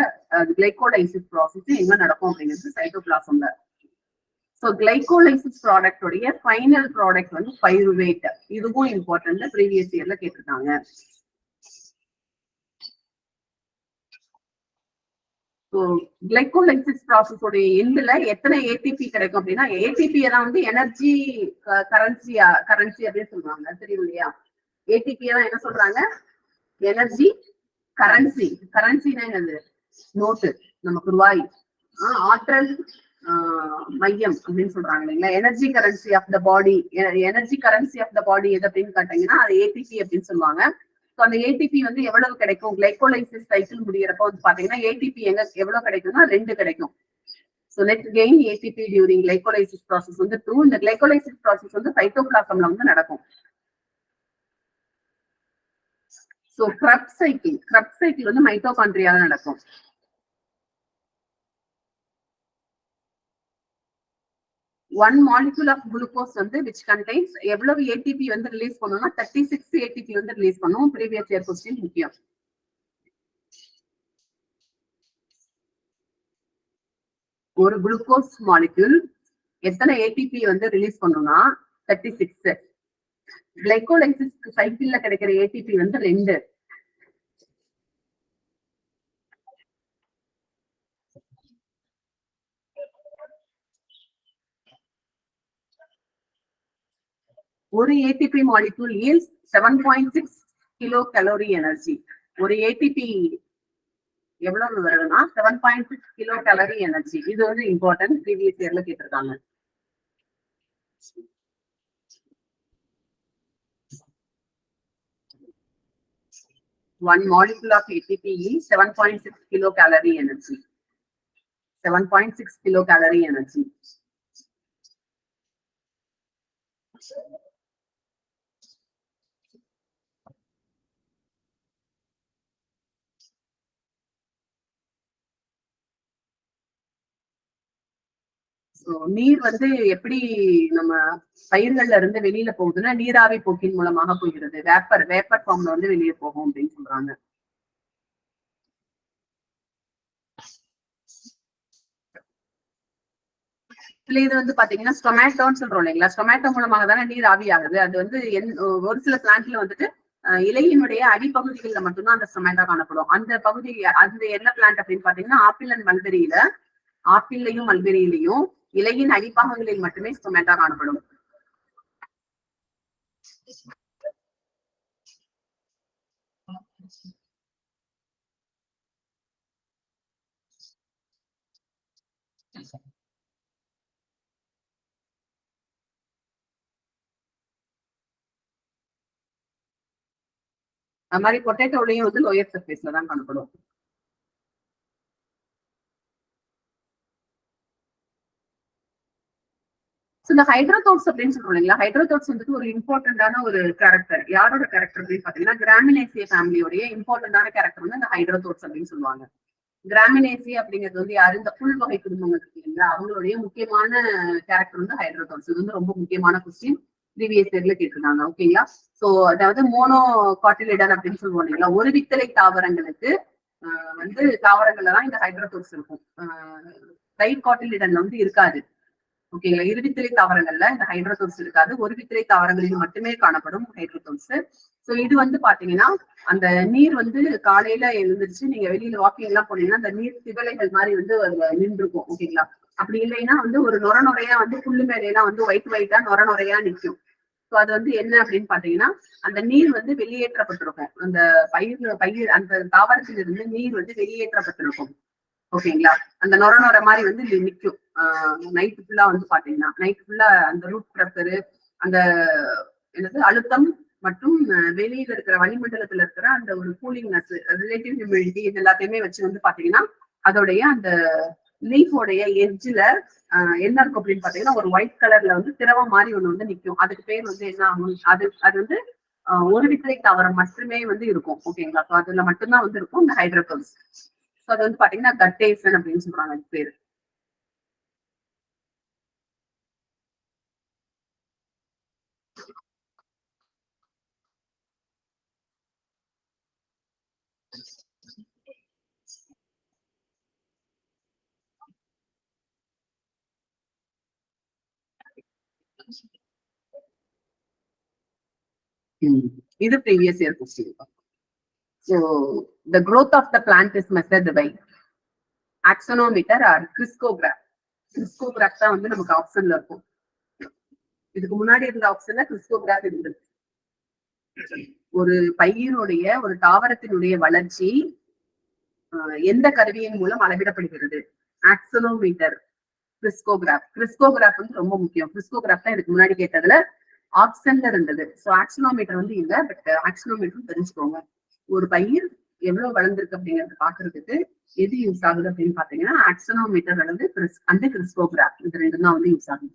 கிளைகோலைசிஸ் ப்ராசஸ் எங்க நடக்கும் அப்படிங்கிறது சைட்டோபிளாசம்ல. சோ கிளைகோலைசிஸ் ப்ராடக்ட் உடைய ஃபைனல் ப்ராடக்ட் வந்து பைருவேட். இதுவும் இம்பார்ட்டன்ட். ப்ரீவியஸ் இயர்ல கேட்டிருக்காங்க. கிளைகோலைசிஸ் ப்ராசஸ் உடைய எண்ட்ல எத்தனை ஏடிபி கிடைக்கும் அப்படின்னா, ஏடிபி தான் வந்து எனர்ஜி கரன்சி அப்படின்னு சொல்றாங்க. தெரியும் இல்லையா? ஏடிபி தான் என்ன சொல்றாங்க? Energy currency. கரன்சினா என்னது? நோட்டு, நமக்கு ரூபாய். ஆற்றல் மையம் அப்படின்னு சொல்றாங்க இல்லைங்களா? Energy currency of the body. Energy currency of the body எது அப்படின்னு கேட்டீங்கன்னா அது ஏடிபி அப்படின்னு சொல்லுவாங்க. அந்த ஏடிபி வந்து எவ்வளவு கிடைக்கும்? கிளைகோலைசிஸ் சைக்கிள் முடியறப்ப வந்து பாத்தீங்கன்னா ஏடிபி எவ்வளவு கிடைக்கும்னா 2 கிடைக்கும். So net gain ATP during glycolysis process வந்து true. இந்த glycolysis process வந்து சைட்டோபிளாசம்ல வந்து நடக்கும். So Krebs cycle வந்து மைட்டோகாண்ட்ரியால நடக்கும். One molecule of glucose வந்து which contains எவ்வளவு ATP வந்து ரிலீஸ் பண்ணும்னா 36 ATP வந்து ரிலீஸ் பண்ணும். ப்ரீவியஸ் இயர் क्वेश्चन முக்கியம். ஒரு குளுக்கோஸ் மாலிக்யூல் எத்தனை ATP வந்து ரிலீஸ் பண்ணும்னா 36. கிளைகோலைசிஸ் சைக்கிள்ல கிடைக்கிற ATP வந்து 2. ஒரு ATP molecule yields 7.6 kilocalorie energy. ஒரு ATP எவ்வளவு வருதுன்னா 7.6 kilocalorie energy. இது வந்து இம்பார்ட்டன்ட், ப்ரீவியஸ் இயர்ல கேட்டிருக்காங்க. One molecule of ATP yields 7.6 kilocalorie energy. 7.6 kilocalorie energy. நீர் வந்து எப்படி நம்ம பயிர்கள்ல இருந்து வெளியில போகுதுன்னா நீராவி போக்கின் மூலமாக போகிறது. வேப்பர் ஃபார்ம்ல வந்து வெளியே போகும் அப்படின்னு சொல்றாங்க. இதுல இது வந்து பாத்தீங்கன்னா ஸ்டொமேட்டோன்னு சொல்றோம் இல்லைங்களா, ஸ்டொமேட்டோ மூலமாக தானே நீர் ஆவி ஆகுது. அது வந்து ஒரு சில பிளான்ட்ல வந்துட்டு இலையினுடைய அடிப்பகுதிகள்ல மட்டும்தான் அந்த ஸ்டொமேட்டோ காணப்படும். அந்த பகுதி அந்த என்ன பிளான்ட் அப்படின்னு பாத்தீங்கன்னா ஆப்பிள் அண்ட் மல்பெரியில, ஆப்பிள்லையும் மல்பெரியிலையும் இலையின் அடிப்பாகங்களில் மட்டுமே ஸ்டொமேட்டோ காணப்படும். அது மாதிரி பொட்டேட்டோலையும் வந்து லோயர் சர்ஃபேஸ்ல தான் காணப்படும். இந்த ஹைட்ரோதோட்ஸ் அப்படின்னு சொல்றோம் இல்லைங்களா, ஹைட்ரோதோட்ஸ் வந்துட்டு ஒரு இம்பார்ட்டன்டான ஒரு கேரக்டர். யாரோட கேரக்டர் அப்படின்னு பாத்தீங்கன்னா கிராமினேசிய ஃபேமிலியோடைய இம்பார்ட்டன்டான கேரக்டர் வந்து இந்த ஹைட்ரோதோட்ஸ் அப்படின்னு சொல்லுவாங்க. கிராமினேசி அப்படிங்கிறது வந்து யாரு, இந்த புல் வகை குடும்பங்கள் இருக்கு இல்லைங்களா, அவங்களுடைய முக்கியமான கேரக்டர் வந்து ஹைட்ரோதோட்ஸ். இது வந்து ரொம்ப முக்கியமான கொஸ்டின், ப்ரீவியஸ் இயர்ல கேட்டிருக்காங்க. ஓகேங்களா. சோ அதாவது மோனோ காட்டிலிடன் அப்படின்னு சொல்லுவோம் இல்லைங்களா, ஒரு வித்தலை தாவரங்களுக்கு வந்து தாவரங்கள்ல தான் இந்த ஹைட்ரோதோட்ஸ் இருக்கும். ரைட் காட்டிலிடன்ல வந்து இருக்காது. ஓகேங்களா. இருவித்திரை தாவரங்கள்ல இந்த ஹைட்ரோதோட்ஸ் இருக்காது, ஒரு வித்திரை தாவரங்களில் மட்டுமே காணப்படும் ஹைட்ரோதோட்ஸ். சோ இது வந்து பாத்தீங்கன்னா அந்த நீர் வந்து காலையில எழுந்திருச்சு நீங்க வெளியில வாக்கிங் எல்லாம் போனீங்கன்னா அந்த நீர் திவலைகள் மாதிரி வந்து அதுல நின்றுக்கும். ஓகேங்களா. அப்படி இல்லைன்னா வந்து ஒரு நுரையா வந்து புல்லு மேலையெல்லாம் வந்து ஒயிட்டா நுரையா நிற்கும். ஸோ அது வந்து என்ன அப்படின்னு பாத்தீங்கன்னா அந்த நீர் வந்து வெளியேற்றப்பட்டிருக்கும். அந்த பயிர் அந்த தாவரத்திலிருந்து நீர் வந்து வெளியேற்றப்பட்டிருக்கும். ஓகேங்களா. அந்த நொர மாதிரி வந்து நிற்கும். நைட்டு ஃபுல்லா வந்து பாத்தீங்கன்னா நைட்டு ஃபுல்லா அந்த ரூட் ப்ரெஷரு, அந்த என்னது அழுத்தம் மற்றும் வெளியில இருக்கிற வளிமண்டலத்துல இருக்கிற அந்த ஒரு கூலிங்னஸ், ரிலேட்டிவ் ஹியூமிடிட்டி, இது எல்லாத்தையுமே வச்சு வந்து பாத்தீங்கன்னா அதோடைய அந்த லீஃபோடைய எட்ஜ்ல என்ன இருக்கும் அப்படின்னு பாத்தீங்கன்னா ஒரு ஒயிட் கலர்ல வந்து திரவம் மாதிரி ஒண்ணு வந்து நிற்கும். அதுக்கு பேர் வந்து என்ன ஆகும், அது வந்து ஒரு வித்திரை தாவரம் மட்டுமே வந்து இருக்கும். ஓகேங்களா. ஸோ அதுல மட்டும்தான் வந்து இருக்கும் இந்த ஹைட்ரோதோட்ஸ். ஸோ அது வந்து பாத்தீங்கன்னா கட்டேசன் அப்படின்னு சொல்றாங்க அதுக்கு பேரு. இது previous year question. So the growth of the plant is measured by axonometer or கிறிஸ்கோகிராஃப். கிறிஸ்கோகிராஃப் தான் வந்து நமக்கு ஆப்ஷன்ல இருக்கும். இதுக்கு முன்னாடி இருந்த ஆப்ஷன்ல கிறிஸ்கோகிராஃப் இருந்தது. ஒரு பயிரோடைய ஒரு தாவரத்தினுடைய வளர்ச்சி எந்த கருவியின் மூலம் அளவிடப்படுகிறது? ஆக்சனோமீட்டர், கிறிஸ்கோகிராஃப். கிறிஸ்கோகிராஃப் வந்து ரொம்ப முக்கியம். கிறிஸ்கோகிராஃப் தான் இதுக்கு முன்னாடி கேட்டதுல ஆப்ஷன்ல இருந்தது. ஸோ ஆக்சனோமீட்டர் வந்து இல்ல, பட் ஆக்சனோமீட்டர் தெரிஞ்சுக்கோங்க. ஒரு பயிர் எவ்வளவு வளர்ந்துருக்கு அப்படிங்கறது பாக்குறதுக்கு எது யூஸ் ஆகுது அப்படின்னு பாத்தீங்கன்னா ஆக்சனோமீட்டர் அல்லது அந்த கிறிஸ்டோகிராஃப் இது ரெண்டும் தான் வந்து யூஸ் ஆகுது.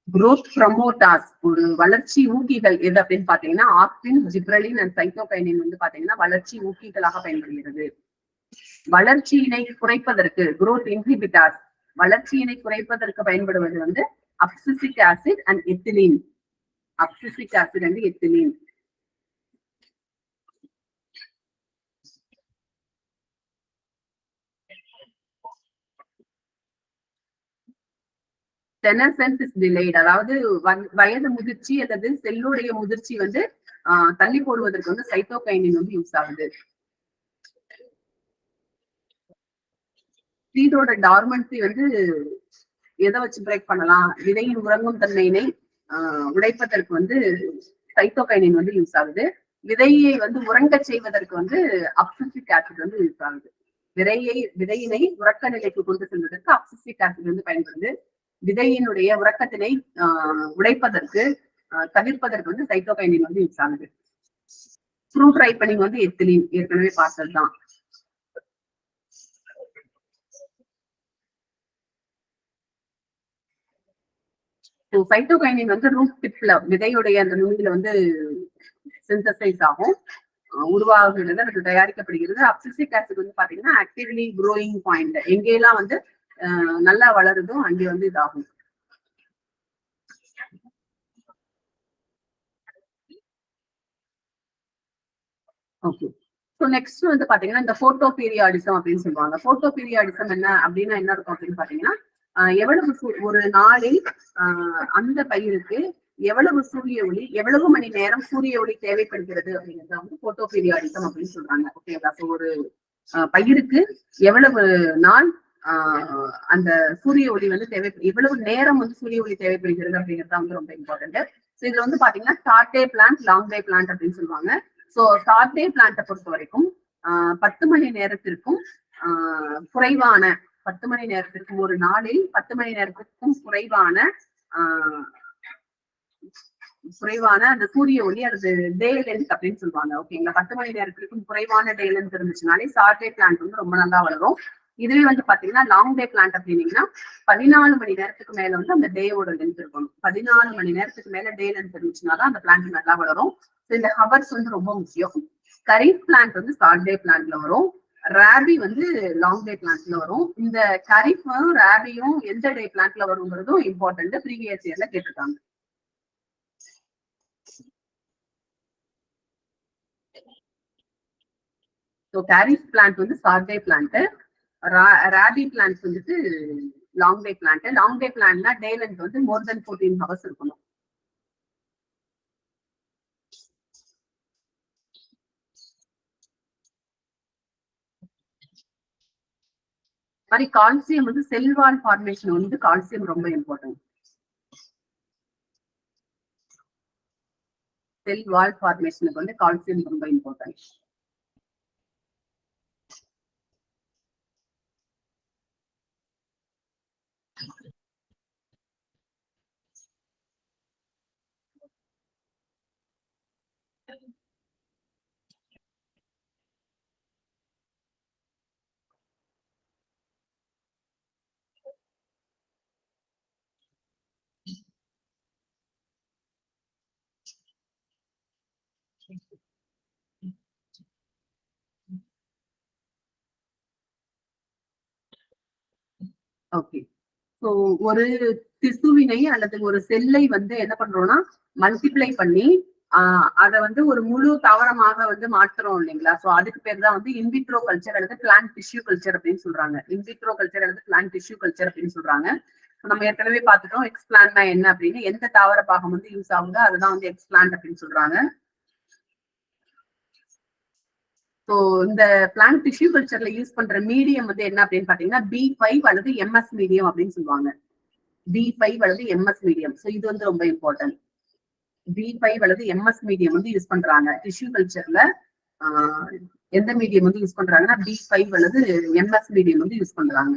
growth promoters ஒரு வளர்ச்சி ஊக்கிகள் எது அப்படின்னு பாத்தீங்கன்னா ஆக்டின், ஜிப்ரலின் அண்ட் சைட்டோகைனின் வந்து பாத்தீங்கன்னா வளர்ச்சி ஊக்கிகளாக பயன்படுகிறது. வளர்ச்சியினை குறைப்பதற்கு growth inhibitors வளர்ச்சியினை குறைப்பதற்கு பயன்படுவது வந்து abscisic acid and ethylene. Abscisic acid and ethylene. senescence is delayed அதாவது வயது முதிர்ச்சி அல்லது செல்லுடைய முதிர்ச்சி வந்து தள்ளி போடுவதற்கு வந்து சைட்டோகைனின் வந்து யூஸ் ஆகுது. சீடோட டார்மன்சி வந்து எதை வச்சு பிரேக் பண்ணலாம்? விதையின் உறங்கும் தன்மையினை உடைப்பதற்கு வந்து சைட்டோகைனின் வந்து யூஸ் ஆகுது. விதையை வந்து உறங்க செய்வதற்கு வந்து அப்சிசிக் ஆசிட் வந்து யூஸ் ஆகுது. விதையினை உறக்க நிலைக்கு கொண்டு செல்வதற்கு அப்சிசிக் ஆசிட் வந்து பயன்படுது. விதையினுடைய உறக்கத்தினை உடைப்பதற்கு தவிர்ப்பதற்கு வந்து சைட்டோகைனின் வந்து யூஸ் ஆகுது. ஃப்ரூட் ரைப்பனிங் வந்து எத்திலீன் ஏற்கனவே பார்த்ததுதான். சைட்டோகைனின் வந்து ரூட் டிப்ல விதையுடைய அந்த நுனியில வந்து சிந்தசைஸ் ஆகும், உருவாகுகிறது, அது தயாரிக்கப்படுகிறது. அப்சிசிக் ஆசிட் வந்து பாத்தீங்கன்னா ஆக்டிவ்லி க்ரோயிங் பாயிண்ட் எங்கெல்லாம் வந்து நல்லா வளருதோ அங்கே வந்து இதாகும். ஓகே, ஸோ நெக்ஸ்ட் வந்து பாத்தீங்கன்னா இந்த போட்டோ பீரியாடிசம் அப்படின்னு சொல்லுவாங்க. போட்டோ பீரியாடிசம் என்ன அப்படின்னா என்ன இருக்கும் அப்படின்னு பாத்தீங்கன்னா எவ்வளவு ஒரு நாளில் அந்த பயிருக்கு எவ்வளவு சூரிய ஒளி, எவ்வளவு மணி நேரம் சூரிய ஒளி தேவைப்படுகிறது அப்படிங்கிறத வந்து போட்டோ பீரியாடிசம் அப்படின்னு சொல்றாங்க. ஓகேங்களா? ஸோ ஒரு பயிருக்கு எவ்வளவு நாள் அந்த சூரிய ஒளி வந்து எவ்வளவு நேரம் வந்து சூரிய ஒளி தேவைப்படுகிறது அப்படிங்கிறது வந்து ரொம்ப இம்பார்ட்டன்ட். ஸோ இதுல வந்து பாத்தீங்கன்னா short day plant, long day plant அப்படின்னு சொல்லுவாங்க. ஸோ ஷார்ட் டே பிளான்ட்டை பொறுத்த வரைக்கும் 10 மணி நேரத்திற்கும் குறைவான 10 மணி நேரத்திற்கும் ஒரு நாளில் 10 மணி நேரத்திற்கும் குறைவான அந்த சூரிய ஒளி அல்லது டே லென்த் அப்படின்னு சொல்லுவாங்க. ஓகேங்களா? 10 மணி நேரத்திற்கும் குறைவான டே லென்த் இருந்துச்சுனாலே ஷார்ட் டே பிளான்ட் வந்து ரொம்ப நல்லா வளரும். இதுவே வந்து பாத்தீங்கன்னா லாங் டே பிளான்ட் அப்படின்னீங்கன்னா 14 மணி நேரத்துக்கு மேல வந்து அந்த டேவோட லென்த் இருக்கணும். 14 மணி நேரத்துக்கு மேல டே லென்த் இருந்துச்சுனாதான் அந்த பிளான்ட் நல்லா வளரும். இந்த ஹவர்ஸ் வந்து ரொம்ப முக்கியம். கரீஃப் பிளான்ட் வந்து ஷார்ட் டே பிளான்ட்ல வரும், ராபி வந்து லாங் டே பிளான்ட்ல வரும். இந்த கரீஃபும் ராபியும் எந்த டே பிளான்ட்ல வருங்கிறதும் இம்பார்ட்டன்ட், ப்ரீவியஸ் இயர்ல கேட்டிருக்காங்க. ஸோ கரீஃப் பிளான்ட் வந்து short day plant, rabi plant வந்துட்டு long day plant. Long day பிளான்ட்னா டே லென்த் வந்து மோர் தென் 14 ஹவர்ஸ் இருக்கணும். மாதிரி கால்சியம் வந்து செல்வால் ஃபார்மேஷன் வந்து கால்சியம் ரொம்ப இம்பார்ட்டன்ட். செல் வால் ஃபார்மேஷனுக்கு வந்து கால்சியம் ரொம்ப இம்பார்ட்டன்ட். ஓகே, ஸோ ஒரு திசுவினை அல்லது ஒரு செல்லை வந்து என்ன பண்றோம்னா மல்டிப்ளை பண்ணி அதை வந்து ஒரு முழு தாவரமாக வந்து மாற்றுறோம் இல்லைங்களா? ஸோ அதுக்கு பேர் தான் வந்து இன்விட்ரோ கல்ச்சர் அல்லது பிளான்ட் டிஷ்யூ கல்ச்சர் அப்படின்னு சொல்றாங்க. இன்விட்ரோ கல்ச்சர் அல்லது பிளான்ட் டிஷ்யூ கல்ச்சர் அப்படின்னு சொல்றாங்க. நம்ம ஏற்கனவே பார்த்துட்டோம் எக்ஸ்பிளான்ட்னா என்ன அப்படின்னு. எந்த தாவர பாகம் வந்து யூஸ் ஆகுதோ அதுதான் வந்து எக்ஸ்பிளான்ட் அப்படின்னு சொல்றாங்க. ஸோ இந்த பிளான்ட் டிஷ்யூ கல்ச்சர்ல யூஸ் பண்ற மீடியம் வந்து என்ன அப்படின்னு பாத்தீங்கன்னா B5 அல்லது MS மீடியம் அப்படின்னு சொல்லுவாங்க. B5 அல்லது MS மீடியம். ஸோ இது வந்து ரொம்ப இம்பார்ட்டன்ட். B5 அல்லது MS மீடியம் வந்து யூஸ் பண்றாங்க டிஷ்யூ கல்ச்சர்ல. எந்த மீடியம் வந்து யூஸ் பண்றாங்கன்னா B5 அல்லது MS மீடியம் வந்து யூஸ் பண்றாங்க.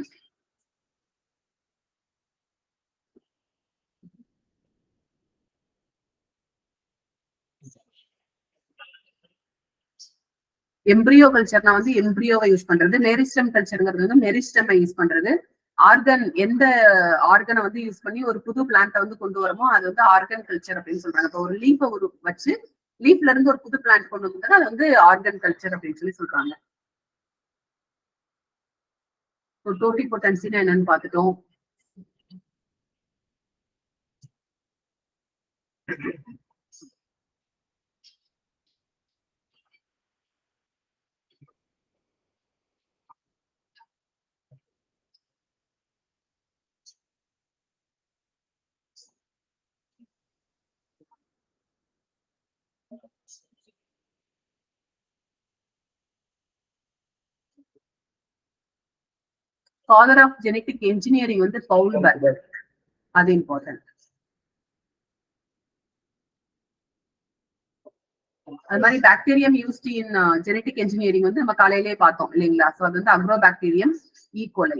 எம்ப்ரியோ கல்ச்சர்னா வந்து எம்ப்ரியோவை யூஸ் பண்றது, மெரிஸ்டம் கல்ச்சருங்கிறது வந்து மெரிஸ்டமை யூஸ் பண்றது. ஆர்கன் எந்த ஆர்கனை வந்து யூஸ் பண்ணி ஒரு புது பிளான்ட்டை வந்து கொண்டு வரமோ அது வந்து ஆர்கன் கல்ச்சர் அப்படின்னு சொல்றாங்க. இப்போ ஒரு லீஃபை வச்சு லீஃப்ல இருந்து ஒரு புது பிளான்ட் கொண்டு வந்து அது வந்து ஆர்கன் கல்ச்சர் அப்படின்னு சொல்லி சொல்றாங்க. டோட்டிபோட்டன்சினா என்னன்னு பார்த்துட்டோம். ஃபாதர் ஆஃப் ஜெனெட்டிக் என்ஜினியரிங் வந்து பவுல் பர்கர், அது இம்பார்ட்டன்ட். அது மாதிரி bacterium used in genetic engineering வந்து நம்ம காலையிலேயே பார்த்தோம் இல்லைங்களா? ஸோ அது வந்து அக்ரோபாக்டீரியம் ஈகோலை.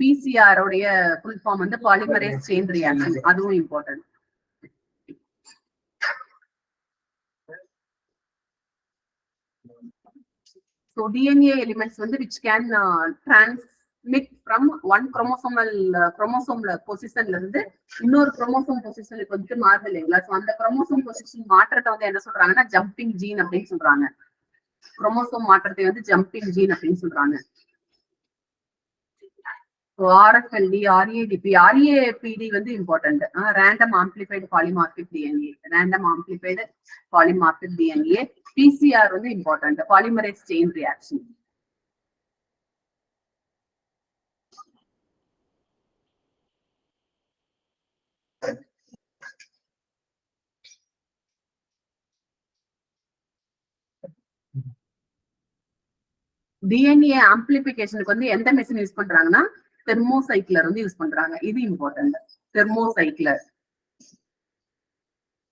பிசிஆர் உடைய ஃபுல் ஃபார்ம் வந்து பாலிமரேஸ் செயின் ரியாக்ஷன், அதுவும் இம்பார்ட்டன்ட். So DNA elements வந்து which can transmit from one chromosomal பொசிஷன்ல இருந்து இன்னொரு குரோமோசோம் பொசிஷனுக்கு வந்து மாறுது இல்லைங்களா? ஸோ அந்த குரோமோசோம் பொசிஷன் மாற்றத்தை வந்து என்ன சொல்றாங்கன்னா ஜம்பிங் ஜீன் அப்படின்னு சொல்றாங்க. குரோமோசோம் மாற்றத்தை வந்து ஜம்பிங் ஜீன் அப்படின்னு சொல்றாங்க. RFLD, RADP, RAPD வந்து important. Random amplified polymorphic DNA, random amplified polymorphic DNA. PCR வந்து important, polymerase chain reaction. DNA ஆம்பிளிபிகேஷனுக்கு வந்து எந்த மெஷின் யூஸ் பண்றாங்கன்னா தெர்மோசைக்ளர் வந்து யூஸ் பண்றாங்க. இது இம்பார்ட்டன்ட், தெர்மோசைக்ளர்.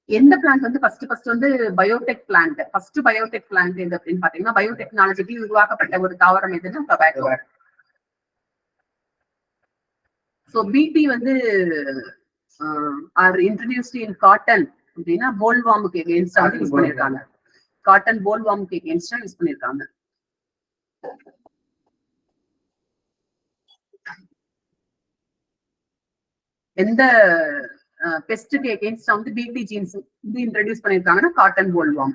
எந்த பிளான்ட் வந்து ஃபர்ஸ்ட் வந்து Biotech plant, first Biotech plant எது அப்படின்னு பாத்தீங்கன்னா பயோடெக்னாலஜிக்கு உருவாக்கப்பட்ட ஒரு தாவரம் எதுன்னா டொபாக்கோ. ஸோ பிடி வந்து ஆர் இன்ட்ரடியூஸ்ட் இன் காட்டன் அப்படின்னா போல்வாமுக்கு எகெயின்ஸ்டா வந்து யூஸ் பண்ணிருக்காங்க. காட்டன் போல்வாமுக்கு எகெயின்ஸ்டா யூஸ் பண்ணிருக்காங்க. எந்த பெஸ்டுக்கு எகெயின்ஸ்டா வந்து பிடி ஜீன்ஸ் வந்து இன்ட்ரடியூஸ் பண்ணிருக்காங்கன்னா காட்டன் போல்வாம்.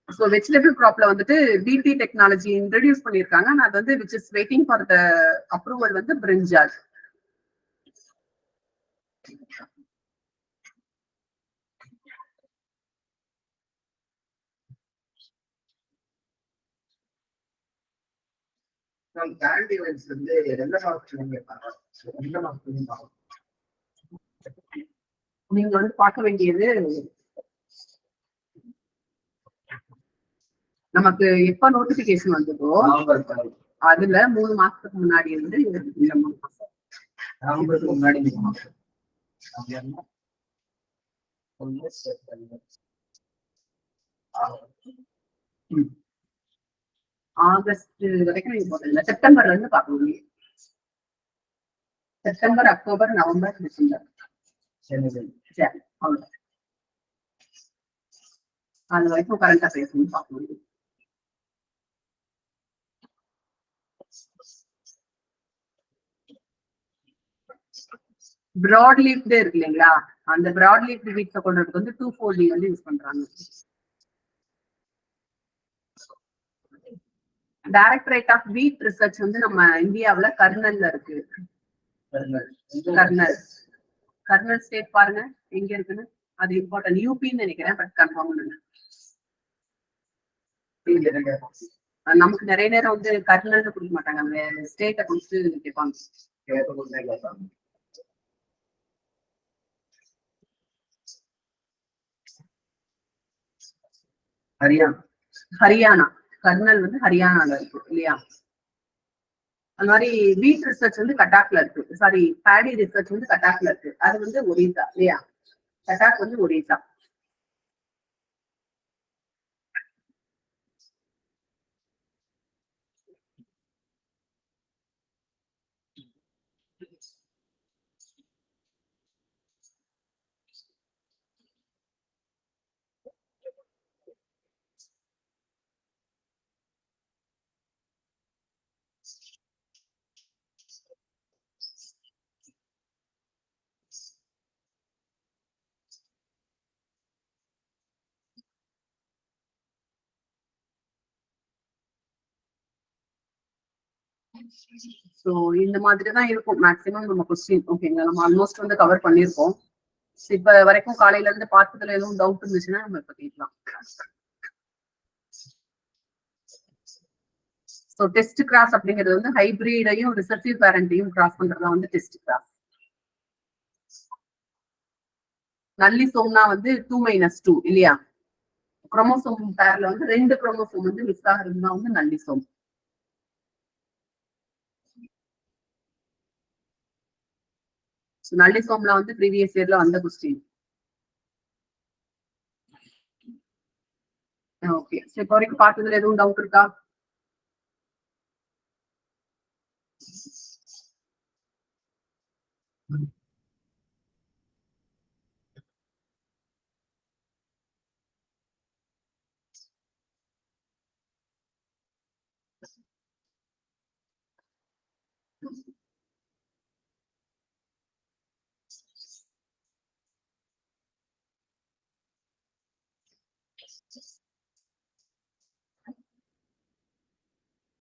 ஸோ வெஜிடபிள் கிராப்ல வந்துட்டு பிடி டெக்னாலஜி இன்ட்ரடியூஸ் பண்ணிருக்காங்க. அது வந்து which is waiting for the approval வந்து பிரிஞ்சால். நீங்க வந்து பார்க்க வேண்டியது நமக்கு எப்ப நோட்டிபிகேஷன் வந்ததோ அதுல 3 மாசத்துக்கு முன்னாடி இருந்து இந்த 3 மாசம் முன்னாடி ஆகஸ்ட் வரைக்கும் நீங்க போட்டீங்க. செப்டம்பர்ல இருந்து பார்க்க முடியும். செப்டம்பர், அக்டோபர், நவம்பர், டிசம்பர், அது வரைக்கும் கரண்ட் அஃபேர்ஸ் வந்து பார்க்க முடியும். பிராட் லீஃப்டு இருக்கு இல்லைங்களா? அந்த பிராட் லீஃப் வீட்ல கொண்டதுக்கு வந்து 2,4-D வந்து யூஸ் பண்றாங்க. டைரக்டரேட் ஆஃப் வீட் ரிசர்ச் வந்து நம்ம இந்தியாவுல கர்னல்ல இருக்கு. கர்னல் ஸ்டேட் பாருங்க எங்க இருக்குன்னு. அது இம்பார்ட்டன்ட். யூபின்னு நினைக்கிறேன், பட் கன்ஃபார்ம் இல்ல. நமக்கு நிறைய நேரம் வந்து கர்னல்னு கொடுக்க மாட்டாங்க, அந்த ஸ்டேட்டை கொடுத்து கேட்பாங்க. ஹரியானா கர்னல் வந்து ஹரியானால இருக்கு இல்லையா? அந்த மாதிரி வீட் ரிசர்ச் வந்து கட்டாக்ல இருக்கு. சாரி, பேடி ரிசர்ச் வந்து கட்டாக்ல இருக்கு. அது வந்து ஒரிசா இல்லையா? கட்டாக் வந்து ஒரிசா. சோ இந்த மாதிரி தான் இருக்கும் மேக்ஸிமம் நம்ம கொஸ்டின். ஓகேங்களா, நம்ம ஆல்மோஸ்ட் வந்து கவர் பண்ணியிருக்கோம். இப்ப வரைக்கும் காலையில இருந்து பார்த்ததுல எதுவும் டவுட் இருந்துச்சுன்னா நம்ம இப்ப கேட்கலாம். சோ டெஸ்ட் கிராஸ் அப்படிங்கிறது வந்து ஹைபிரிடையும் ரிசர்சிவ் பேரண்டையும் கிராஸ் பண்றதா வந்து டெஸ்ட் கிராஸ். நல்லிசோம்னா வந்து 2 - 2 இல்லையா? குரோமோசோம் பேர்ல வந்து 2 குரோமோசோம் வந்து மிஸ் ஆகுறதுனா வந்து நல்லிசோம். நல்லிசோம்ல வந்து ப்ரீவியஸ் இயர்ல வந்த கொஸ்டின். ஓகே, இப்போ வரைக்கும் பார்த்ததுல எதுவும் டவுட் இருக்கா?